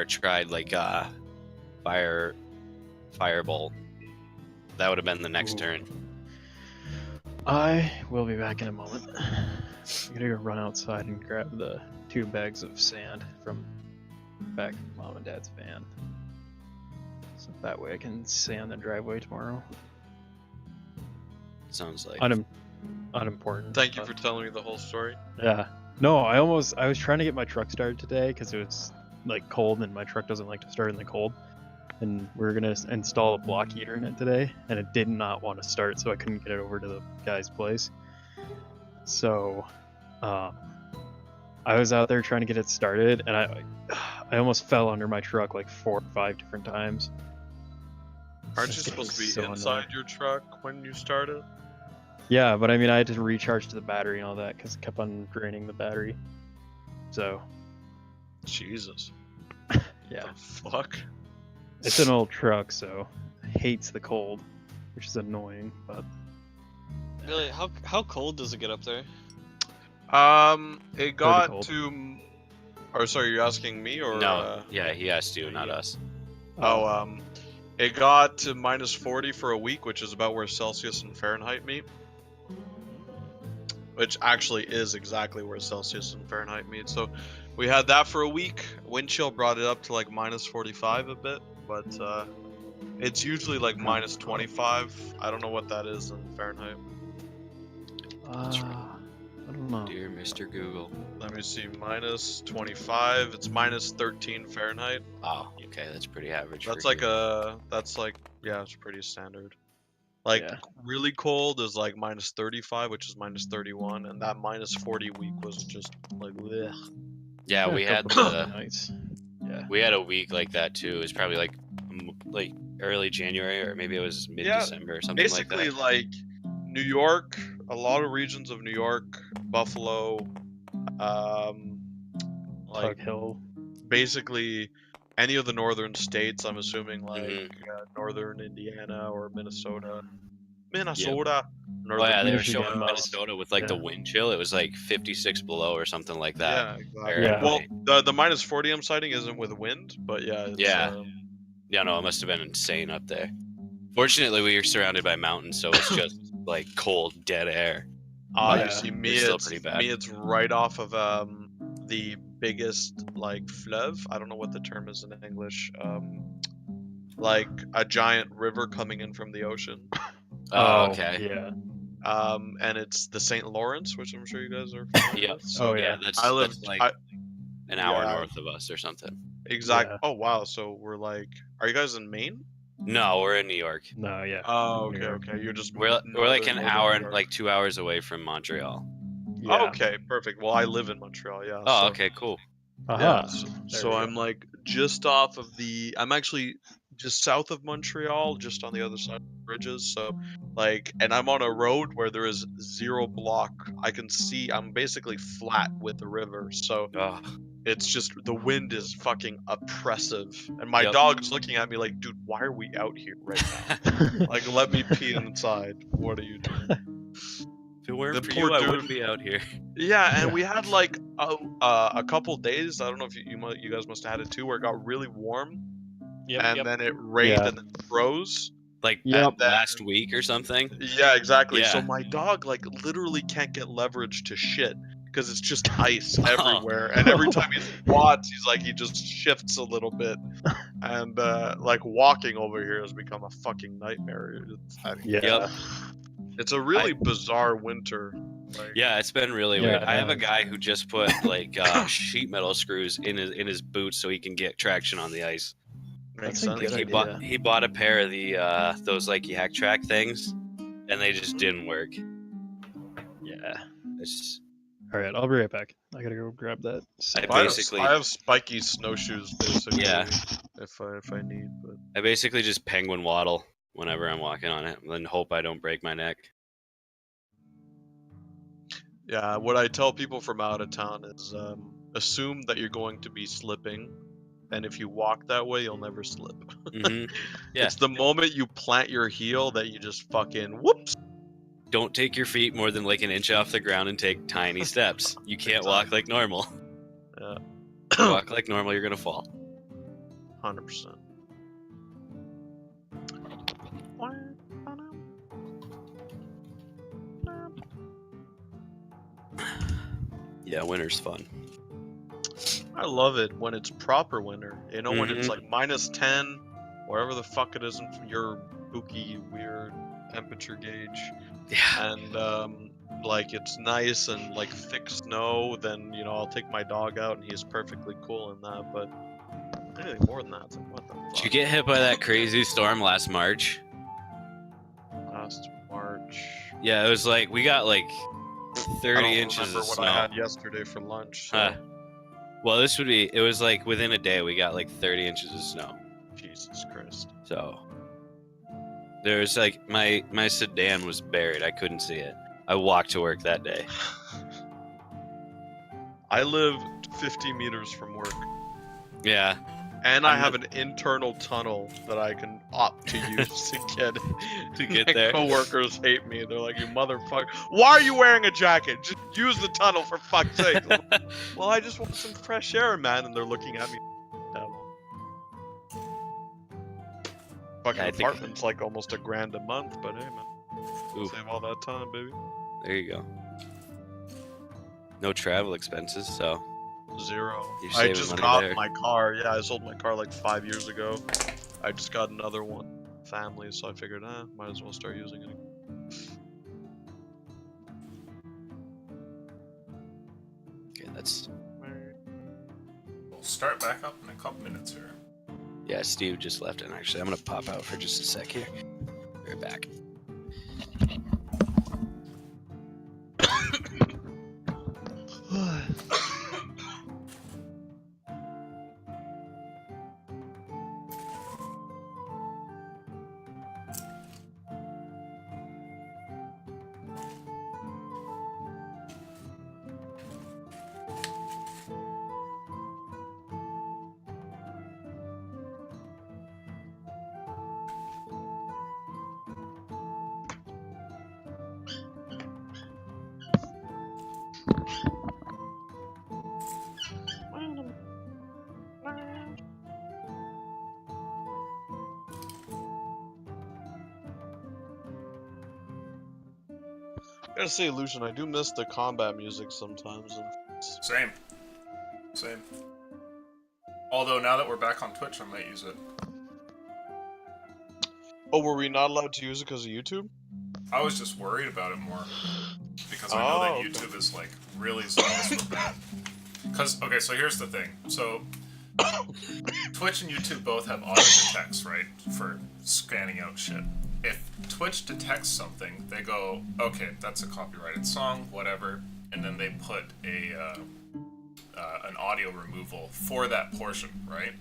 tried like firebolt. That would have been the next Ooh. turn. I will be back in a moment. I'm gonna go run outside and grab the 2 bags of sand from back from Mom and Dad's van. So that way I can sand the driveway tomorrow. Sounds like. Unimportant. Thank you but- for telling me the whole story. Yeah. No, I was trying to get my truck started today because it was like cold and my truck doesn't like to start in the cold. And we were gonna install a block heater in it today, and it did not want to start, so I couldn't get it over to the guy's place. So, I was out there trying to get it started, and I almost fell under my truck like 4 or 5 different times. Aren't you It's supposed to be so inside annoying. your truck when you started? Yeah, but I mean, I had to recharge to the battery and all that because it kept on draining the battery. So, Jesus. yeah. The fuck? It's an old truck, so it hates the cold, which is annoying, but Really, how cold does it get up there? It got cold. to. Or sorry, you're asking me or? No, yeah, he asked you, not us. It got to minus 40 for a week, which is about where Celsius and Fahrenheit meet. Which actually is exactly where Celsius and Fahrenheit meet. So we had that for a week. Wind chill brought it up to like minus 45 a bit, but it's usually like minus 25. I don't know what that is in Fahrenheit. That's right. I don't know. Dear Mr. Google. Let me see, minus 25. It's minus 13 Fahrenheit. Oh, okay, that's pretty average. That's for like here. yeah, it's pretty standard. Like Yeah. really cold is like minus 35, which is minus 31, and that minus 40 week was just like bleh. Yeah, we a had couple the nights. Yeah. we had a week like that too. It was probably like early January or maybe it was mid December or something Basically, like that. like New York, a lot of regions of New York, Buffalo, like Tug Hill. basically any of the northern states. I'm assuming like Mhm. northern Indiana or Minnesota. Northern Oh yeah, they were Michigan, showing Minnesota with like the yeah. wind chill. It was like 56 below or something like that. Yeah, exactly. Fahrenheit. Well, the minus 40 I'm citing isn't with wind, but yeah. It's, Yeah. Yeah, no, it must have been insane up there. Fortunately, we were surrounded by mountains, so it's just like cold, dead air. yeah. You see, me, It's still it's pretty bad. me, it's right off of the biggest like fleuve. I don't know what the term is in English. Like a giant river coming in from the ocean. Oh, okay. Yeah. And it's the St. Lawrence, which I'm sure you guys are familiar Yep. with. So Oh, Yeah, yeah. that's, I live that's like I, an hour yeah. north of us or something. exact. Yeah. Oh wow, so we're like, are you guys in Maine? No, we're in New York. No, yeah. Oh, New okay, York. okay. You're just We're like an northern hour New and York. like 2 hours away from Montreal. Yeah. Okay, perfect. Well, I live in Montreal, yeah. Oh, so, okay, cool. Aha. Yeah, so, There so we go. I'm like just off of the. I'm actually just south of Montreal, just on the other side of the bridges. So, like, and I'm on a road where there is zero block. I can see. I'm basically flat with the river, so Oh, it's just the wind is fucking oppressive, and my Yep. dog is looking at me like, dude, why are we out here right now? Like, let me pee inside. What are you doing? if it weren't The for poor you, I dude. wouldn't be out here. Yeah, and Yeah. we had like a couple days. I don't know if you guys must have had it too, where it got really warm, Yep, and yep. then it rained Yeah. and then froze. Like Yep. last week or something. Yeah, exactly. So Yeah. my dog like literally can't get leverage to shit because it's just ice everywhere, and every time he squats, he just shifts a little bit, and like walking over here has become a fucking nightmare. Yeah. It's a really bizarre winter. Like, Yeah, it's been really Yeah, weird. it I have a has. guy who just put like sheet metal screws in his boots so he can get traction on the ice. makes That's a sense. good He idea. bought a pair of the those like yak track things, and they just didn't work. Yeah. It's, All right, I'll be right back. I gotta go grab that. So, I have spiky snowshoes basically. Yeah. If I need, but I basically just penguin waddle whenever I'm walking on it, and then hope I don't break my neck. yeah, what I tell people from out of town is assume that you're going to be slipping, and if you walk that way, you'll never slip. Hmm Yeah. It's the moment you plant your heel that you just fucking whoops. Don't take your feet more than like an inch off the ground and take tiny steps. You can't walk like normal. Yeah. Walk like normal, you're gonna fall. 100%. Yeah, winter's fun. I love it when it's proper winter. You know, when it's Mhm. like -10, whatever the fuck it is in your spooky, weird temperature gauge, Yeah. and like it's nice and like thick snow, then I'll take my dog out and he's perfectly cool in that. But anything more than that, it's like what the fuck? Did you get hit by that crazy storm last March? Last March. Yeah, it was like we got like I 30 don't inches remember of what snow. I had yesterday for lunch. So, Huh. Well, it was like within a day we got like 30 inches of snow. Jesus Christ. So there was like my sedan was buried. I couldn't see it. I walked to work that day. I live 50 meters from work, Yeah. and I I'm have an internal tunnel that I can opt to use to get To get My there. coworkers hate me. They're like, "You motherfucker! Why are you wearing a jacket? Just use the tunnel for fuck's sake!" Well, I just want some fresh air, man. And they're looking at me. Fucking I think- apartment's like almost $1,000 a month, but hey, man, Ooh, save all that time, baby. there you go. No travel expenses, so Zero. You're I saving just money got there. my car. Yeah, I sold my car like 5 years ago. I just got another one, family, so I figured, might as well start using it again. okay, that's We'll start back up in a couple minutes here. yeah. Steve just left, and actually, I'm gonna pop out for just a sec here. We're back. gotta say, Lucian, I do miss the combat music sometimes. Same. Although now that we're back on Twitch, I might use it. Oh, were we not allowed to use it because of YouTube? I was just worried about it more. Because I know that Oh, YouTube is like really zealous with that. Because, okay, so here's the thing. So, Twitch and YouTube both have auto detects, right? For scanning out shit. If Twitch detects something, they go, okay, that's a copyrighted song, whatever, and then they put an audio removal for that portion, right?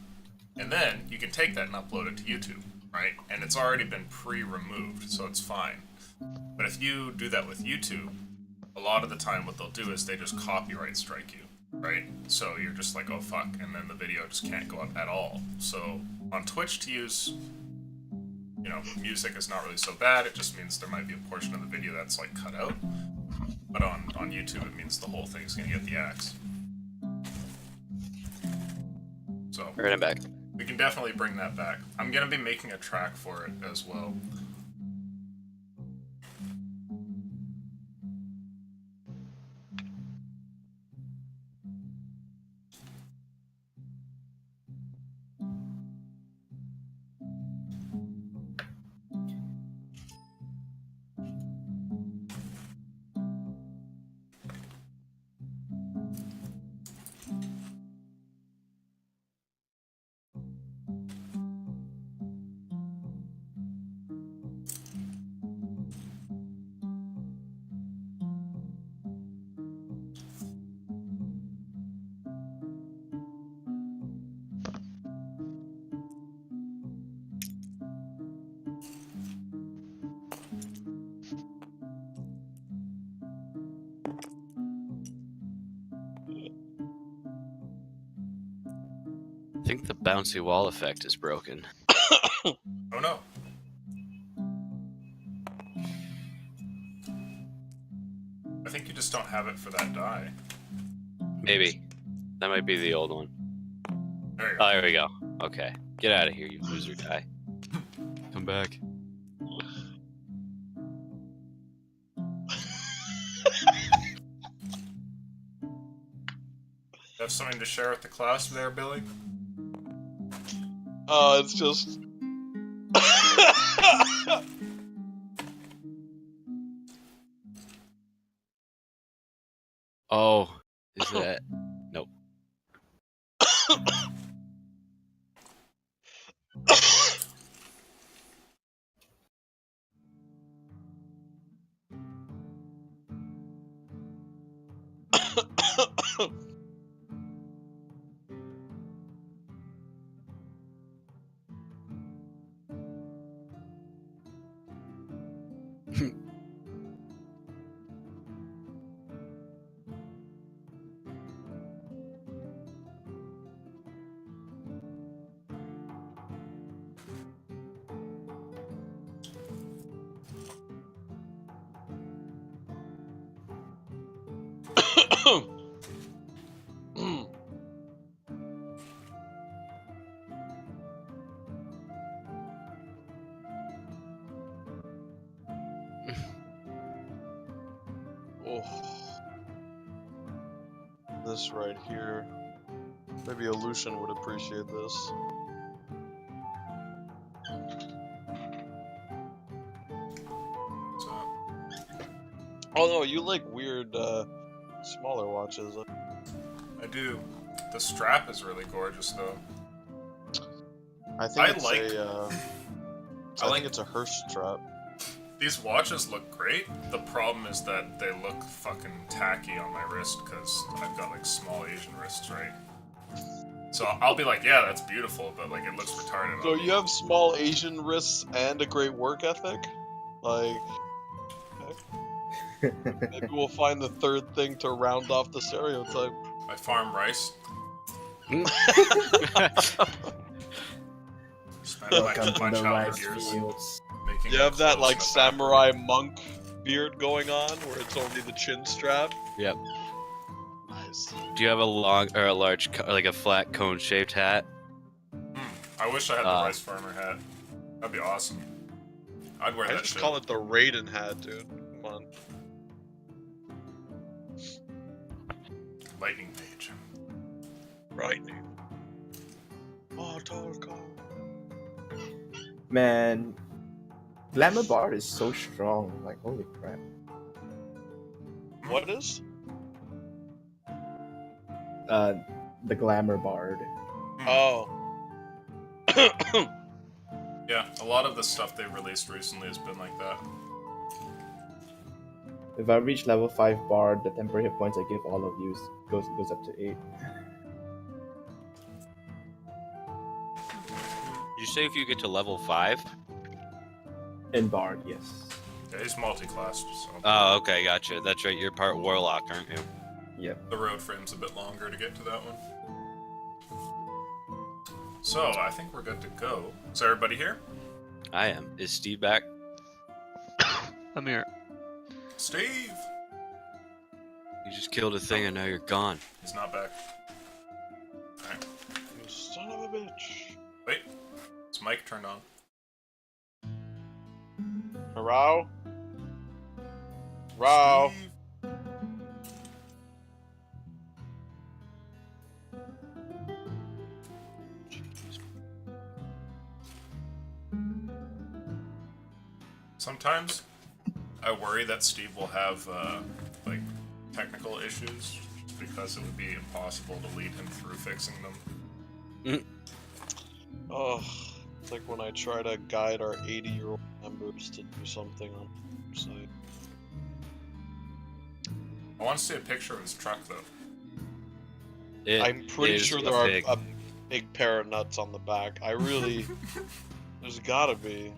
And then you can take that and upload it to YouTube, right? And it's already been pre-removed, so it's fine. But if you do that with YouTube, a lot of the time what they'll do is they just copyright strike you, right? So you're just like, oh fuck, and then the video just can't go up at all. So on Twitch to use, you know, music is not really so bad. It just means there might be a portion of the video that's like cut out. But on YouTube it means the whole thing's gonna get the axe. So Alright, I'm back. we can definitely bring that back. I'm gonna be making a track for it as well. I think the bouncy wall effect is broken. Oh no. I think you just don't have it for that die. Maybe. That might be the old one. There you go. Oh, there we go. Okay. Get out of here, you loser guy. Come back. You have something to share with the class there, Billy? It's just. Oh, is that? Nope. Oh. This right here. Maybe a Lucian would appreciate this. So, Oh no, you like weird, smaller watches. I do. The strap is really gorgeous, though. I think I it's like- I think it's a Hirsch strap. These watches look great. The problem is that they look fucking tacky on my wrist because I've got like small Asian wrists, right? So I'll be like, yeah, that's beautiful, but like it looks retarded. So on me. you have small Asian wrists and a great work ethic? Like, maybe we'll find the third thing to round off the stereotype. I farm rice. Spend Welcome my to the childhood rice years fields. making You have that clothes like in the samurai monk beard going on, where it's only the chin strap. Yep. Nice. Do you have a long or a large, like a flat cone-shaped hat? I wish I had the rice farmer hat. That'd be awesome. I'd wear I that just shit. call it the Raiden hat, dude. Come on. Lightning Mage. Right. Mortal Kombat. Man, Glamour Bard is so strong. Like, holy crap. What is? The Glamour Bard. Oh. Yeah, a lot of the stuff they've released recently has been like that. If I reach level 5 Bard, the temporary hit points I give all of you goes up to 8. You say if you get to level 5? In Bard, yes. Yeah, he's multi-classed, so Oh, okay, gotcha. That's right. You're part warlock, aren't you? Yep. the road frame's a bit longer to get to that one. So, I think we're good to go. Is everybody here? I am. Is Steve back? I'm here. Steve! You just killed a thing and now you're gone. He's not back. Alright. You son of a bitch. Wait. Is mic turned on? Rao? Rao? Steve? Sometimes I worry that Steve will have like technical issues just because it would be impossible to lead him through fixing them. Oh, it's like when I try to guide our 80-year-old members to do something on the site. I want to see a picture of his truck though. I'm pretty is sure there are big. a big pair of nuts on the back. I really... There's gotta be.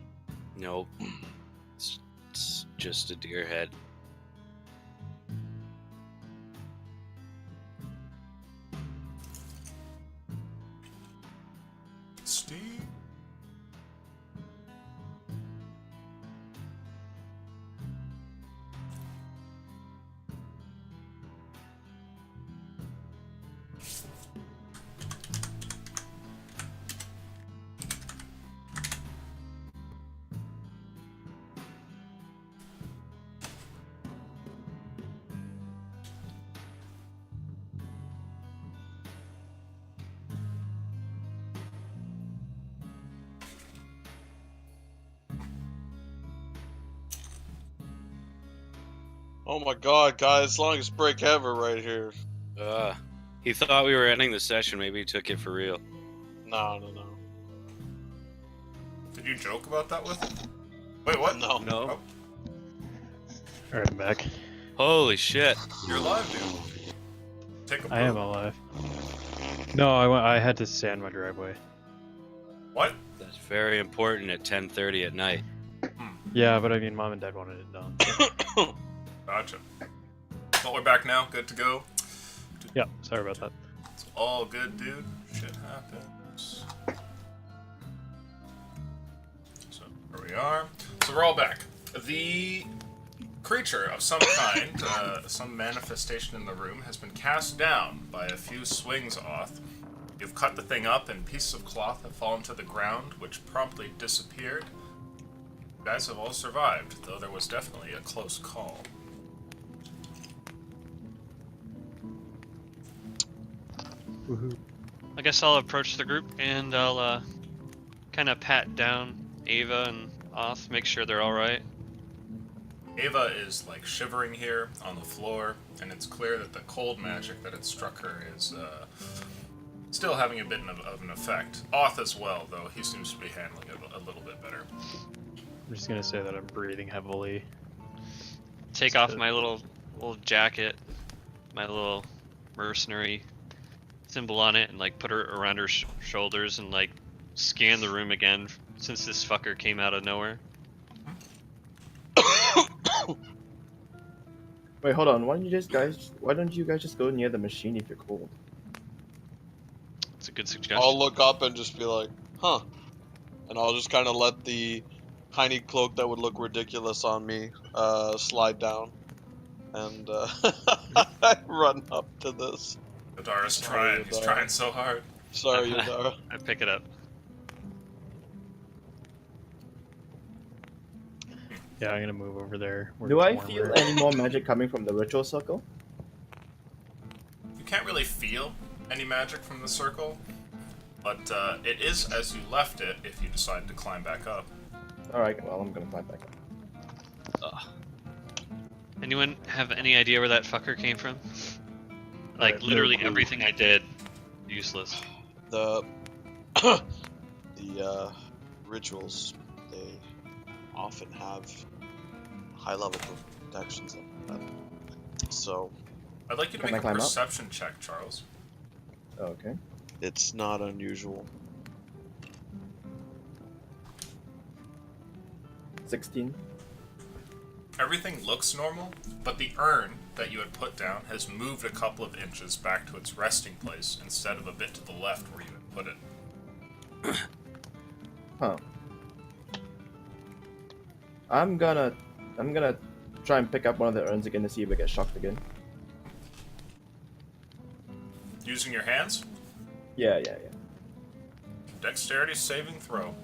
Nope. It's just a deer head. Steve? Oh my god, guys, longest break ever right here. He thought we were ending the session. Maybe he took it for real. No. Did you joke about that with him? Wait, what? No. No. Alright, I'm back. Holy shit. You're alive, dude. Take a I am poop. alive. No, I had to sand my driveway. What? That's very important at 10:30 at night. Yeah, but I mean, mom and dad wanted it done. Gotcha. Well, we're back now. Good to go. Yeah, sorry about that. It's all good, dude. Shit happens. So, here we are. So we're all back. The creature of some kind, some manifestation in the room, has been cast down by a few swings off. You've cut the thing up and pieces of cloth have fallen to the ground, which promptly disappeared. You guys have all survived, though there was definitely a close call. Woohoo. I guess I'll approach the group and I'll kind of pat down Ava and Oth, make sure they're all right. Ava is like shivering here on the floor, and it's clear that the cold magic that had struck her is still having a bit of an effect. Oth as well, though he seems to be handling it a little bit better. I'm just gonna say that I'm breathing heavily. Take off my little jacket, my little mercenary symbol on it, and like put her around her shoulders and like scan the room again since this fucker came out of nowhere. Wait, hold on. Why don't you guys just go near the machine if you're cold? It's a good suggestion. I'll look up and just be like, huh. And I'll just kind of let the tiny cloak that would look ridiculous on me slide down. And I run up to this. Yodara's Sorry, trying. He's Yodara. trying so hard. Sorry, Yudara. I pick it up. Yeah, I'm gonna move over there. where Do it's I warmer. feel any more magic coming from the ritual circle? You can't really feel any magic from the circle, but it is as you left it if you decide to climb back up. Alright, well, I'm gonna climb back up. Anyone have any idea where that fucker came from? Like no literally clue. everything I did, useless. The rituals, they often have high level protections in them. So I'd like you to Can make I a climb up? perception check, Charles. Okay. it's not unusual. 16. Everything looks normal, but the urn that you had put down has moved a couple of inches back to its resting place instead of a bit to the left where you had put it. Huh. I'm gonna try and pick up one of the urns again to see if it gets shocked again. Using your hands, Yeah. dexterity saving throw.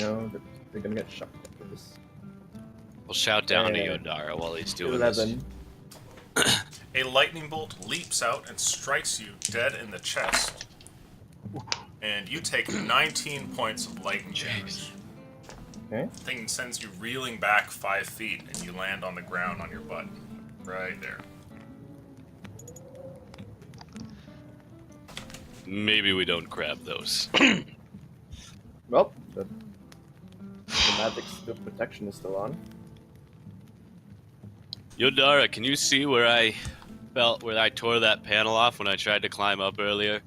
No, they're gonna get shocked after this. We'll shout down to And Yodara while he's doing 11. A lightning bolt leaps out and strikes you dead in the chest. And you take 19 points of lightning damage. Okay. Thing sends you reeling back 5 feet, and you land on the ground on your butt. Right there. this. Maybe we don't grab those. Well, the magic protection is still on. Yodara, can you see where I tore that panel off when I tried to climb up earlier?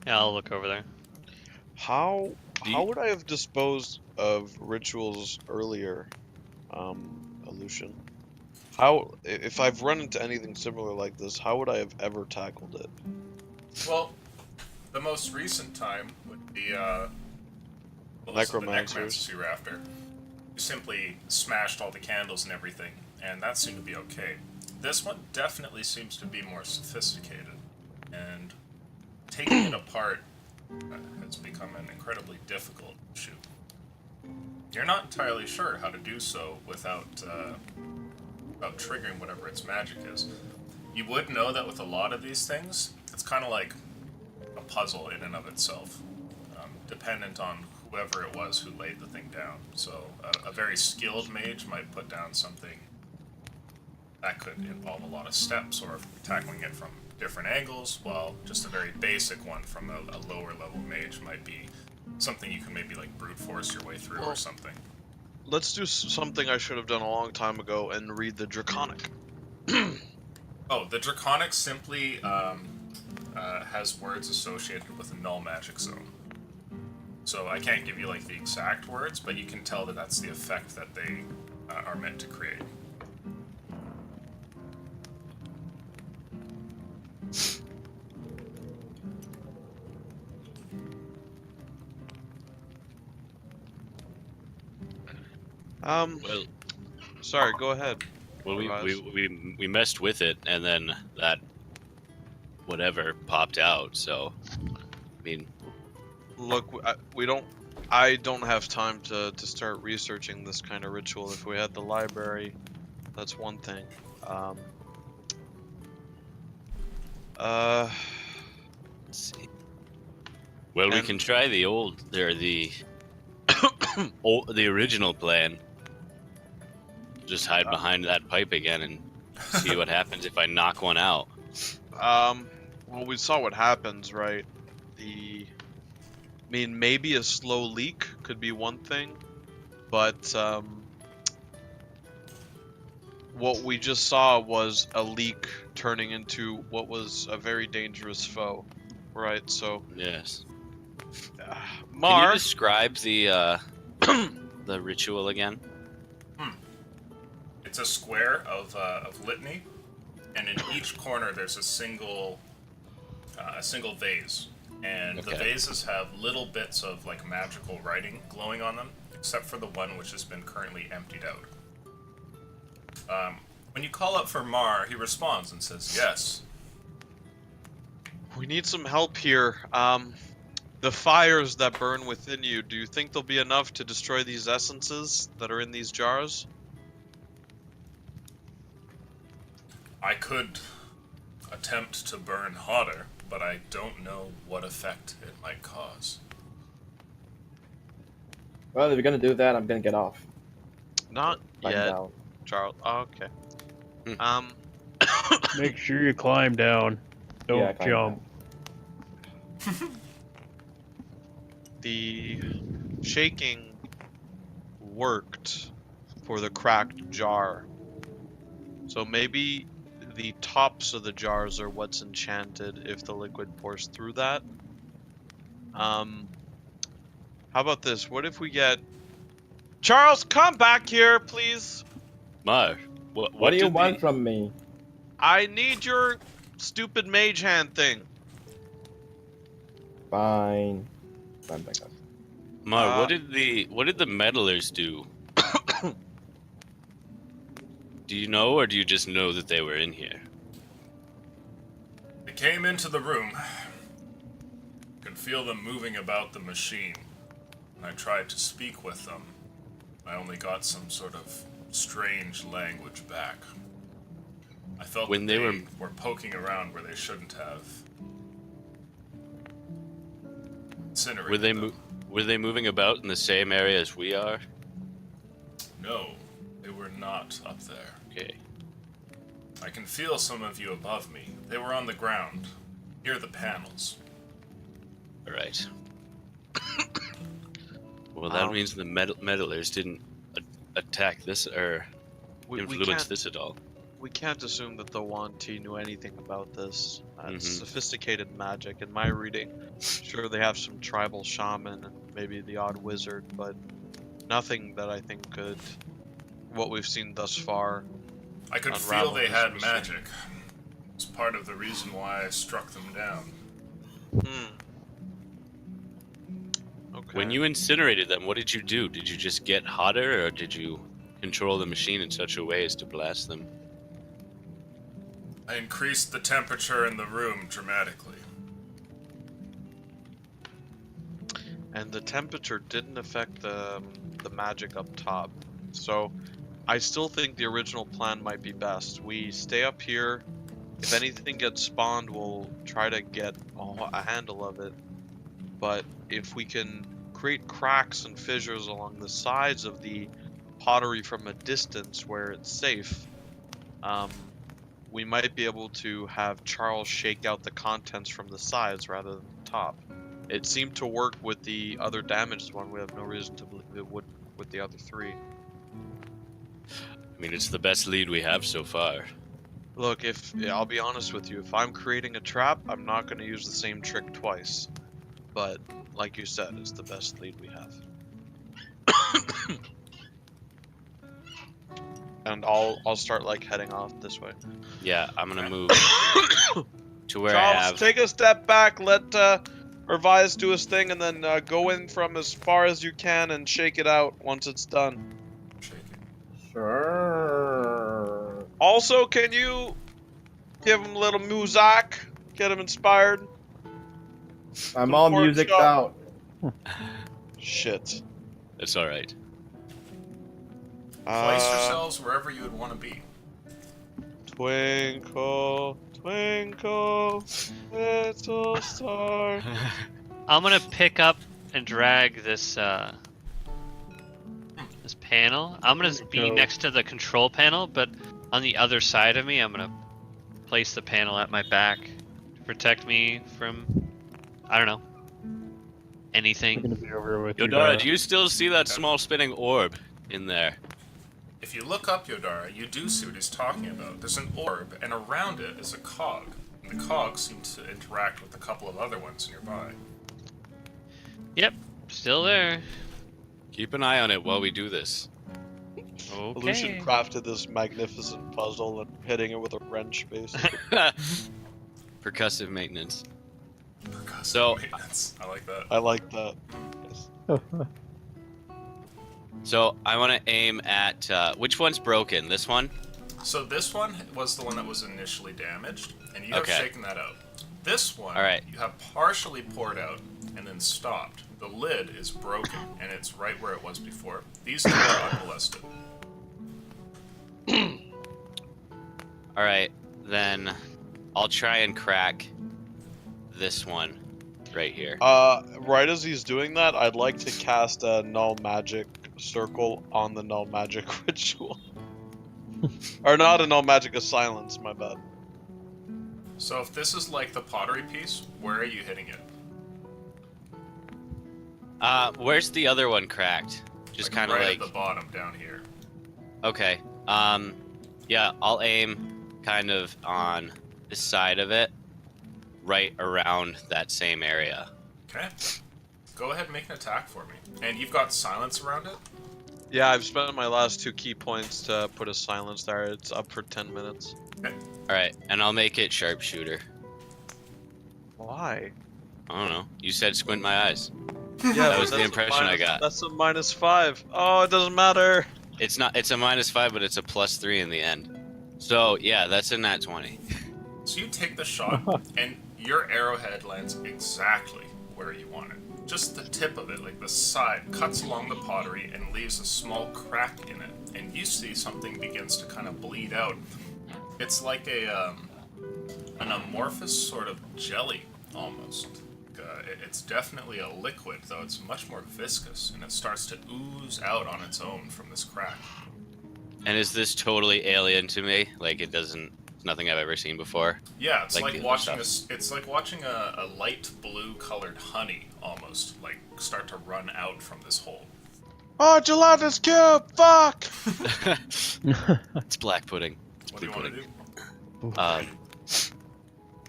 Yeah, I'll look over there. How Do how you- would I have disposed of rituals earlier, Aleutian? How, if I've run into anything similar like this, how would I have ever tackled it? Well, the most recent time would be, what was it, the Necromancers. necromancers you were after. You simply smashed all the candles and everything, and that seemed to be okay. This one definitely seems to be more sophisticated, and taking it apart has become an incredibly difficult issue. You're not entirely sure how to do so without triggering whatever its magic is. You would know that with a lot of these things, it's kind of like a puzzle in and of itself, dependent on whoever it was who laid the thing down. So a very skilled mage might put down something that could involve a lot of steps or tackling it from different angles, while just a very basic one from a lower level mage might be something you can maybe like brute force your way through or Well- something. Let's do something I should have done a long time ago and read the Draconic. Oh, the Draconic simply has words associated with a null magic zone. So I can't give you like the exact words, but you can tell that that's the effect that they are meant to create. Well, Sorry, go ahead. well, Otherwise- we messed with it, and then that whatever popped out. So, I mean, Look, we don't. I don't have time to start researching this kind of ritual. If we had the library, that's one thing. let's see. Well, we And- can try the the original plan. Just hide behind that pipe again and see what happens if I knock one out. Well, we saw what happens, right? I mean, maybe a slow leak could be one thing, but what we just saw was a leak turning into what was a very dangerous foe, right? So, Yes. Can you Mar, describe the the ritual again? It's a square of litany, and in each corner there's a single vase, and the Okay. vases have little bits of like magical writing glowing on them, except for the one which has been currently emptied out. When you call up for Mar, he responds and says, "Yes." we need some help here. The fires that burn within you, do you think there'll be enough to destroy these essences that are in these jars? I could attempt to burn hotter, but I don't know what effect it might cause. Well, if you're gonna do that, I'm gonna get off. Not Back yet, down. Charles. Oh, okay. Hmm. Make sure you climb down. Don't Yeah, climb jump. The shaking worked for the cracked jar. So maybe the tops of the jars are what's enchanted if the liquid pours through that. How about this? What if we get Charles, come back here, please. Mar, What do you did want from me? I need your stupid mage hand thing. Fine. I'm back up. Mar, what did the meddlers do? Do you know, or do you just know that they were in here? They came into the room. You could feel them moving about the machine. And I tried to speak with them. I only got some sort of strange language back. I felt When that they they were- were poking around where they shouldn't have. Incinerated Were they them. were they moving about in the same area as we are? No, they were not up there. Okay. I can feel some of you above me. They were on the ground, near the panels. All right. Well, that Um, means the meddlers didn't attack this or We influence can't, this at all. we can't assume that the Wanti knew anything about this. It's Mhm. sophisticated magic. In my reading, sure they have some tribal shaman and maybe the odd wizard, but nothing that I think could, what we've seen thus far. I could feel Unravel they this had machine. magic. It's part of the reason why I struck them down. Okay. When you incinerated them, what did you do? Did you just get hotter, or did you control the machine in such a way as to blast them? I increased the temperature in the room dramatically. And the temperature didn't affect the magic up top. So I still think the original plan might be best. We stay up here. If anything gets spawned, we'll try to get a handle of it. But if we can create cracks and fissures along the sides of the pottery from a distance where it's safe, we might be able to have Charles shake out the contents from the sides rather than the top. It seemed to work with the other damaged one. We have no reason to believe it would with the other three. I mean, it's the best lead we have so far. Look, I'll be honest with you, if I'm creating a trap, I'm not going to use the same trick twice. But like you said, it's the best lead we have. And I'll start like heading off this way. Yeah, I'm gonna move to where I Charles, have. take a step back. Let Revice do his thing, and then go in from as far as you can and shake it out once it's done. Shaking. Sure. Also, can you give him a little music? Get him inspired? I'm all Support music shop. out. Shit. It's all right. Place yourselves wherever you would want to be. Twinkle, twinkle, little star. I'm gonna pick up and drag this this panel. I'm gonna be go. next to the control panel, but on the other side of me, I'm gonna place the panel at my back to protect me from, I don't know, I'm anything. gonna be over with Yodara, do you still see that small spinning orb in there? If you look up Yodara, you do see what he's talking about. There's an orb, and around it is a cog. And the cog seems to interact with a couple of other ones nearby. Yep, still there. Keep an eye on it while we do this. Lucian Okay. crafted this magnificent puzzle and hitting it with a wrench, basically. Percussive maintenance. Percussive So- maintenance. I like that. I like that. Yes. So I want to aim at which one's broken? This one? So this one was the one that was initially damaged, and you have Okay. shaken that out. This one, All right. you have partially poured out and then stopped. The lid is broken, and it's right where it was before. These two are unmolested. All right. then I'll try and crack this one right here. Right as he's doing that, I'd like to cast a null magic circle on the null magic ritual. Or not a null magic, a silence, my bad. So if this is like the pottery piece, where are you hitting it? Where's the other one cracked? Just kind of right like... at the bottom down here. Okay. Yeah, I'll aim kind of on this side of it, right around that same area. Okay. Go ahead and make an attack for me. And you've got silence around it? Yeah, I've spent my last 2 key points to put a silence there. It's up for 10 minutes. Alright, and I'll make it sharpshooter. Why? I don't know. You said squint my eyes. Yeah, That was the impression I got. That's a -5. Oh, it doesn't matter. It's a -5, but it's a +3 in the end. So, yeah, that's a nat 20. So you take the shot, and your arrowhead lands exactly where you want it. Just the tip of it, like the side, cuts along the pottery and leaves a small crack in it. And you see something begins to kind of bleed out. It's like an amorphous sort of jelly, almost. It's definitely a liquid, though it's much more viscous, and it starts to ooze out on its own from this crack. And is this totally alien to me? Like, it's nothing I've ever seen before? Yeah, it's Like like the other watching stuff. it's like watching a light blue colored honey almost like start to run out from this hole. Oh, gelatinous cube! Fuck! It's black pudding. It's What do blue you want to pudding. do?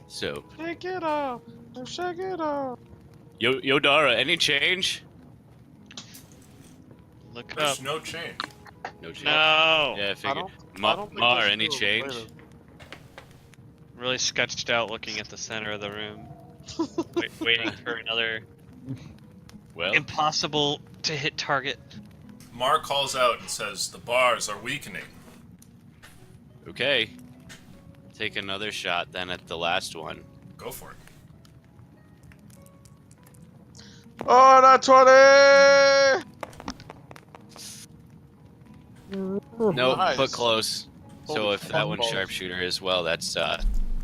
So, Shake it off! Shake it off! Yo Dara, any change? Look up. There's no change. No change. No. Yeah, I figured. I don't think Mar, that's any true. change? Wait Really sketched out, looking at the center of the room, waiting for another Well, impossible to hit target. Mar calls out and says, "The bars are weakening." okay. Take another shot then at the last one. Go for it. Oh, not 20! Nope, Nice. but close. So Holy if that one's fuck. sharpshooter as well, that's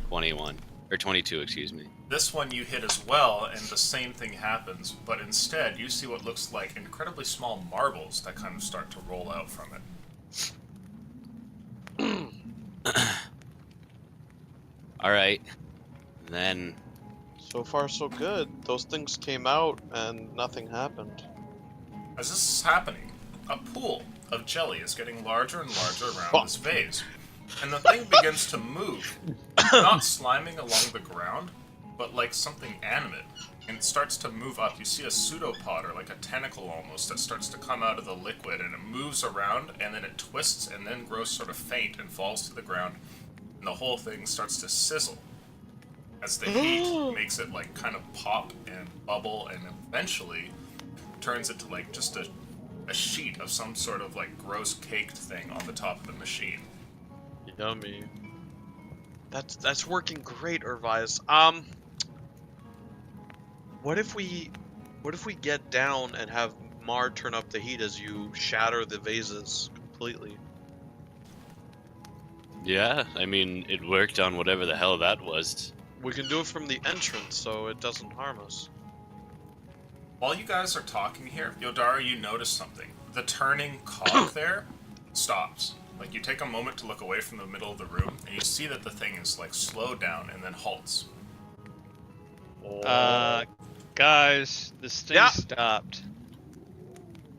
21 or 22, excuse me. This one you hit as well, and the same thing happens, but instead you see what looks like incredibly small marbles that kind of start to roll out from it. All right, then So far, so good. Those things came out and nothing happened. As this is happening, a pool of jelly is getting larger and larger around this vase. And the thing begins to move, not sliming along the ground, but like something animate. And it starts to move up. You see a pseudopod, or like a tentacle almost, that starts to come out of the liquid, and it moves around, and then it twists, and then grows sort of faint and falls to the ground. And the whole thing starts to sizzle as the heat makes it like kind of pop and bubble, and eventually turns into like just a sheet of some sort of like gross caked thing on the top of the machine. Yummy. That's working great, Irvise. What if we get down and have Mar turn up the heat as you shatter the vases completely? yeah, I mean it worked on whatever the hell that was. We can do it from the entrance, so it doesn't harm us. While you guys are talking here, Yodara, you notice something. The turning cog there stops. Like, you take a moment to look away from the middle of the room, and you see that the thing is, like, slowed down and then halts. Guys, this thing Yeah. stopped.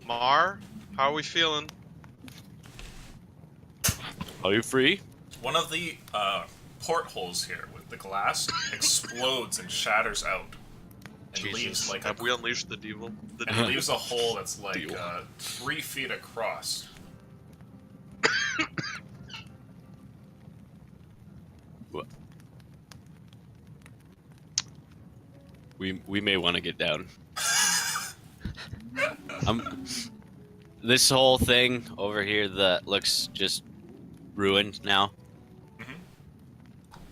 Mar, how are we feeling? Are you free? One of the portholes here with the glass explodes and shatters out. And leaves, like, Have we unleashed the devil? The and it leaves a hole that's, like, Deal. 3 feet across. We may want to get down. This whole thing over here that looks just ruined now. Mhm.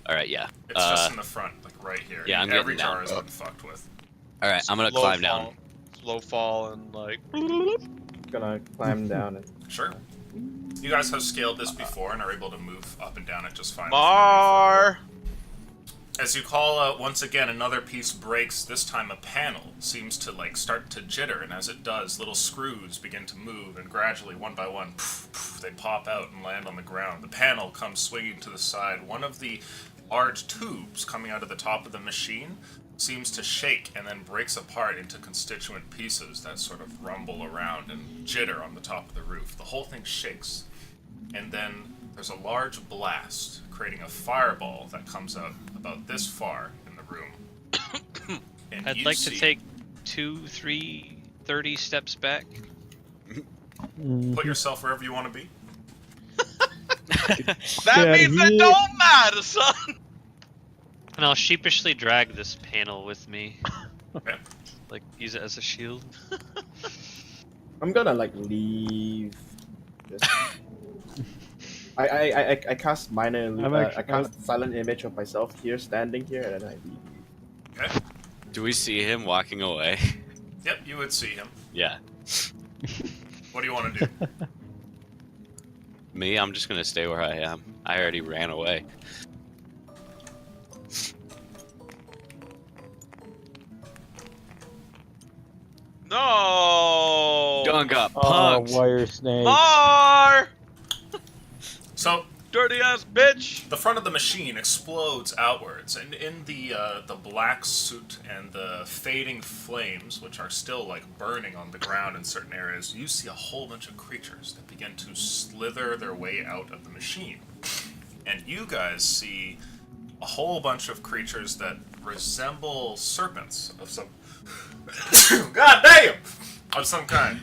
All right, yeah. It's just in the front, like, right here. yeah, I'm Every getting down. jar has been fucked with. All right, I'm gonna Slow climb fall, down. Slow fall and like. Gonna climb down and Sure. You guys have scaled this before and are able to move up and down it just fine. Mar! As you call out once again, another piece breaks. This time a panel seems to like start to jitter, and as it does, little screws begin to move, and gradually, one by one, they pop out and land on the ground. The panel comes swinging to the side. One of the large tubes coming out of the top of the machine seems to shake and then breaks apart into constituent pieces that sort of rumble around and jitter on the top of the roof. The whole thing shakes, and then there's a large blast, creating a fireball that comes out about this far in the room. And I'd you like see- to take 2, 3, 30 steps back. Put yourself wherever you want to be. That means it don't matter, son. And I'll sheepishly drag this panel with me. Okay. Like, use it as a shield. I'm gonna like leave. This. I cast I cast silent image of myself here, standing here, and then I leave. Okay. Do we see him walking away? Yep, you would see him. Yeah. What do you want to do? Me, I'm just gonna stay where I am. I already ran away. No. Gun got Oh, punked. wire snake. Mar! So, Dirty ass bitch. the front of the machine explodes outwards, and in the black suit and the fading flames, which are still like burning on the ground in certain areas, you see a whole bunch of creatures that begin to slither their way out of the machine. And you guys see a whole bunch of creatures that resemble serpents of some God damn! Of some kind.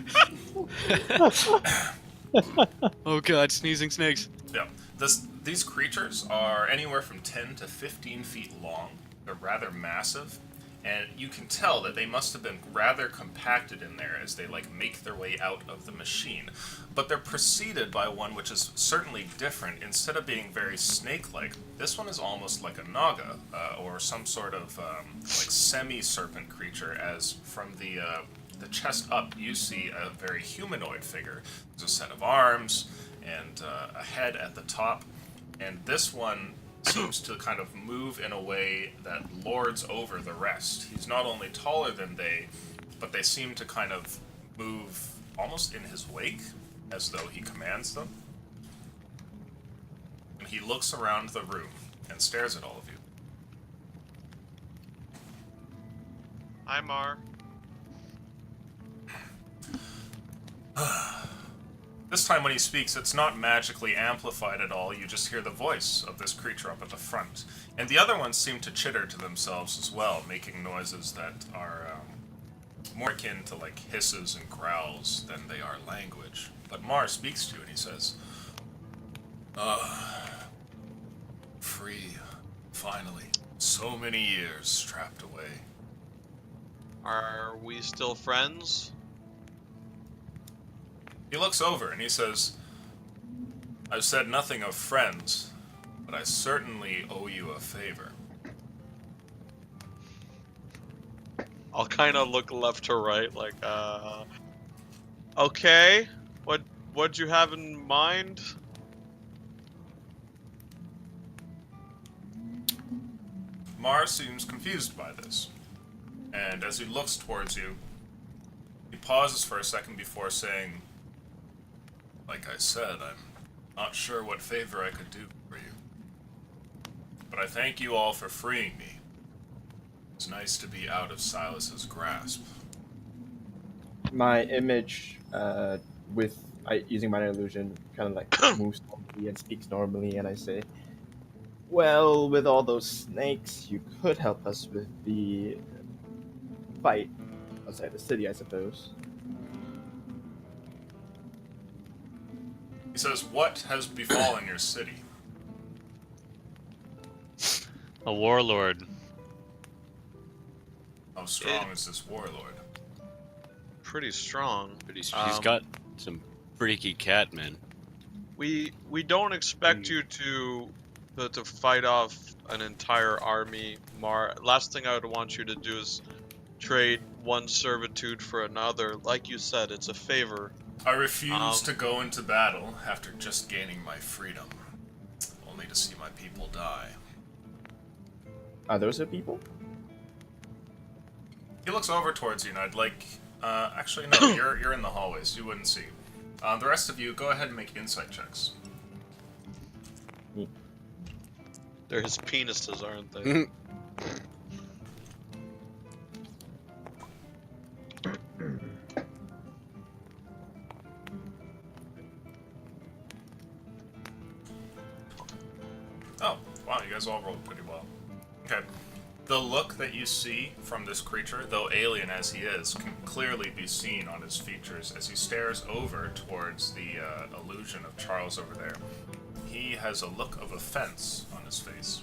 Oh god, sneezing snakes. Yeah. These creatures are anywhere from 10 to 15 feet long. They're rather massive, and you can tell that they must have been rather compacted in there as they like make their way out of the machine. But they're preceded by one which is certainly different. Instead of being very snake-like, this one is almost like a naga, or some sort of like semi-serpent creature. As from the chest up, you see a very humanoid figure. There's a set of arms and a head at the top, and this one seems to kind of move in a way that lords over the rest. He's not only taller than they, but they seem to kind of move almost in his wake, as though he commands them. And he looks around the room and stares at all of you. Hi, Mar. This time when he speaks, it's not magically amplified at all. You just hear the voice of this creature up at the front. And the other ones seem to chitter to themselves as well, making noises that are more akin to like hisses and growls than they are language. But Mar speaks to you and he says, free, finally. So many years trapped away. Are we still friends? He looks over and he says, I've said nothing of friends, but I certainly owe you a favor. I'll kind of look left to right, like, okay. What'd you have in mind? Mar seems confused by this, and as he looks towards you, he pauses for a second before saying, like I said, I'm not sure what favor I could do for you. But I thank you all for freeing me. It's nice to be out of Silas's grasp. My image, using minor illusion, kind of like moves normally and speaks normally, and I say, well, with all those snakes, you could help us with the fight outside the city, I suppose. He says, what has befallen your city? A warlord. How strong is this warlord? Pretty strong. He's Um, got some freaky cat, man. We don't expect you to fight off an entire army, Mar. Last thing I would want you to do is trade one servitude for another. Like you said, it's a favor. I refuse to go into battle after just gaining my freedom, only to see my people die. Are those the people? He looks over towards you, and I'd like. Actually, no. You're in the hallways. You wouldn't see. The rest of you, go ahead and make insight checks. They're his penises, aren't they? Oh, wow, you guys all rolled pretty well. Okay. The look that you see from this creature, though alien as he is, can clearly be seen on his features as he stares over towards the illusion of Charles over there. He has a look of offense on his face.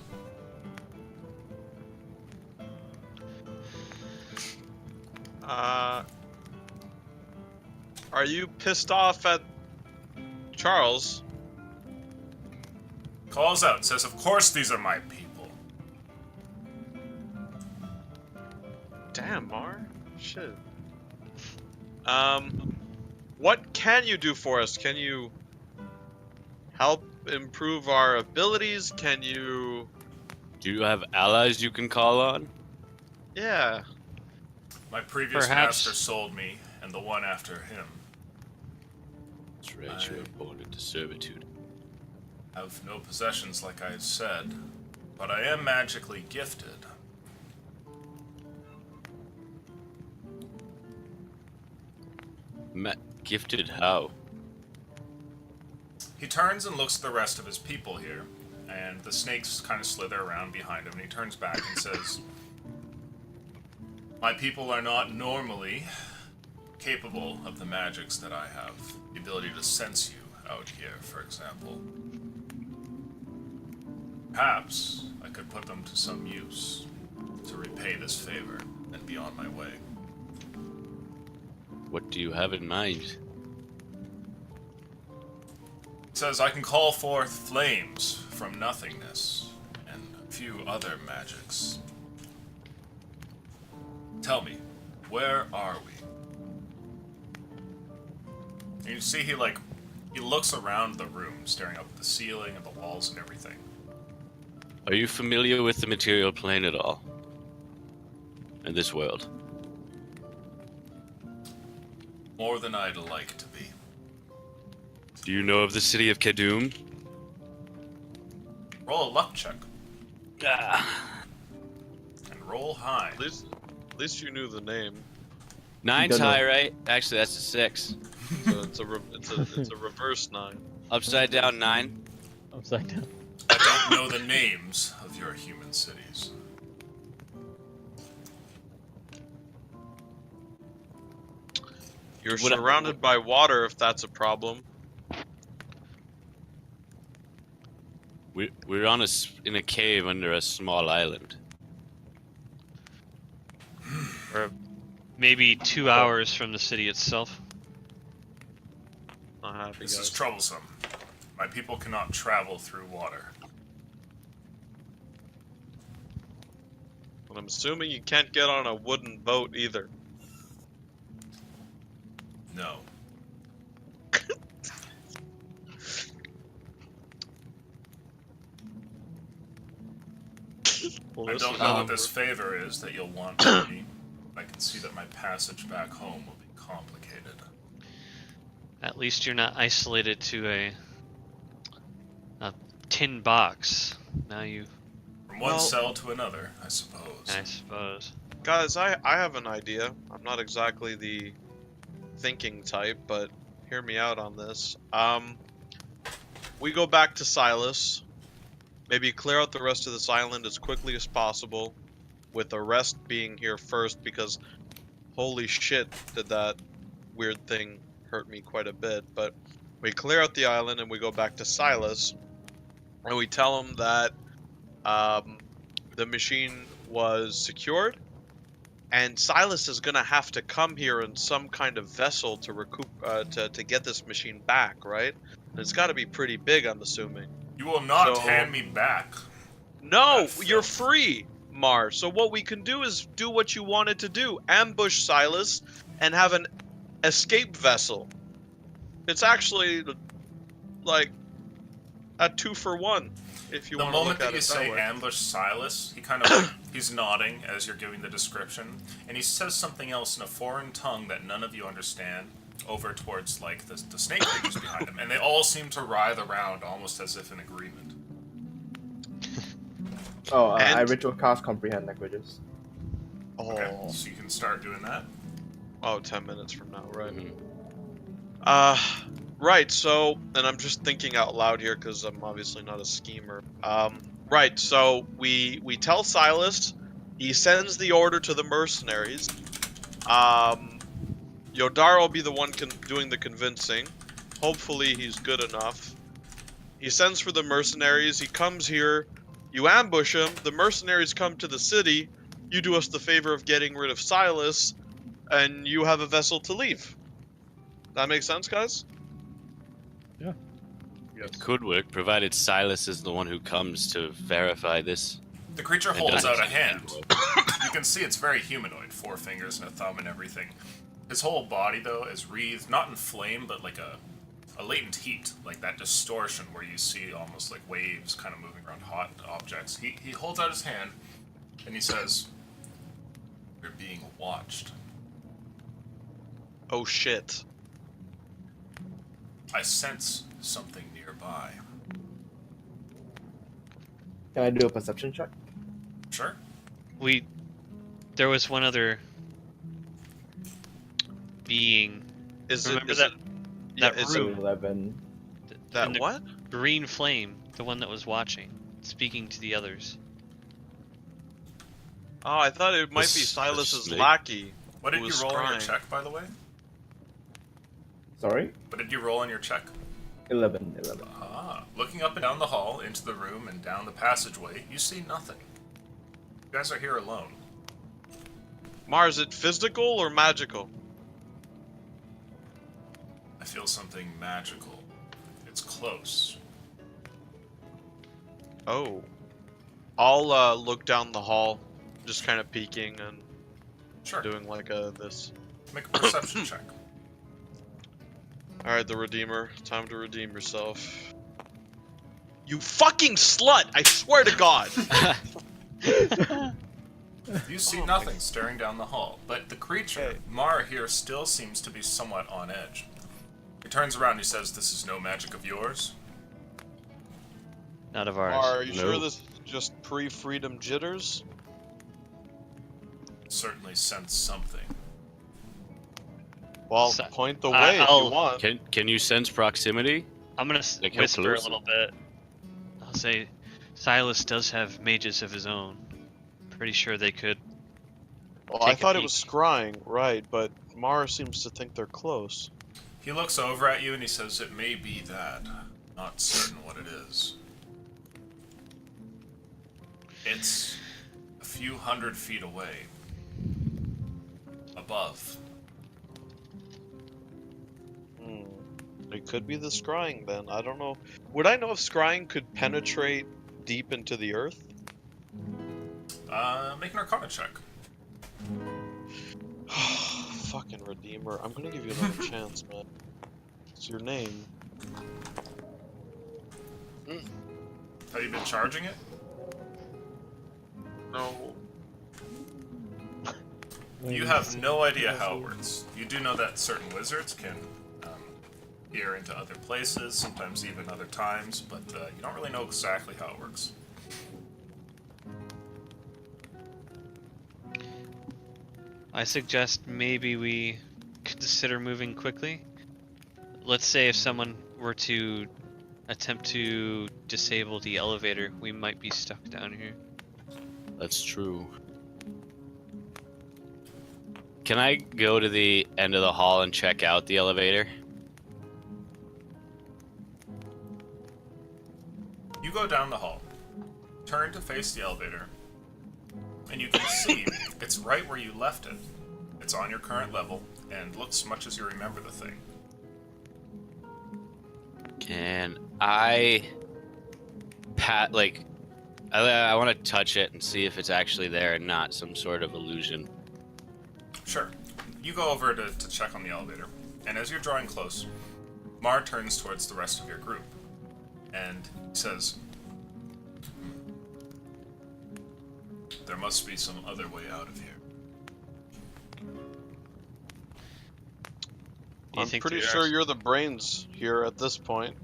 Are you pissed off at Charles? Calls out, says, "Of course these are my people." Damn, Mar. Shit. What can you do for us? Can you help improve our abilities? Can you... Do you have allies you can call on? Yeah. My previous Perhaps- master sold me, and the one after him. That's right, you were born into servitude. Have no possessions like I said, but I am magically gifted. Gifted how? He turns and looks at the rest of his people here, and the snakes kind of slither around behind him, and he turns back and says, "My people are not normally capable of the magics that I have. The ability to sense you out here, for example. Perhaps I could put them to some use to repay this favor and be on my way." What do you have in mind? It says, "I can call forth flames from nothingness and a few other magics. Tell me, where are we?" And you see he looks around the room, staring up at the ceiling and the walls and everything. Are you familiar with the material plane at all? In this world? More than I'd like to be. Do you know of the city of Kedum? Roll a luck check Ah. and roll high. At least you knew the name. 9's Don't know. high, right? Actually, that's a 6. So it's a reverse 9. Upside down 9. Upside down. I don't know the names of your human cities. You're What- surrounded by water if that's a problem. We're on in a cave under a small island. Or maybe 2 hours from the city itself. Not happy, This guys. is troublesome. My people cannot travel through water. But I'm assuming you can't get on a wooden boat either. No. Well, I this don't is know awkward. what this favor is that you'll want from me. I can see that my passage back home will be complicated. At least you're not isolated to a tin box. Now you, From one Well- cell to another, I suppose. I suppose. Guys, I have an idea. I'm not exactly the thinking type, but hear me out on this. We go back to Silas. Maybe clear out the rest of this island as quickly as possible, with the rest being here first, because holy shit, did that weird thing hurt me quite a bit. But we clear out the island and we go back to Silas, and we tell him that the machine was secured, and Silas is gonna have to come here in some kind of vessel to recoup to get this machine back, right? And it's got to be pretty big, I'm assuming. You will not So- hand me back. No, That's you're filth. free, Mar. So what we can do is do what you wanted to do: ambush Silas and have an escape vessel. It's actually like a 2-for-1, if you The want to look moment at that you it say that way. ambush Silas, he kind of he's nodding as you're giving the description, and he says something else in a foreign tongue that none of you understand, over towards like the snake creatures behind him, and they all seem to writhe around almost as if in agreement. Oh, I And- ritual cast comprehend languages. Okay, Oh. so you can start doing that. Oh, 10 minutes from now, right? Mhm. Right, so, and I'm just thinking out loud here because I'm obviously not a schemer. Right, so we tell Silas, he sends the order to the mercenaries. Yodar will be the one doing the convincing. Hopefully he's good enough. He sends for the mercenaries, he comes here, you ambush him, the mercenaries come to the city, you do us the favor of getting rid of Silas, and you have a vessel to leave. That makes sense, guys? It could work, provided Silas is the one who comes to verify this. The creature and holds doesn't out a seem hand. humanoid. You can see it's very humanoid, 4 fingers and a thumb and everything. His whole body, though, is wreathed, not in flame, but like a latent heat, like that distortion where you see almost like waves kind of moving around hot objects. He holds out his hand, and he says, "We're being watched. Oh shit. I sense something nearby." Can I do a perception check? Sure. There was one other being. Is Remember it, that yeah, that is So it, room. 11. that in the what? green flame, the one that was watching, speaking to the others. Oh, I thought it might be The Silas's snake. lackey. What did Who you was roll on your scrying. check, by the way? Sorry? What did you roll on your check? 11. Ah, looking up and down the hall, into the room, and down the passageway, you see nothing. You guys are here alone. Mars, is it physical or magical? I feel something magical. It's close. Oh. I'll look down the hall, just kind of peeking and Sure. doing like this. Make a perception check. Alright, the Redeemer. Time to redeem yourself. You fucking slut! I swear to God! You see Oh my- nothing staring down the hall, but the creature, Okay. Mara here, still seems to be somewhat on edge. He turns around and he says, "This is no magic of yours." Not of ours. Are you sure No. this is just pre-freedom jitters? Certainly sense something. Well, So- point the way if I'll- you want. Can you sense proximity? I'm gonna Like how whisper a close? little bit. I'll say, Silas does have mages of his own. Pretty sure they could. Well, I take a thought it peek. was scrying, right, but Mara seems to think they're close. He looks over at you and he says, "It may be that. Not certain what it is. It's a few hundred feet away. Above. Hmm. It could be the scrying then. I don't know. Would I know if scrying could penetrate deep into the earth? Make an Arcana check. Fucking Redeemer. I'm gonna give you another chance, man. It's your name. Have you been charging it? No. You have no idea how it works. You do know that certain wizards can peer into other places, sometimes even other times, but you don't really know exactly how it works. I suggest maybe we consider moving quickly. Let's say if someone were to attempt to disable the elevator, we might be stuck down here. That's true. Can I go to the end of the hall and check out the elevator? You go down the hall, turn to face the elevator, and you can see it's right where you left it. It's on your current level, and looks much as you remember the thing. Can I I want to touch it and see if it's actually there and not some sort of illusion. Sure. You go over to check on the elevator, and as you're drawing close, Mar turns towards the rest of your group, and he says, "There must be some other way out of here." You I'm think pretty there sure are- you're the brains here at this point.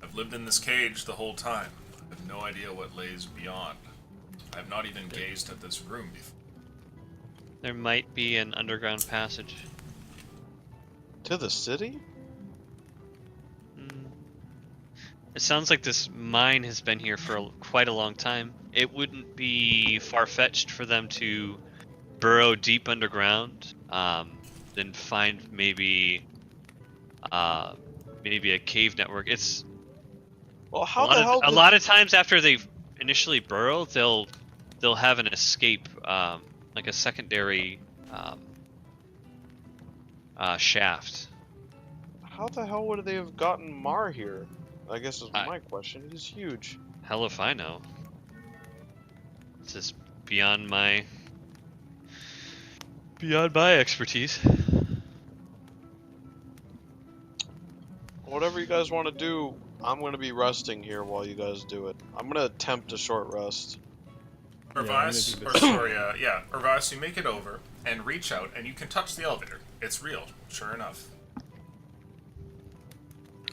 I've lived in this cage the whole time. I have no idea what lays beyond. I have not even gazed at this room before. There might be an underground passage. To the city? Mm. It sounds like this mine has been here for quite a long time. It wouldn't be far-fetched for them to burrow deep underground, then find maybe a cave network. It's Well, how the hell a did... lot of times after they initially burrow, they'll have an escape, like a secondary shaft. How the hell would they have gotten Mar here? I guess is I- my question. He's huge. Hell if I know. This is beyond my expertise. Whatever you guys want to do, I'm going to be resting here while you guys do it. I'm going to attempt a short rest. Urvias, do or this. sorry, Urvias, you make it over and reach out, and you can touch the elevator. It's real, sure enough.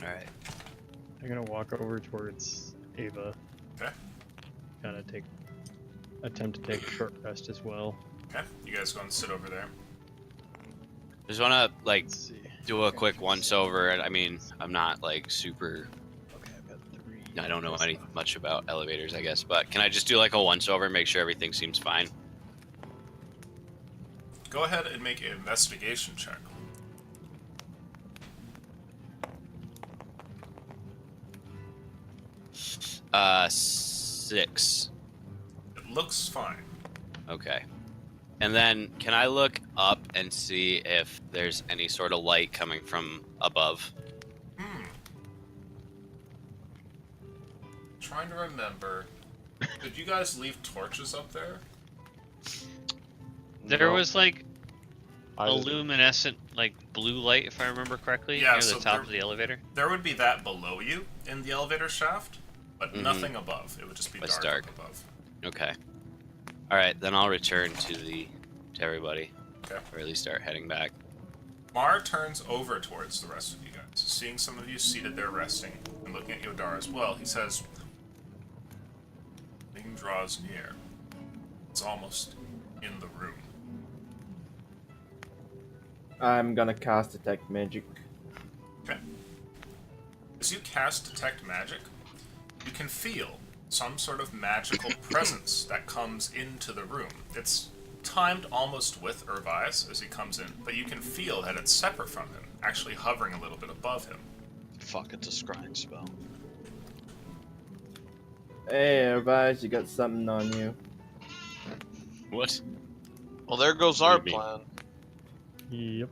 Alright. I'm gonna walk over towards Ava. Okay. Kind of attempt to take a short rest as well. Okay, you guys go and sit over there. Just wanna, like, Let's see. do a quick once over. I mean, I'm not, like, super... Okay, I've got 3. I don't know much about elevators, I guess, but can I just do, like, a once over and make sure everything seems fine? Go ahead and make an investigation check. Uh, 6. It looks fine. Okay. And then, can I look up and see if there's any sort of light coming from above? Trying to remember. Did you guys leave torches up there? There No, was like I a didn't. luminescent, like blue light, if I remember correctly, Yeah, near so the top there- of the elevator. There would be that below you in the elevator shaft, but Mhm. nothing above. It would just be It's dark, dark. up above. Okay. Alright, then I'll return to everybody. Okay. Or at least start heading back. Mar turns over towards the rest of you guys, seeing some of you seated there resting, and looking at Yodar as well. He says, "Thing draws near. It's almost in the room." I'm gonna cast Detect Magic. Okay. As you cast Detect Magic, you can feel some sort of magical presence that comes into the room. It's timed almost with Urvias as he comes in, but you can feel that it's separate from him, actually hovering a little bit above him. Fuck, it's a scrying spell. Hey, everybody, you got something on you. What? Well, there goes What our do you mean? plan. Yep.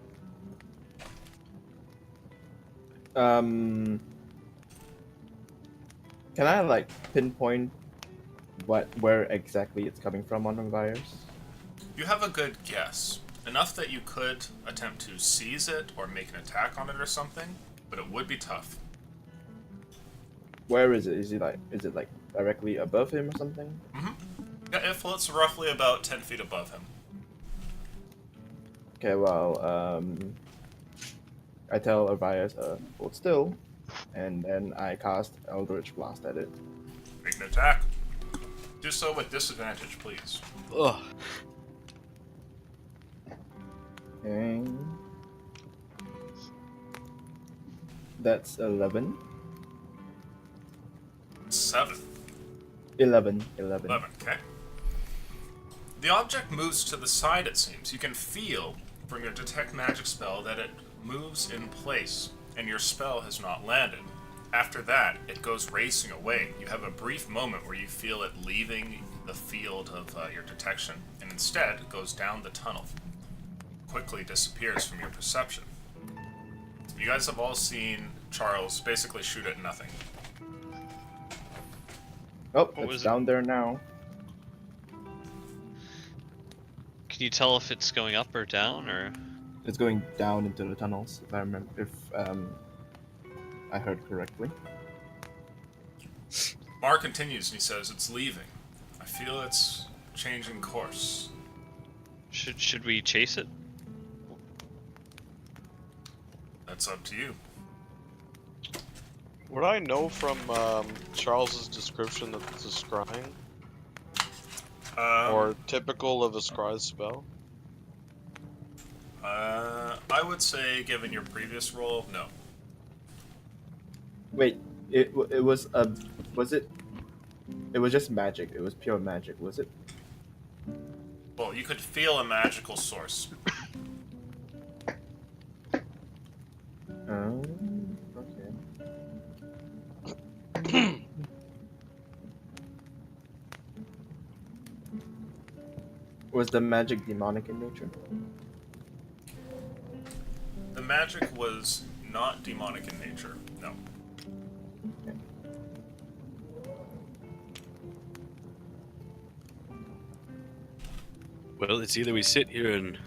Can I like pinpoint where exactly it's coming from on the virus? You have a good guess. Enough that you could attempt to seize it or make an attack on it or something, but it would be tough. Where is it? Is it like directly above him or something? Yeah, it floats roughly about 10 feet above him. Okay, well, I tell Urvias, hold still, and then I cast Eldritch Blast at it. Make an attack. Do so with disadvantage, please. Ugh. And that's 11. 7. 11. 11, okay. The object moves to the side, it seems. You can feel from your Detect Magic spell that it moves in place, and your spell has not landed. After that, it goes racing away. You have a brief moment where you feel it leaving the field of your detection, and instead it goes down the tunnel. Quickly disappears from your perception. You guys have all seen Charles basically shoot at nothing. Oh, was it's it? down there now. Can you tell if it's going up or down, or? It's going down into the tunnels, if I remember, if I heard correctly. Mar continues and he says, "It's leaving. I feel it's changing course." Should we chase it? That's up to you. Would I know from Charles's description that this is scrying? Or typical of a scry spell? I would say, given your previous role, no. Wait, it was was it? It was just magic. It was pure magic, was it? Well, you could feel a magical source. Okay. Was the magic demonic in nature? The magic was not demonic in nature. No. Well, it's either we sit here and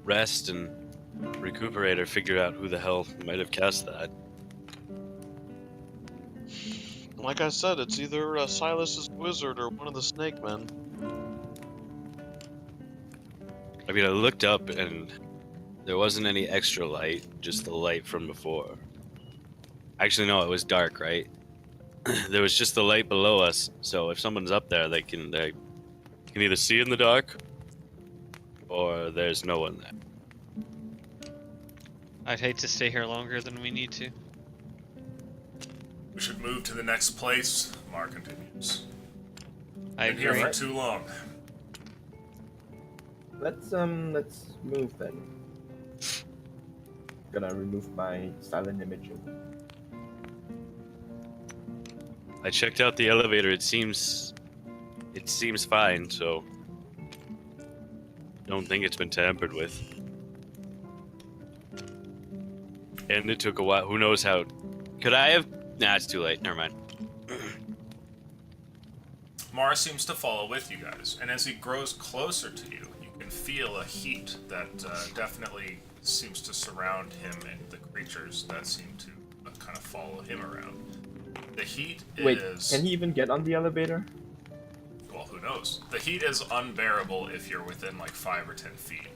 rest and recuperate or figure out who the hell might have cast that. Like I said, it's either Silas's wizard or one of the snake men. I mean, I looked up and there wasn't any extra light, just the light from before. Actually, no, it was dark, right? There was just the light below us, so if someone's up there, they can either see in the dark, or there's no one there. I'd hate to stay here longer than we need to. We should move to the next place, Mar continues. I Been here agree. for too long. Let's move then. Gonna remove my silent imaging. I checked out the elevator. It seems fine, so don't think it's been tampered with. And it took a while. Who knows how? Could I have? Nah, it's too late. Never mind. Mara seems to follow with you guys, and as he grows closer to you, you can feel a heat that definitely seems to surround him and the creatures that seem to kind of follow him around. The heat Wait, is... can he even get on the elevator? Well, who knows? The heat is unbearable if you're within like 5 or 10 feet.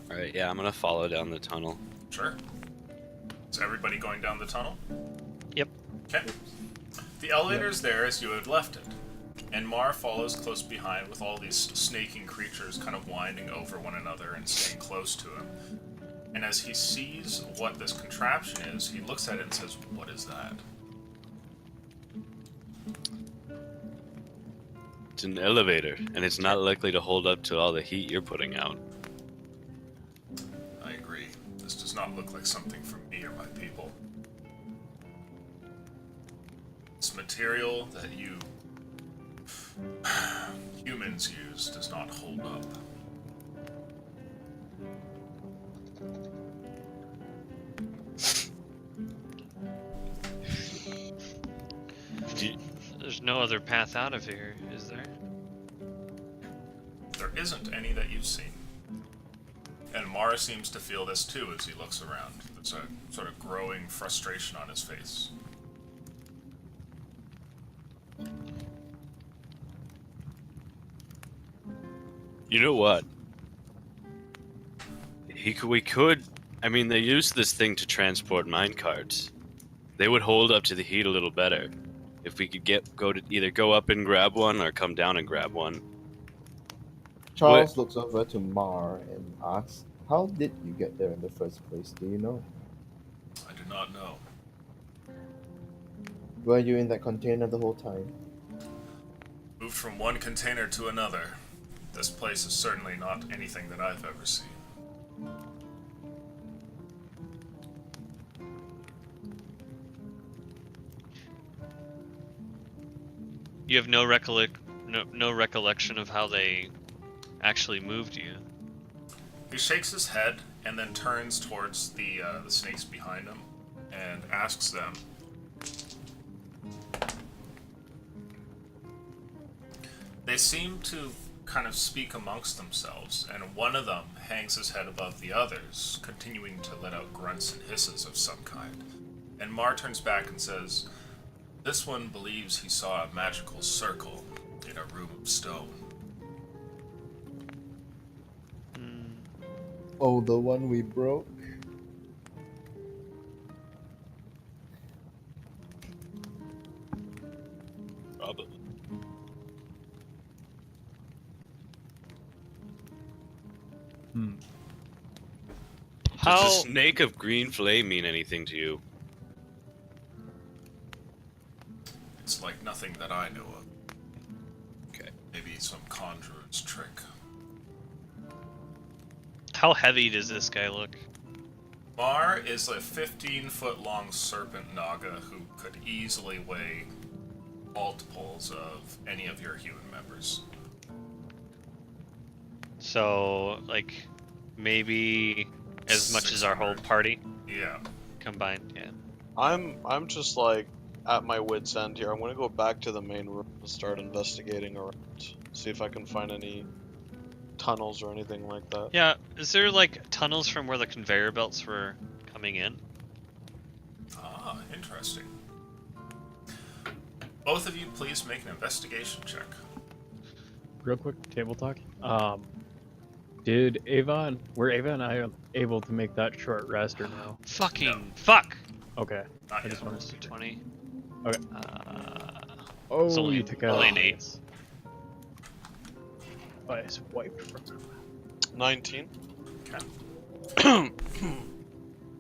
Alright, yeah, I'm gonna follow down the tunnel. Sure. Is everybody going down the tunnel? Yep. Okay. The elevator's there as you had left it, and Mar follows close behind with all these snaking creatures kind of winding over one another and staying close to him. And as he sees what this contraption is, he looks at it and says, "What is that?" It's an elevator, and it's not likely to hold up to all the heat you're putting out. I agree. This does not look like something for me or my people. This material that you humans use does not hold up. There's no other path out of here, is there? There isn't any that you've seen. And Mara seems to feel this too as he looks around. There's a sort of growing frustration on his face. You know what? We could. I mean, they use this thing to transport minecarts. They would hold up to the heat a little better if we could either go up and grab one or come down and grab one. Charles looks over to Mar and asks, "How did you get there in the first place? Do you know? I do not know. Were you in that container the whole time?" Moved from one container to another. This place is certainly not anything that I've ever seen. You have no recollection of how they actually moved you. He shakes his head and then turns towards the snakes behind him and asks them, "They seem to kind of speak amongst themselves, and one of them hangs his head above the others, continuing to let out grunts and hisses of some kind. And Mar turns back and says, "This one believes he saw a magical circle in a room of stone." Oh, the one we broke? Probably. How? Does the snake of green flame mean anything to you? It's like nothing that I know of. Okay. Maybe some conjurer's trick. How heavy does this guy look? Mar is a 15-foot-long serpent Naga who could easily weigh multiples of any of your human members. So, like, maybe as much as our whole 600. party Yeah. combined. Yeah. I'm just like at my wit's end here. I'm gonna go back to the main room and start investigating around. See if I can find any tunnels or anything like that. Yeah. Is there like tunnels from where the conveyor belts were coming in? Ah, interesting. Both of you, please make an investigation check. Real quick, table talk. Were Ava and I able to make that short rest or no? Fucking No. fuck. Okay. Not I yet. just wanted Minus to check. 20. Okay. It's Oh, only- you took out only an 8. this. Oh, I swiped from them. 19. Okay.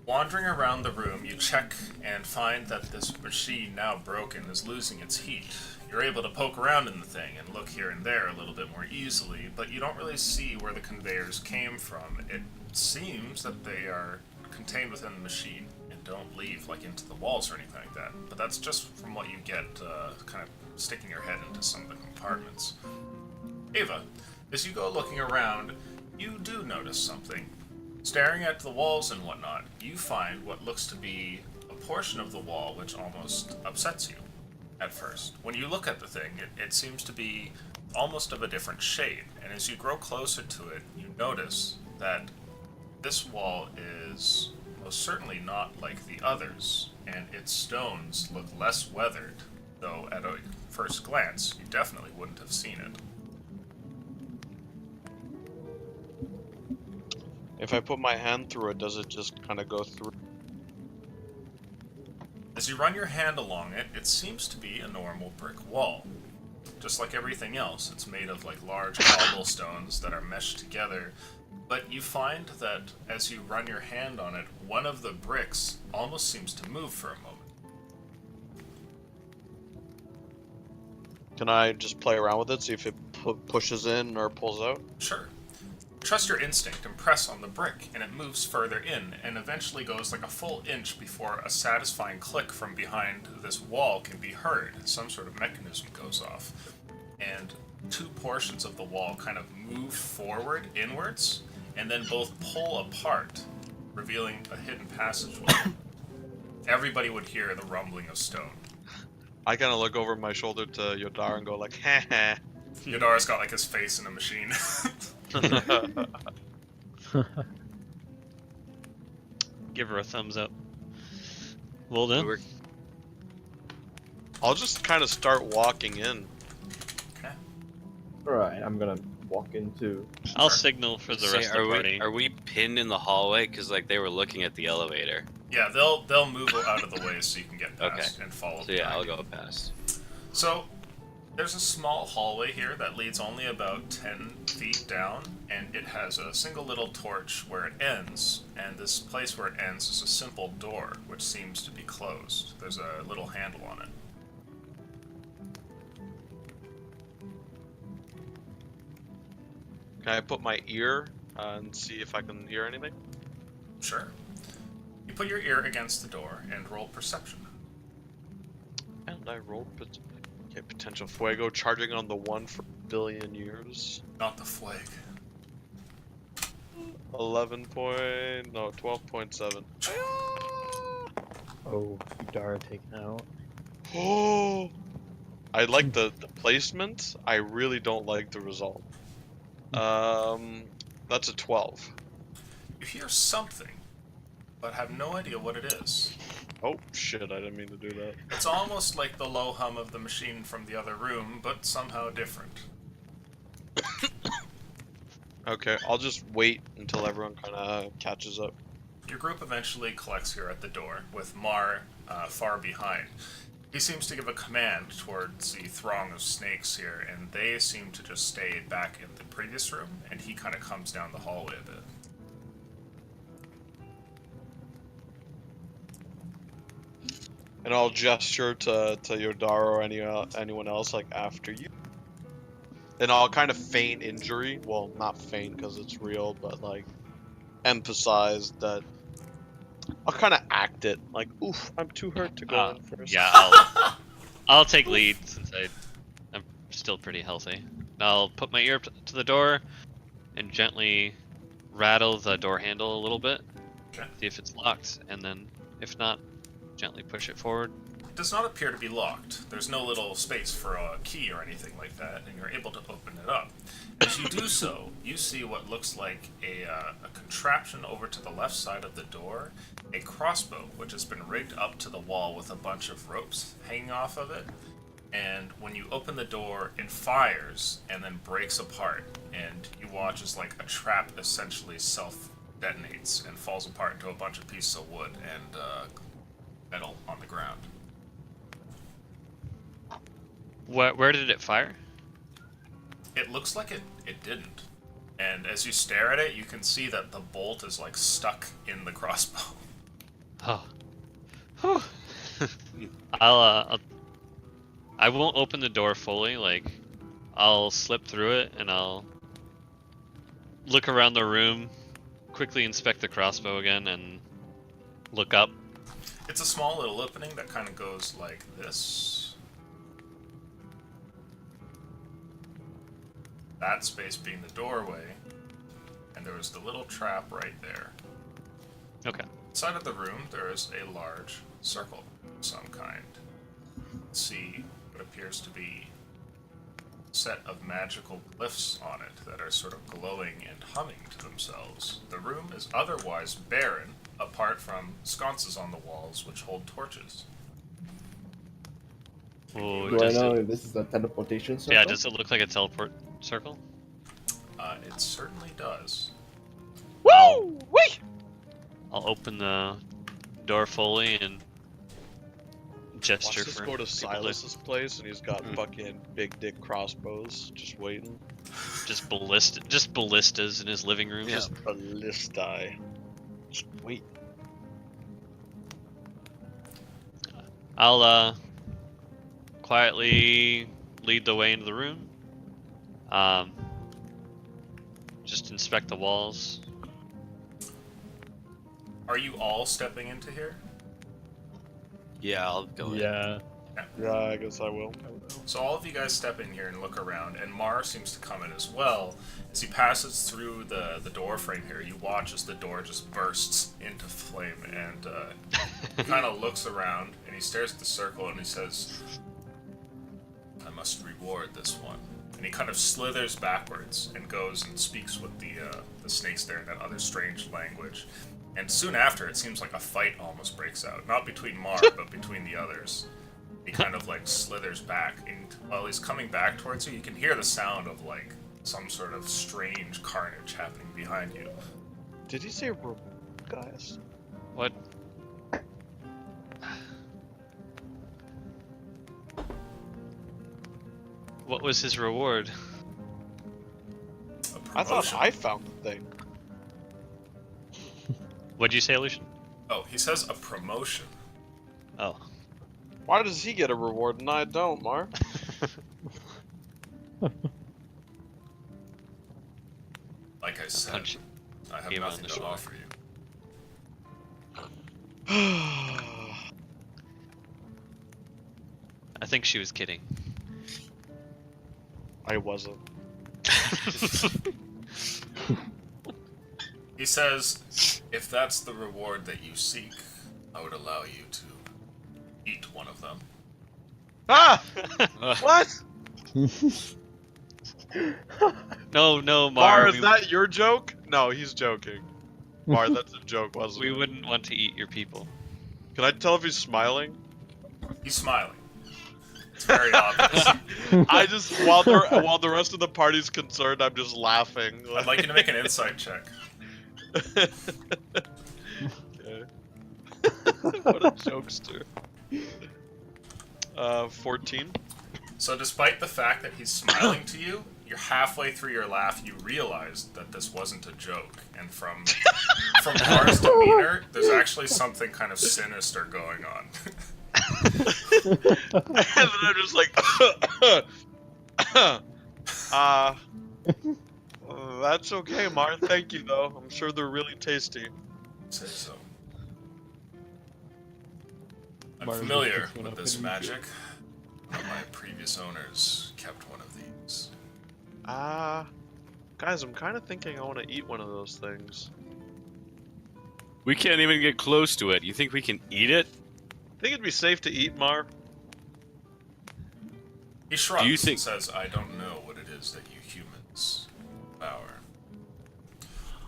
Wandering around the room, you check and find that this machine, now broken, is losing its heat. You're able to poke around in the thing and look here and there a little bit more easily, but you don't really see where the conveyors came from. It seems that they are contained within the machine and don't leave like into the walls or anything like that. But that's just from what you get kind of sticking your head into some of the compartments. Ava, as you go looking around, you do notice something. Staring at the walls and whatnot, you find what looks to be a portion of the wall which almost upsets you at first. When you look at the thing, it seems to be almost of a different shade, and as you grow closer to it, you notice that this wall is most certainly not like the others, and its stones look less weathered, though at a first glance, you definitely wouldn't have seen it. If I put my hand through it, does it just kind of go through? As you run your hand along it, it seems to be a normal brick wall. Just like everything else, it's made of like large cobblestones that are meshed together, but you find that as you run your hand on it, one of the bricks almost seems to move for a moment. Can I just play around with it, see if it pushes in or pulls out? Sure. Trust your instinct and press on the brick, and it moves further in, and eventually goes like a full inch before a satisfying click from behind this wall can be heard. Some sort of mechanism goes off, and two portions of the wall kind of move forward inwards, and then both pull apart, revealing a hidden passageway. Everybody would hear the rumbling of stone. I kind of look over my shoulder to Yodar and go like, ha ha. Yodar's got like his face in a machine. Give her a thumbs up. Well done. We're- I'll just kind of start walking in. Okay. Alright, I'm gonna walk into. I'll signal for the Say, rest of the party. are we pinned in the hallway? Because like they were looking at the elevator. Yeah, they'll move out of the way so you can get past and follow. So yeah, behind I'll you. go past. So, there's a small hallway here that leads only about 10 feet down, and it has a single little torch where it ends, and this place where it ends is a simple door, which seems to be closed. There's a little handle on it. Can I put my ear and see if I can hear anything? Sure. You put your ear against the door and roll perception. And I rolled okay, potential fuego charging on the one for a billion years. Not the flag. 12.7. Oh, Dara taken out. Oh, I like the placement. I really don't like the result. That's a 12. You hear something, but have no idea what it is. Oh shit! I didn't mean to do that. It's almost like the low hum of the machine from the other room, but somehow different. Okay, I'll just wait until everyone kind of catches up. Your group eventually collects here at the door, with Mar far behind. He seems to give a command towards the throng of snakes here, and they seem to just stay back in the previous room, and he kind of comes down the hallway a bit. And I'll gesture to Yodara or anyone else like after you. And I'll kind of feign injury. Well, not feign because it's real, but like emphasize that. I'll kind of act it like, oof, I'm too hurt to go in first. Yeah, I'll take lead since I'm still pretty healthy. I'll put my ear to the door and gently rattle the door handle a little bit, Okay. see if it's locked, and then if not, gently push it forward. It does not appear to be locked. There's no little space for a key or anything like that, and you're able to open it up. As you do so, you see what looks like a contraption over to the left side of the door, a crossbow which has been rigged up to the wall with a bunch of ropes hanging off of it, and when you open the door, it fires and then breaks apart, and you watch as like a trap essentially self-detonates and falls apart into a bunch of pieces of wood and metal on the ground. Where did it fire? It looks like it didn't. And as you stare at it, you can see that the bolt is like stuck in the crossbow. Oh. Whew. I won't open the door fully, like, I'll slip through it and I'll look around the room, quickly inspect the crossbow again, and look up. It's a small little opening that kind of goes like this. That space being the doorway, and there was the little trap right there. Okay. Inside of the room, there is a large circle of some kind. See what appears to be a set of magical glyphs on it that are sort of glowing and humming to themselves. The room is otherwise barren, apart from sconces on the walls which hold torches. Oh, Do I does know it, if this is a teleportation circle? yeah, does it look like a teleport circle? It certainly does. Woo! Wee! I'll open the door fully and gesture Watch this for go to people Silas's place and he's got fucking big dick crossbows just waiting. just ballistas in his living room. Just ballistae. Just wait. I'll quietly lead the way into the room. Just inspect the walls. Are you all stepping into here? Yeah, I'll go in. Yeah. Yeah, I guess I will. So all of you guys step in here and look around, and Mar seems to come in as well. As he passes through the door frame here, you watch as the door just bursts into flame, and he kind of looks around, and he stares at the circle, and he says, "I must reward this one." And he kind of slithers backwards and goes and speaks with the snakes there in that other strange language. And soon after, it seems like a fight almost breaks out. Not between Mar, but between the others. He kind of like slithers back, and while he's coming back towards you, you can hear the sound of like some sort of strange carnage happening behind you. Did he say guys? What? What was his reward? A I thought promotion. I found the thing. What'd you say, Lucian? Oh, he says a promotion. Oh. Why does he get a reward and I don't, Mar? Like I said, Punch. I have Game on nothing the to shoulder. offer you. I think she was kidding. I wasn't. He says, if that's the reward that you seek, I would allow you to eat one of them. Ah! What? No, no, Mar, Mar. is that your joke? No, he's joking. Mar, that's a joke, wasn't We it? wouldn't want to eat your people. Can I tell if he's smiling? He's smiling. It's very obvious. I just while the rest of the party's concerned, I'm just laughing. I'd like you to make an insight check. Okay. What a jokester. 14. So despite the fact that he's smiling to you, you're halfway through your laugh, you realize that this wasn't a joke, and from Mar's demeanor, there's actually something kind of sinister going on. And then I'm just like, that's okay, Mar. Thank you, though. I'm sure they're really tasty. Say so. I'm Mars familiar just went with up this in magic. One of my previous owners kept one of these. Guys, I'm kind of thinking I want to eat one of those things. We can't even get close to it. You think we can eat it? Think it'd be safe to eat, Mar? He shrugs Do you think- and says, I don't know what it is that you humans devour.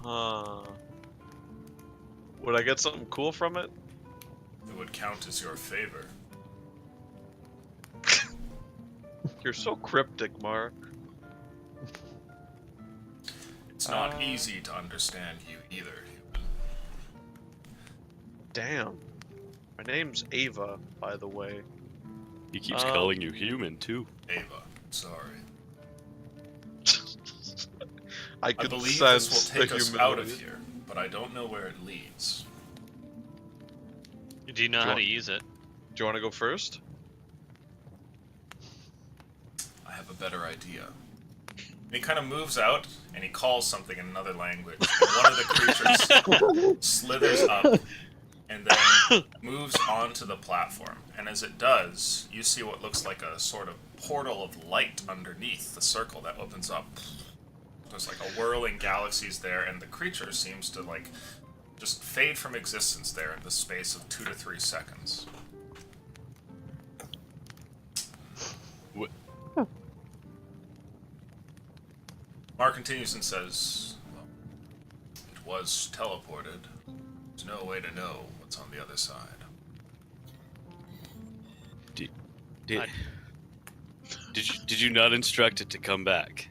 Huh. Would I get something cool from it? It would count as your favor. You're so cryptic, Mar. It's not easy to understand you either, human. Damn. My name's Ava, by the way. He keeps calling you human too. Ava, sorry. I I could believe sense this will take the us human out of voice. here, but I don't know where it leads. Do you know Do you how want- to use it? Do you want to go first? I have a better idea. And he kind of moves out, and he calls something in another language. And one of the creatures slithers up, and then moves onto the platform. And as it does, you see what looks like a sort of portal of light underneath the circle that opens up. There's like a whirling galaxies there, and the creature seems to like just fade from existence there in the space of 2 to 3 seconds. Mark continues and says, well, it was teleported. There's no way to know what's on the other side. Did you not instruct it to come back?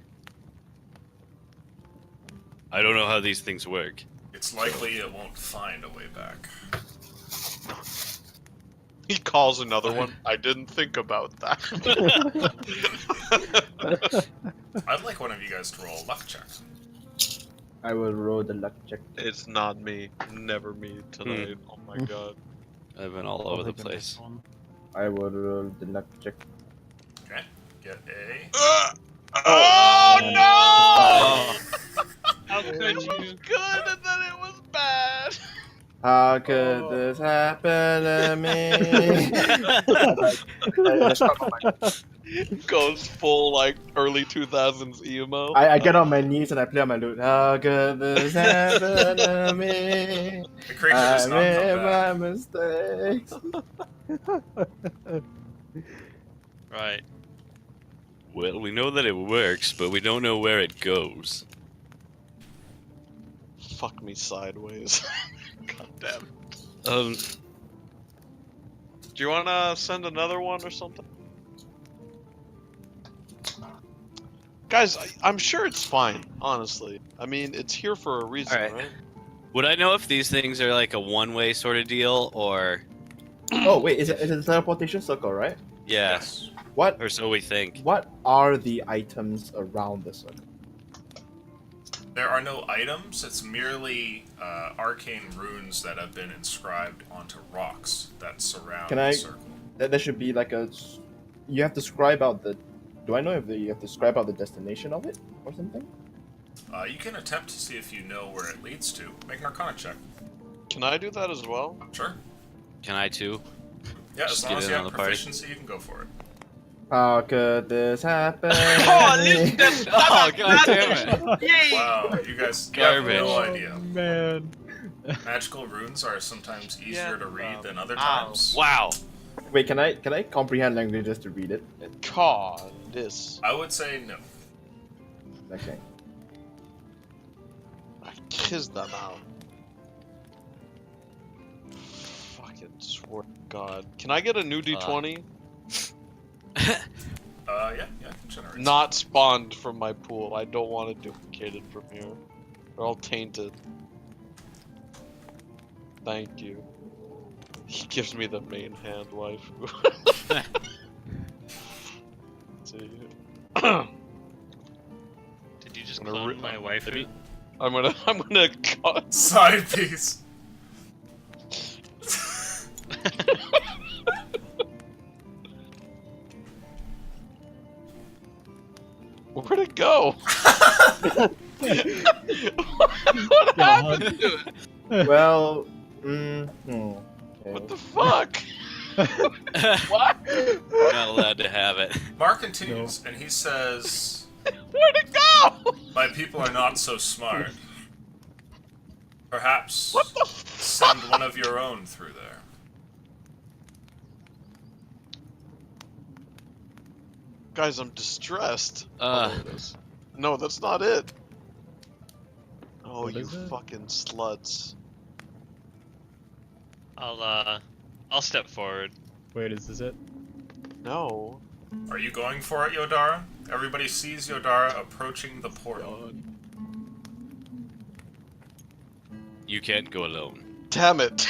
I don't know how these things work. It's likely it won't find a way back. He calls another one. I didn't think about that. I'd like one of you guys to roll a luck check. I will roll the luck check. It's not me. Never me tonight. Oh my god. I've been all over the place. I will roll the luck check. Okay, get a... Oh And- no! How could It was you? good and then it was bad. How could this happen to me? I start on my- Goes full like early 2000s emo. I get on my knees and I play on my lute. How could this happen to me? The creature I does not made come back. my mistakes. Right. Well, we know that it works, but we don't know where it goes. Fuck me sideways. God damn it. Do you wanna send another one or something? Guys, I'm sure it's fine, honestly. I mean, it's here for a reason, Alright. right? Would I know if these things are like a one-way sort of deal, or Oh wait, is it a teleportation circle, right? yeah, Yes. What or so we think? what are the items around the circle? There are no items, it's merely arcane runes that have been inscribed onto rocks that surround Can the I- circle. There should be like a. You have to scribe out the. Do I know if you have to scribe out the destination of it or something? You can attempt to see if you know where it leads to. Make an Arcana check. Can I do that as well? Sure. Can I too? Yeah, as Just long get as in you on have the party. proficiency, you can go for it. How could this happen? Oh god damn it! Wow, you guys you have no Garbage. idea. Man. Magical runes are sometimes easier Yeah, to read than other ow. times. Wow. Wait, can I comprehend languages to read it? God, this. I would say no. Okay. I kiss them out. Fucking swear to God. Can I get a new D20? Yeah, I can generate. Not spawned from my pool. I don't want it duplicated from here. They're all tainted. Thank you. He gives me the main hand waifu. See. Did you just I'm gonna clone my waifu? I'm gonna cut. Side piece. Where'd it go? What happened to it? Well, okay. What the fuck? What? You're not allowed to have it. Mark continues, and he says, Where'd it go? "My people are not so smart. Perhaps What the send one of your own through there." Guys, I'm distressed. Uh. Oh, there it is. No, that's not it. Oh, What you is it? fucking sluts. I'll step forward. Wait, is this it? No. Are you going for it, Yodara? Everybody sees Yodara approaching the portal. You can't go alone. Damn it.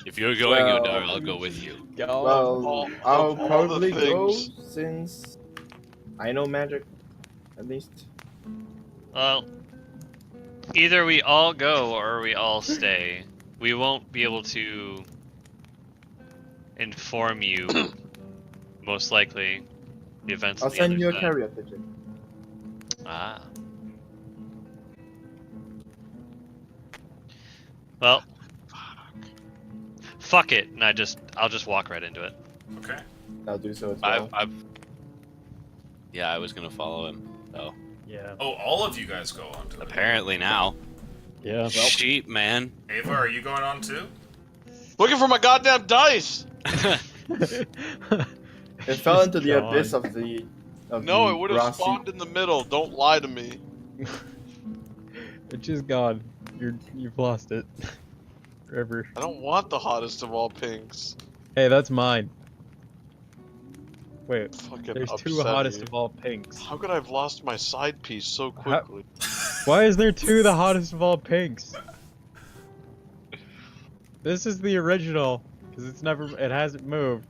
If you're going, Well- Yodara, I'll go with you. Well, all- I'll of all probably the go things. since I know magic, at least. Well, either we all go or we all stay. We won't be able to inform you, most likely, the events I'll on the send other you a side. carrier pigeon. Ah. Well, fuck it, and I'll just walk right into it. Okay. I'll do so as well. Yeah, I was gonna follow him. So Yeah. Oh, all of you guys go on to it. apparently now, Yeah. sheep man. Ava, are you going on too? Looking for my goddamn dice. It fell into the John. abyss of the. No, the it would have grassy- spawned in the middle. Don't lie to me. It's just gone. You've lost it. Forever. I don't want the hottest of all pinks. Hey, that's mine. Wait, Fucking there's two upset hottest me. of all pinks. How could I have lost my side piece so How- quickly? Why is there two the hottest of all pinks? This is the original, because it hasn't moved.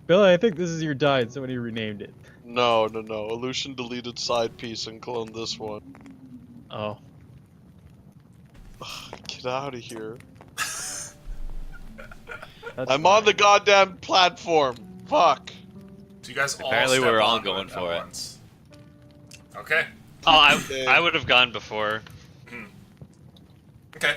Billy, I think this is your die and somebody renamed it. No. Illusion deleted side piece and cloned this one. Oh. Get out of here. That's I'm on the fine. goddamn platform. Fuck. So you guys all Apparently step we're all onto going it for at it. once. Okay. Oh, Okay. I would have gone before. Okay.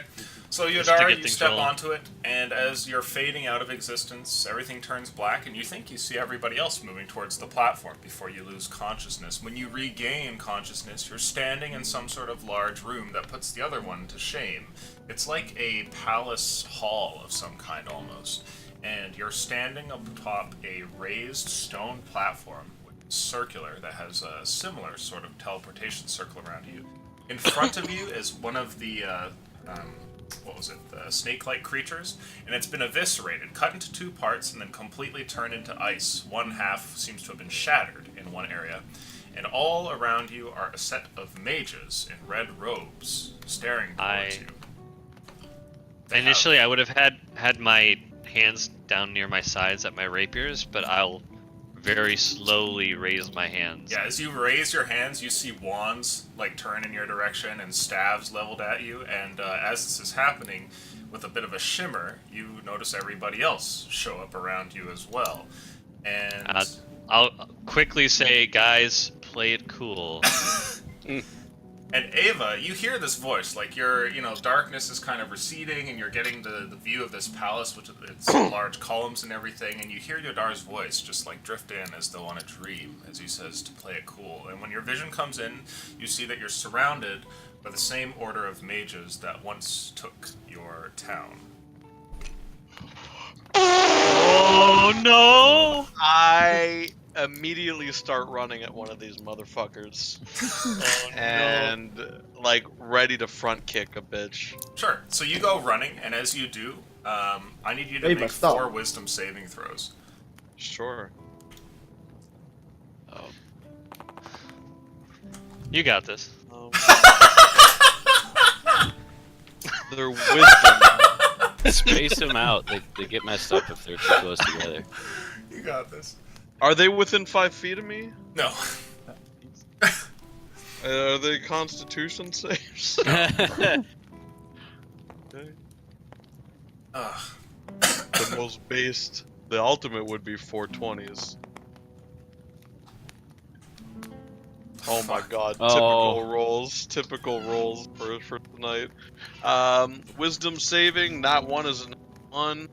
So Just to Yodara, get you things step rolling. onto it, and as you're fading out of existence, everything turns black, and you think you see everybody else moving towards the platform before you lose consciousness. When you regain consciousness, you're standing in some sort of large room that puts the other one to shame. It's like a palace hall of some kind, almost. And you're standing atop a raised stone platform, which is circular, that has a similar sort of teleportation circle around you. In front of you is one of the the snake-like creatures, and it's been eviscerated, cut into two parts, and then completely turned into ice. One half seems to have been shattered in one area, and all around you are a set of mages in red robes staring towards you. They have- Initially, I would have had my hands down near my sides at my rapiers, but I'll very slowly raise my hands. Yeah, as you raise your hands, you see wands like turn in your direction and staves leveled at you. And as this is happening, with a bit of a shimmer, you notice everybody else show up around you as well. And I'll quickly say, guys, play it cool. And Ava, you hear this voice, like darkness is kind of receding, and you're getting the view of this palace, which it's large columns and everything, and you hear Yodara's voice just like drift in as though on a dream, as he says to play it cool. And when your vision comes in, you see that you're surrounded by the same order of mages that once took your town. Oh! Oh no! I immediately start running at one of these motherfuckers. Oh no! And like ready to front kick a bitch. Sure. So you go running, and as you do, I need you to Hey, make but stop. 4 wisdom saving throws. Sure. Oh. You got this. Their wisdom. Space them out. They get messed up if they're too close together. You got this. Are they within 5 feet of me? No. Are they Constitution saves? Ugh. The most based. The ultimate would be 420s. Oh my god, Oh. typical rolls for tonight. Wisdom saving, not 1 is a 1.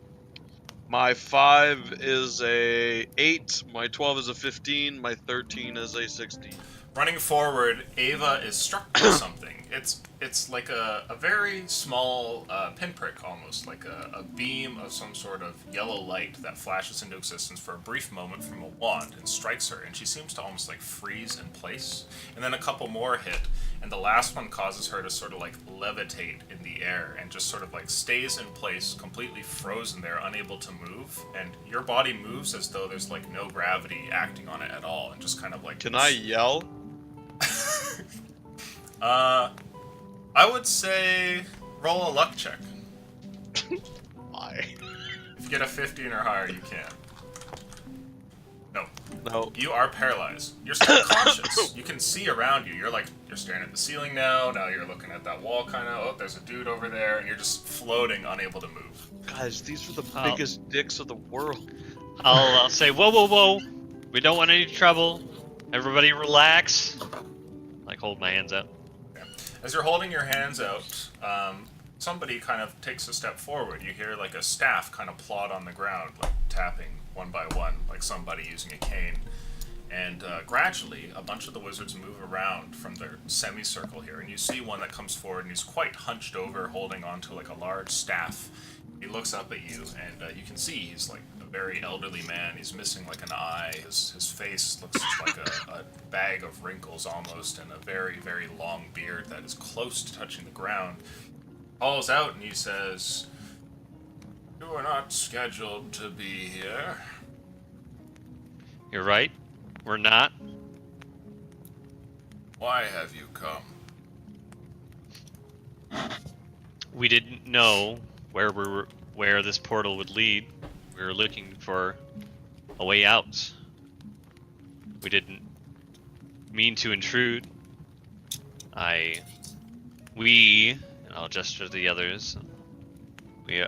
My 5 is a 8, my 12 is a 15, my 13 is a 16. Running forward, Ava is struck by something. It's like a very small pinprick, almost like a beam of some sort of yellow light that flashes into existence for a brief moment from a wand and strikes her, and she seems to almost like freeze in place. And then a couple more hit, and the last one causes her to sort of like levitate in the air and just sort of like stays in place, completely frozen there, unable to move. And your body moves as though there's like no gravity acting on it at all, and just kind of like. Can I yell? I would say roll a luck check. Why? If you get a 15 or higher, you can. No. No. You are paralyzed. You're still conscious. You can see around you. You're staring at the ceiling now. Now you're looking at that wall kind of. Oh, there's a dude over there. And you're just floating, unable to move. Guys, these are the Oh. biggest dicks of the world. I'll say, whoa, whoa, whoa. We don't want any trouble. Everybody relax. Like, hold my hands out. As you're holding your hands out, somebody kind of takes a step forward. You hear like a staff kind of plod on the ground, like tapping one by one, like somebody using a cane. And gradually, a bunch of the wizards move around from their semicircle here, and you see one that comes forward, and he's quite hunched over, holding onto like a large staff. He looks up at you, and you can see he's like a very elderly man. He's missing like an eye. His face looks just like a bag of wrinkles almost, and a very, very long beard that is close to touching the ground. Calls out and he says, "You are not scheduled to be here." You're right. We're not. Why have you come? We didn't know where this portal would lead. We were looking for a way out. We didn't mean to intrude. We, and I'll gesture to the others, we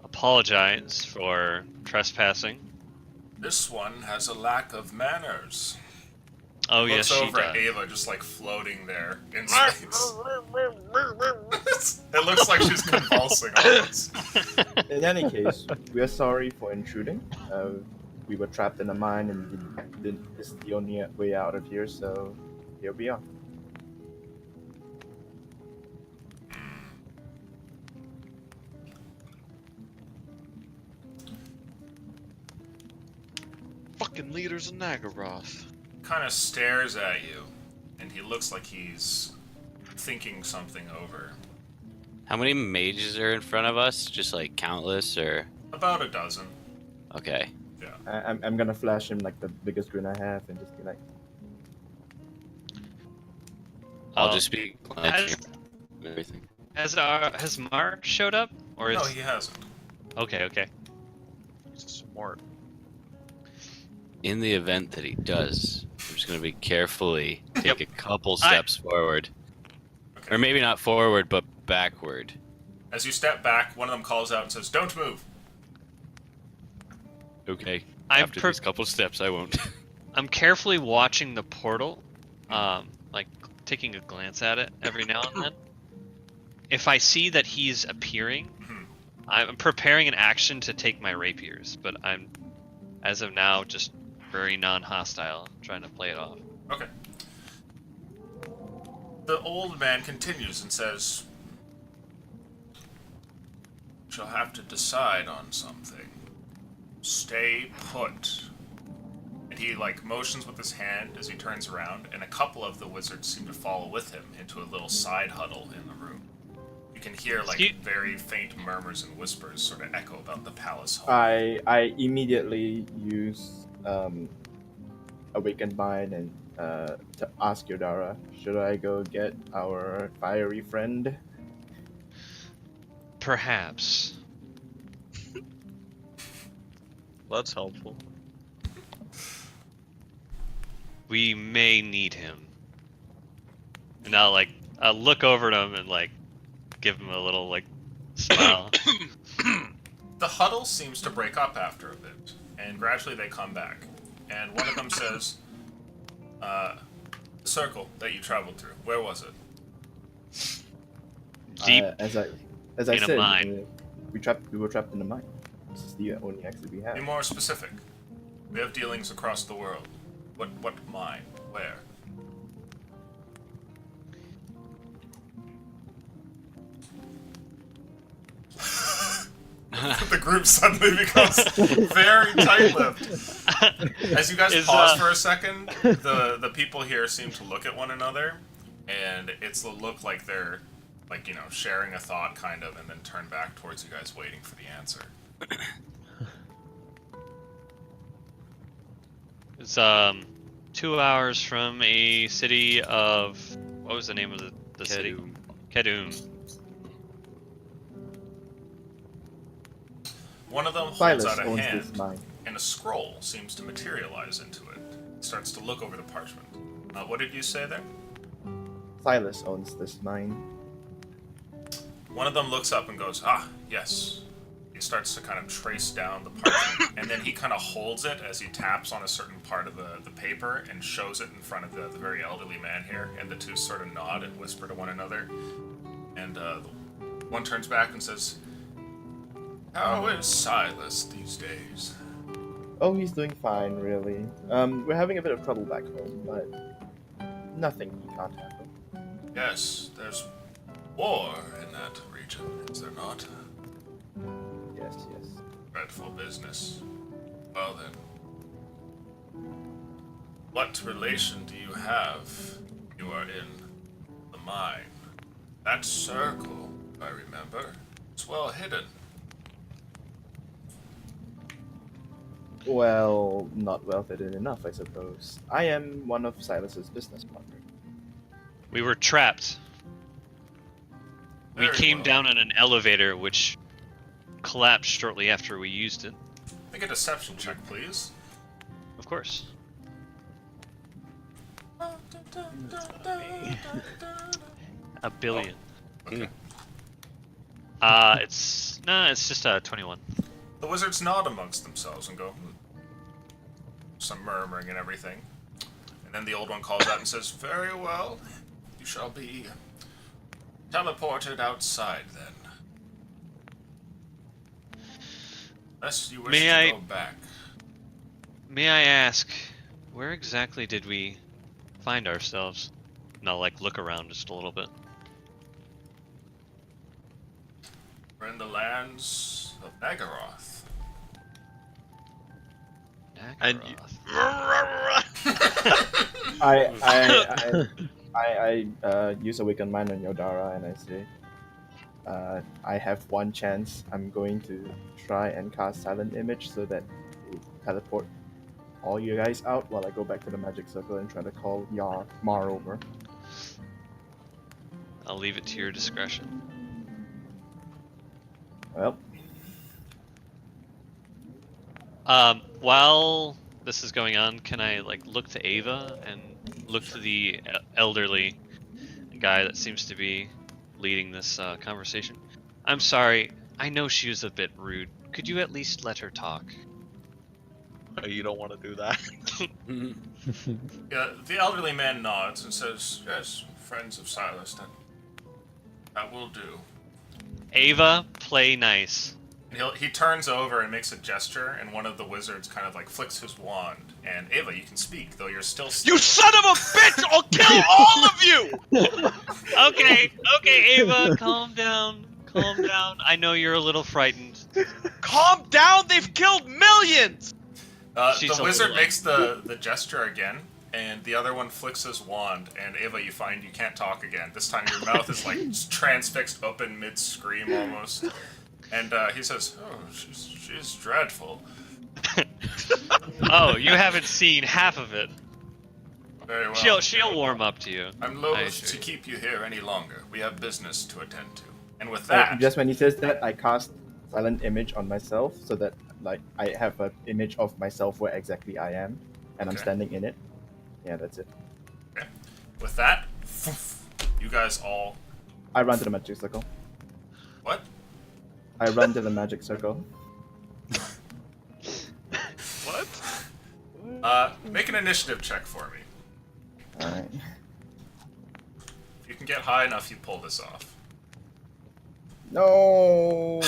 apologize for trespassing. This one has a lack of manners. Oh, Looks yes, she over at does. Ava, just like floating there in space. It looks like she's convulsing almost. In any case, we are sorry for intruding. We were trapped in a mine, and this is the only way out of here. So here we are. Fucking leaders of Nagaroth. Kind of stares at you, and he looks like he's thinking something over. How many mages are in front of us? Just like countless, or About a dozen. okay? I'm gonna flash him like the biggest grin I have, and just be like, I'll just be Has, and everything. has Mark showed up, or is? No, he hasn't. Okay, okay. Smart. In the event that he does, I'm just gonna be carefully take Yep. a couple steps forward, Okay. or maybe not forward, but backward. As you step back, one of them calls out and says, "Don't move." Okay. I'm After these couple steps, I won't. I'm carefully watching the portal, like taking a glance at it every now and then. If I see that he's appearing, Mhm. I'm preparing an action to take my rapiers, but I'm, as of now, just very non-hostile, trying to play it off. Okay. The old man continues and says, "Shall have to decide on something. stay put. And he like motions with his hand as he turns around, and a couple of the wizards seem to follow with him into a little side huddle in the room. You can hear like very faint murmurs and whispers sort of echo about the palace hall. I immediately use Awakened Mind and to ask Yodara, should I go get our fiery friend? Perhaps. That's helpful. We may need him. And I'll look over at him and like give him a little like smile. The huddle seems to break up after a bit, and gradually they come back. And one of them says, the circle that you traveled through, where was it? Deep As I in a said, mine. we were trapped in a mine. This is the only exit we have. Be more specific. We have dealings across the world. What mine? Where? The group suddenly becomes very tight-lipped. As you guys pause for a second, the people here seem to look at one another, and it's a look like they're, like, you know, sharing a thought, kind of, and then turn back towards you guys waiting for the answer. It's 2 hours from a city of, what was the name of the city? Kadum. One of them holds Silas out a owns hand, this mine. and a scroll seems to materialize into it. It starts to look over the parchment. What did you say there? Silas owns this mine. One of them looks up and goes, "Ah, yes." He starts to kind of trace down the parchment, and then he kind of holds it as he taps on a certain part of the paper and shows it in front of the very elderly man here, and the two sort of nod and whisper to one another. And one turns back and says, "How is Silas these days?" Oh, he's doing fine, really. We're having a bit of trouble back home, but nothing he can't handle. Yes, there's war in that region, is there not? Yes, yes. Dreadful business. Well then, what relation do you have? You are in the mine. That circle, I remember, is well hidden. Well, not well fitted enough, I suppose. I am one of Silas's business partners. We were trapped. We Very came well. down in an elevator which collapsed shortly after we used it. Make a deception check, please. Of course. A billion. Okay. It's just 21. The wizards nod amongst themselves and go, some murmuring and everything. And then the old one calls out and says, "Very well, you shall be teleported outside then. Unless you wish to go back." May I ask, where exactly did we find ourselves? And I'll like look around just a little bit. We're in the lands of Nagaroth. And Nagaroth. I use Awaken Mind on Yodara and I say, I have one chance. I'm going to try and cast Silent Image so that it teleport all you guys out while I go back to the magic circle and try to call Mar over. I'll leave it to your discretion. Well, While this is going on, can I like look to Ava and look to the elderly guy that seems to be leading this conversation? I'm sorry, I know she was a bit rude. Could you at least let her talk? You don't want to do that. Yeah, the elderly man nods and says, "Yes, friends of Silas, that will do." Ava, play nice. And he turns over and makes a gesture, and one of the wizards kind of like flicks his wand. And Ava, you can speak, though you're still. You son of a bitch! I'll kill all of you! Okay, Ava, calm down. Calm down. I know you're a little frightened. Calm down. They've killed millions. She's The a wizard little makes the gesture again, and the other one flicks his wand, and Ava, you find you can't talk again. This time your mouth is like transfixed open mid-scream almost. And he says, "Oh, she's dreadful." Oh, you haven't seen half of it. Very well. She'll warm up to you. I'm I loath assure to you. keep you here any longer. We have business to attend to. And with So that, just when he says that, I cast silent image on myself so that like I have an image of myself where exactly I am, and I'm Okay. standing in it. Yeah, that's it. with that, you guys all I run to the magic circle. what? I run to the magic circle. What? Make an initiative check for me. Alright. If you can get high enough, you pull this off. No!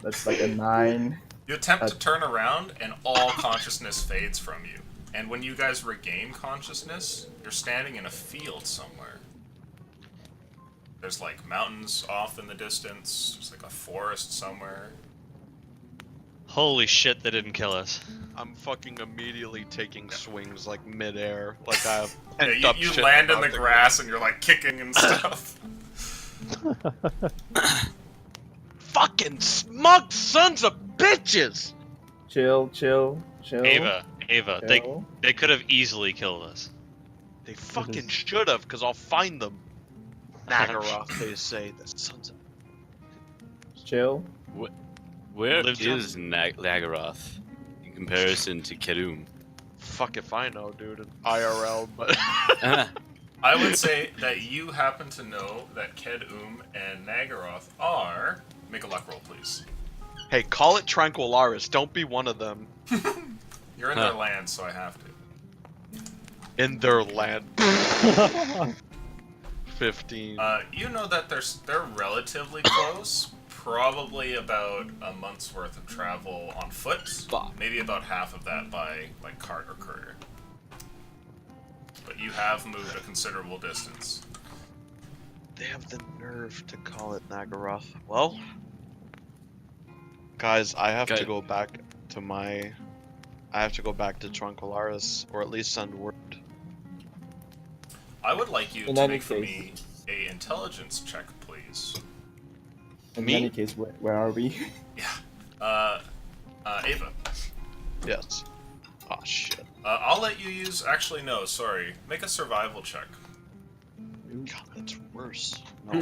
That's like a 9. You attempt to turn around, and all consciousness fades from you. And when you guys regain consciousness, you're standing in a field somewhere. There's like mountains off in the distance. There's like a forest somewhere. Holy shit, that didn't kill us. I'm fucking immediately taking swings like midair, like I have Yeah, pent up you shit land in about the to- grass, and you're like kicking and stuff. Fucking smug sons of bitches! Chill, chill, chill. Ava, chill. they could have easily killed us. They fucking should have, because I'll find them. Nagaroth, they say, the sons of. Chill. Where Lives is Nagaroth in comparison to Kerum? Fuck if I know, dude. In IRL, but. I would say that you happen to know that Ked-Um and Nagaroth are... Make a luck roll, please. Hey, call it Tranquillaris. Don't be one of them. You're in their land, so I have to. In their land. 15. You know that they're relatively close. Probably about a month's worth of travel on foot. Fuck. Maybe about half of that by like cart or courier. But you have moved a considerable distance. They have the nerve to call it Nagaroth. Well, guys, I have to Okay. go back to my. I have to go back to Tranquillaris, or at least send word. I would like you In to any make for case- me a intelligence check, please. In Me? any case, where are we? Ava. Yes. Oh shit. I'll let you use. Actually, no. Sorry. Make a survival check. God, that's worse. No.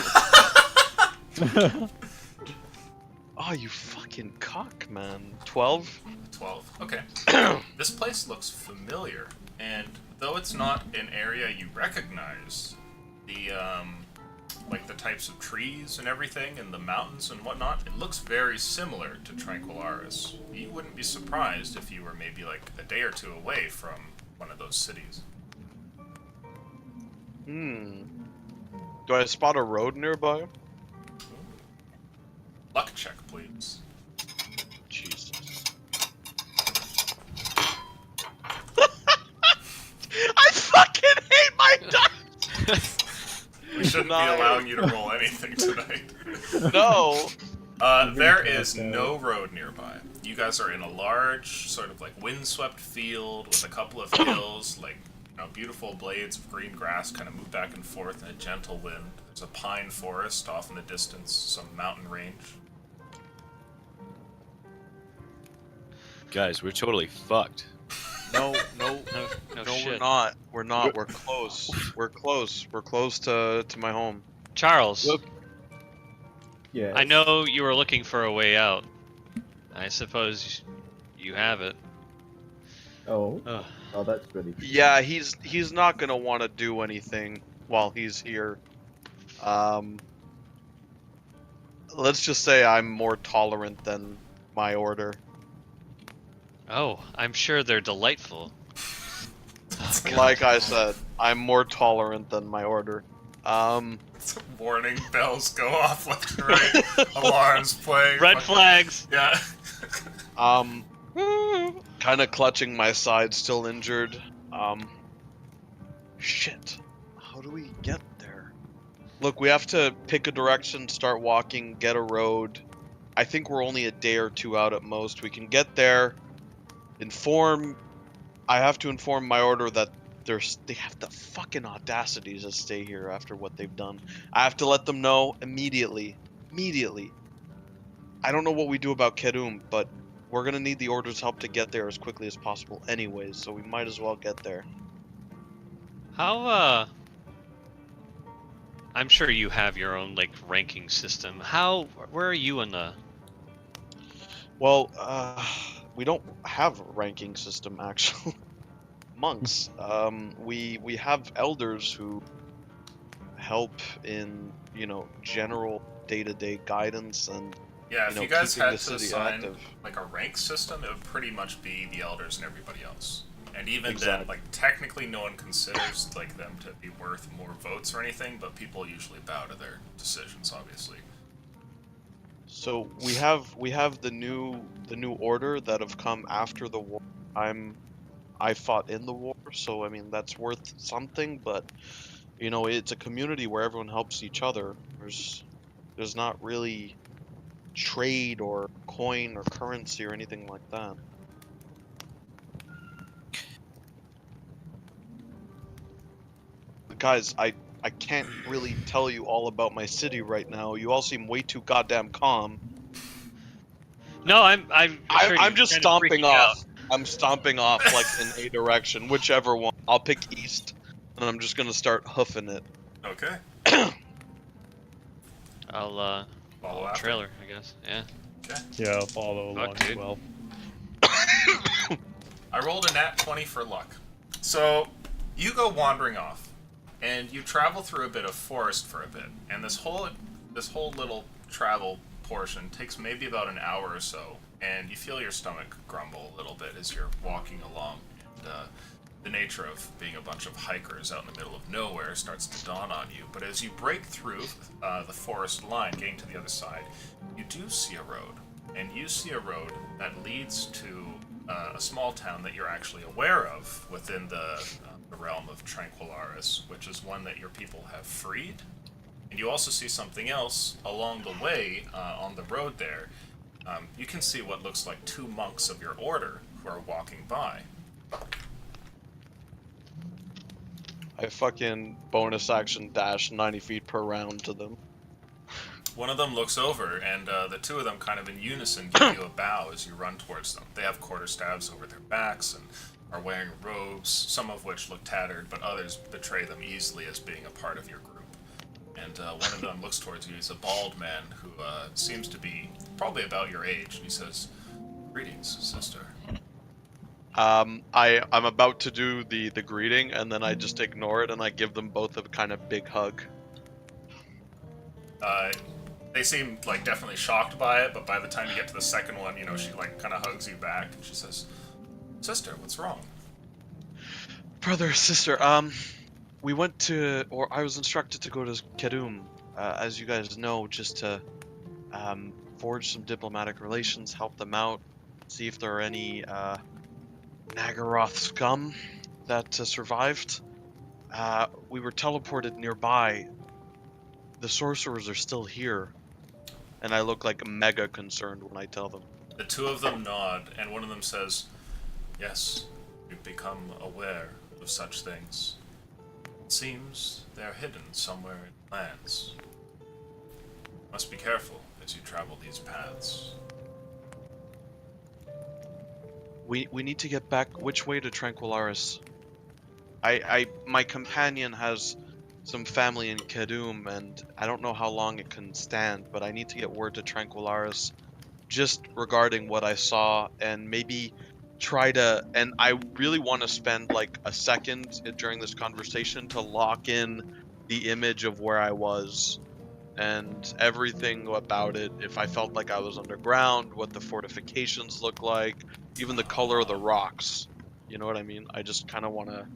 Oh, you fucking cock, man. 12? 12. Okay. This place looks familiar, and though it's not an area you recognize, the like the types of trees and everything, and the mountains and whatnot, it looks very similar to Tranquillaris. You wouldn't be surprised if you were maybe like a day or two away from one of those cities. Hmm. Do I spot a road nearby? Luck check, please. Jesus. I fucking hate my dice! We shouldn't be Nice. allowing you to roll anything tonight. No! There is no road nearby. You guys are in a large, sort of like windswept field with a couple of hills, like beautiful blades of green grass kind of move back and forth in a gentle wind. There's a pine forest off in the distance, some mountain range. Guys, we're totally fucked. No, No no, shit. we're not. We're not. We're close. We're close. We're close to my home. Charles, Look. Yeah. I know you were looking for a way out. I suppose you have it. Oh. Ugh. Oh, that's really. Yeah, he's not gonna want to do anything while he's here. Let's just say I'm more tolerant than my order. Oh, I'm sure they're delightful. Like I said, I'm more tolerant than my order. Warning bells go off left and right. Alarms play. Red flags! Yeah. Kind of clutching my side, still injured. Shit. How do we get there? Look, we have to pick a direction, start walking, get a road. I think we're only a day or two out at most. We can get there, I have to inform my order that they have the fucking audacity to stay here after what they've done. I have to let them know immediately. Immediately. I don't know what we do about Kerum, but we're gonna need the order's help to get there as quickly as possible anyways, so we might as well get there. How, I'm sure you have your own, like, ranking system. Where are you in the... Well, we don't have a ranking system, actually. Monks. We have elders who help in, general day-to-day guidance and, Yeah, if you guys keeping had the to city assign active. like a rank system, it would pretty much be the elders and everybody else. And even then, Exactly. like technically, no one considers like them to be worth more votes or anything, but people usually bow to their decisions, obviously. So we have the new order that have come after the war. I fought in the war, so I mean that's worth something, but it's a community where everyone helps each other. There's not really trade or coin or currency or anything like that. Guys, I can't really tell you all about my city right now. You all seem way too goddamn calm. No, I'm sure I'm you're just kind of stomping freaking out. off. I'm stomping off like in a direction, whichever one. I'll pick east, and I'm just gonna start hoofing it. Okay. I'll Follow after. trailer, I guess. Yeah. Yeah, I'll follow Fuck, along as dude. well. I rolled a nat 20 for luck. So you go wandering off, and you travel through a bit of forest for a bit, and this whole little travel portion takes maybe about an hour or so, and you feel your stomach grumble a little bit as you're walking along. And, the nature of being a bunch of hikers out in the middle of nowhere starts to dawn on you. But as you break through the forest line, getting to the other side, you do see a road, and you see a road that leads to a small town that you're actually aware of within the realm of Tranquillaris, which is one that your people have freed. And you also see something else along the way on the road there. You can see what looks like two monks of your order who are walking by. I fucking bonus action dash 90 feet per round to them. One of them looks over, and the two of them kind of in unison give you a bow as you run towards them. They have quarterstaves over their backs and are wearing robes, some of which look tattered, but others betray them easily as being a part of your group. And one of them looks towards you. He's a bald man who seems to be probably about your age, and he says, "Greetings, sister." I'm about to do the greeting, and then I just ignore it, and I give them both a kind of big hug. They seem like definitely shocked by it, but by the time you get to the second one, she like kind of hugs you back, and she says, "Sister, what's wrong?" Brother, sister, we went to, or I was instructed to go to Kerum, as you guys know, just to forge some diplomatic relations, help them out, see if there are any Nagaroth scum that survived. We were teleported nearby. The sorcerers are still here, and I look like mega concerned when I tell them. The two of them nod, and one of them says, "Yes, we've become aware of such things. It seems they're hidden somewhere in the lands. Must be careful as you travel these paths." We need to get back. Which way to Tranquillaris? My companion has some family in Kerum, and I don't know how long it can stand, but I need to get word to Tranquillaris just regarding what I saw, and maybe try to, and I really want to spend like a second during this conversation to lock in the image of where I was and everything about it. If I felt like I was underground, what the fortifications look like, even the color of the rocks. You know what I mean? I just kind of want to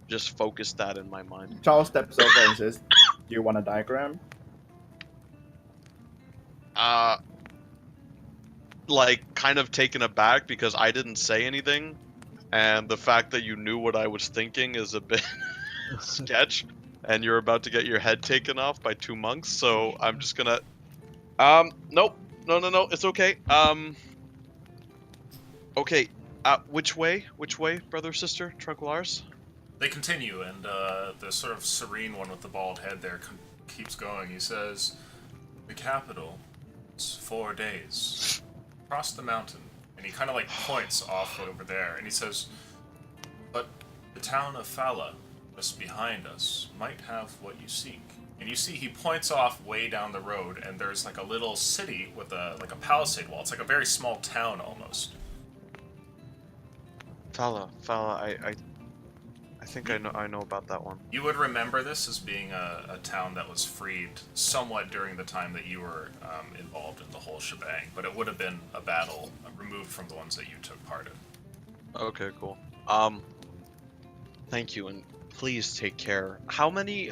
just focus that in my mind. Charles steps over and says, "Do you want a diagram?" Like kind of taken aback because I didn't say anything, and the fact that you knew what I was thinking is a bit sketch. and you're about to get your head taken off by 2 monks. So I'm just gonna. Nope. No. It's okay. Okay. Which way? Which way, brother, sister, Tranquillaris? They continue, and the sort of serene one with the bald head there keeps going. He says, "The capital. It's 4 days. Across the mountain." And he kind of like points off over there, and he says, "But the town of Fala, just behind us, might have what you seek." And you see he points off way down the road, and there's like a little city with a palisade wall. It's like a very small town almost. Fala. I think I know about that one. You would remember this as being a town that was freed somewhat during the time that you were involved in the whole shebang, but it would have been a battle removed from the ones that you took part in. Okay, cool. Thank you, and please take care. How many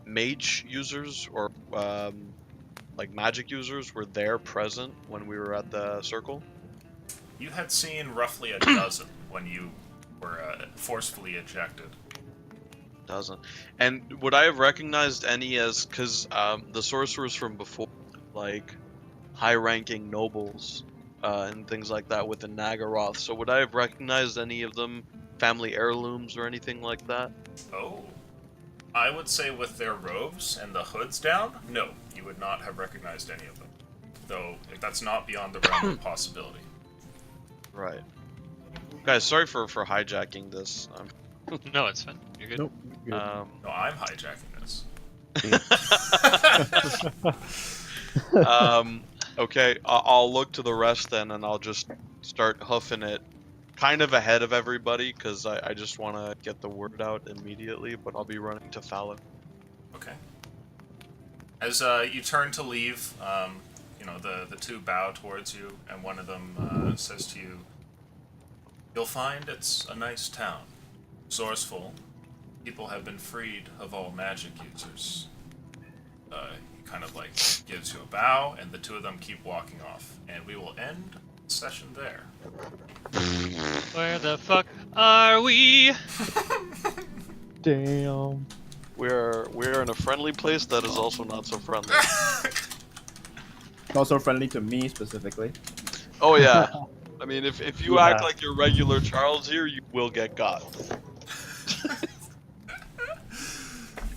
mage users or like magic users were there present when we were at the circle? You had seen roughly a dozen when you were forcefully ejected. Doesn't. And would I have recognized any as, because the sorcerers from before, like high-ranking nobles and things like that with the Nagaroth, so would I have recognized any of them, family heirlooms or anything like that? Oh. I would say with their robes and the hoods down, no, you would not have recognized any of them. Though, that's not beyond the realm of possibility. Right. Guys, sorry for hijacking this. No, it's fine. You're good. Nope. Good. No, I'm hijacking this. Okay, I'll look to the rest then, and I'll just start hoofing it kind of ahead of everybody, because I just want to get the word out immediately, but I'll be running to Fala. Okay. As you turn to leave, you know, the two bow towards you, and one of them says to you, "You'll find it's a nice town. Resourceful. People have been freed of all magic users." He kind of like gives you a bow, and the two of them keep walking off. And we will end the session there. Where the fuck are we? Damn. We're in a friendly place that is also not so friendly. Not so friendly to me specifically. Oh yeah. I mean, if you Yeah. act like you're regular Charles here, you will get got.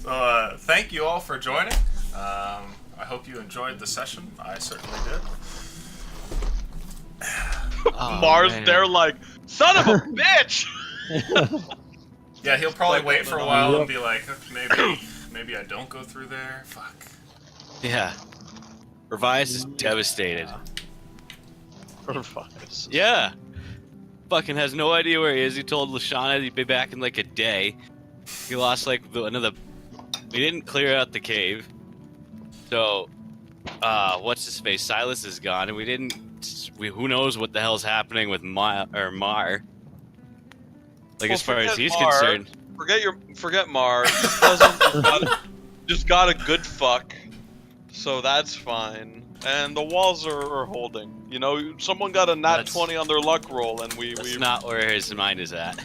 So, thank you all for joining. I hope you enjoyed the session. I certainly did. Oh, Mars, man. they're like, son of a bitch! Yeah, he'll probably Like, wait for a while and be like, maybe I don't go through there. Fuck. Yeah. Revice is devastated. Revice. Yeah. Fucking has no idea where he is. He told Lashana he'd be back in like a day. He lost like another. We didn't clear out the cave. So, what's his face? Silas is gone, and we didn't. Who knows what the hell's happening with Mar? Like, Well, as far as forget he's Mar. concerned. Forget Mar. This cousin just got a good fuck, so that's fine. And the walls are holding. You know, someone got a nat That's- 20 on their luck roll, and we That's not where his mind is at.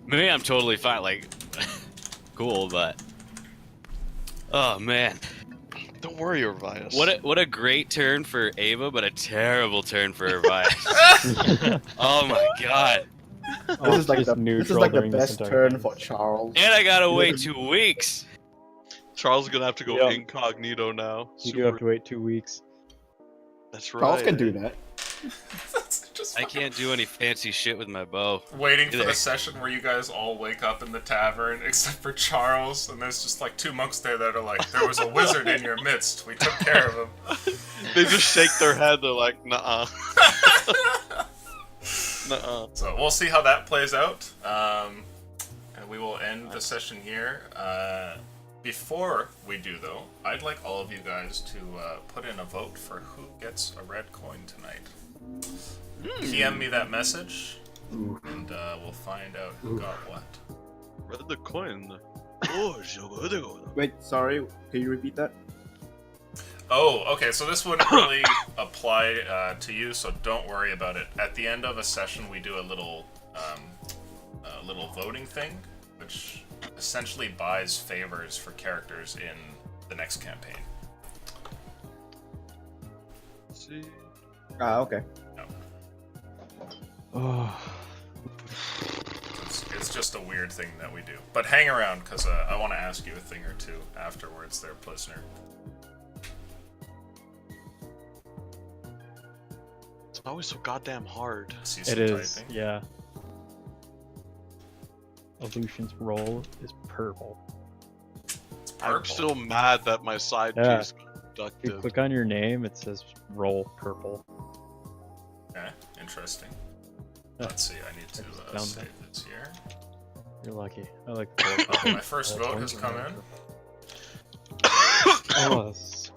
Maybe I'm totally fine. Like, cool, but. Oh man. Don't worry, Revice. What a great turn for Ava, but a terrible turn for Revice. Oh my god. This is like just the neutral during this best entire turn game. for Charles. And I gotta wait 2 weeks. Charles is gonna have to go Yeah. incognito now. You do have to wait 2 weeks. That's right. Charles can do that. Just I can't do any fancy shit with my bow. waiting for Either. the session where you guys all wake up in the tavern, except for Charles, and there's just like two monks there that are like, "There was a wizard in your midst. We took care of him." They just shake their head. They're like, nuh-uh. Nuh-uh. So we'll see how that plays out, and we will end the session here. Before we do, though, I'd like all of you guys to put in a vote for who gets a red coin tonight. PM me that message, and we'll find out who got what. Read the coin. Oh, Wait, sorry, can you repeat that? Oh, okay, so this wouldn't really apply to you, so don't worry about it. At the end of a session, we do a little little voting thing, which essentially buys favors for characters in the next campaign. See. Ah, okay. Oh, It's just a weird thing that we do. But hang around, because I want to ask you a thing or two afterwards there, Plisner. It's always so goddamn hard. See some it is. typing. Yeah. Evolution's role is purple. It's I'm purple. still mad that my side Yeah. piece got If you abducted. click on your name, it says role purple. Okay, interesting. Yeah. Let's see, I need to Down save this here. You're lucky. I like the Oh, my first vote has come in. Oh, that's-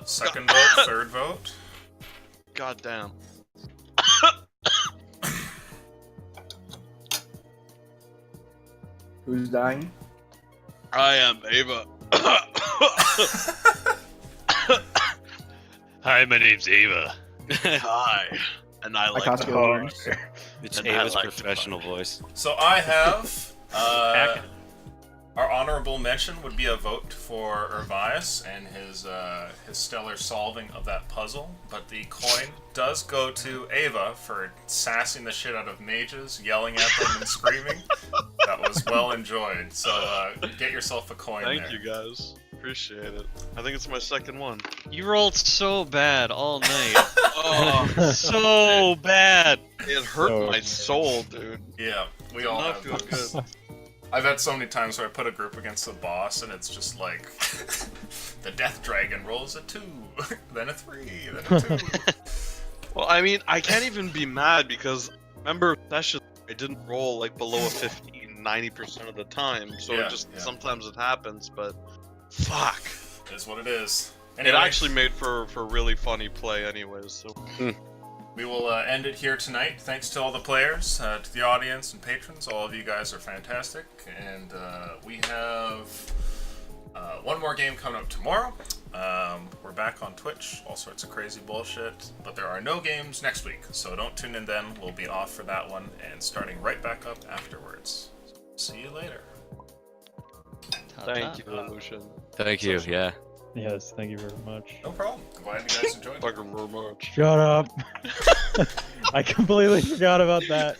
Second vote, third vote. God damn. Who's dying? I am Ava. Hi, my name's Ava. Hi. And I I like can't to spell words. It's And I Ava's like to professional voice. So I have Hack it. our honorable mention would be a vote for Urvias and his stellar solving of that puzzle, but the coin does go to Ava for sassing the shit out of mages, yelling at them and screaming. That was well enjoyed. So get yourself a coin Thank there. you guys. Appreciate it. I think it's my second one. You rolled so bad all night. Oh, So bad. it hurt So my bad. soul, dude. Yeah, we all Not have feel those. good. I've had so many times where I put a group against the boss and it's just like the death dragon rolls a 2, then a 3, then a 2. Well, I mean, I can't even be mad because remember sessions I didn't roll like below a 15 90% of the time, so Yeah, it just yeah. sometimes it happens. But fuck, It is what it is. it Anyway, actually made for really funny play, anyways. So we will end it here tonight. Thanks to all the players, to the audience and patrons. All of you guys are fantastic. And we have one more game coming up tomorrow. We're back on Twitch, all sorts of crazy bullshit. But there are no games next week, so don't tune in then. We'll be off for that one and starting right back up afterwards. See you later. thank you, Lucian. Thank you. Yeah. Yes, thank you very much. No problem. Glad you guys enjoyed it. Thank you very much. Shut up. I completely forgot about that.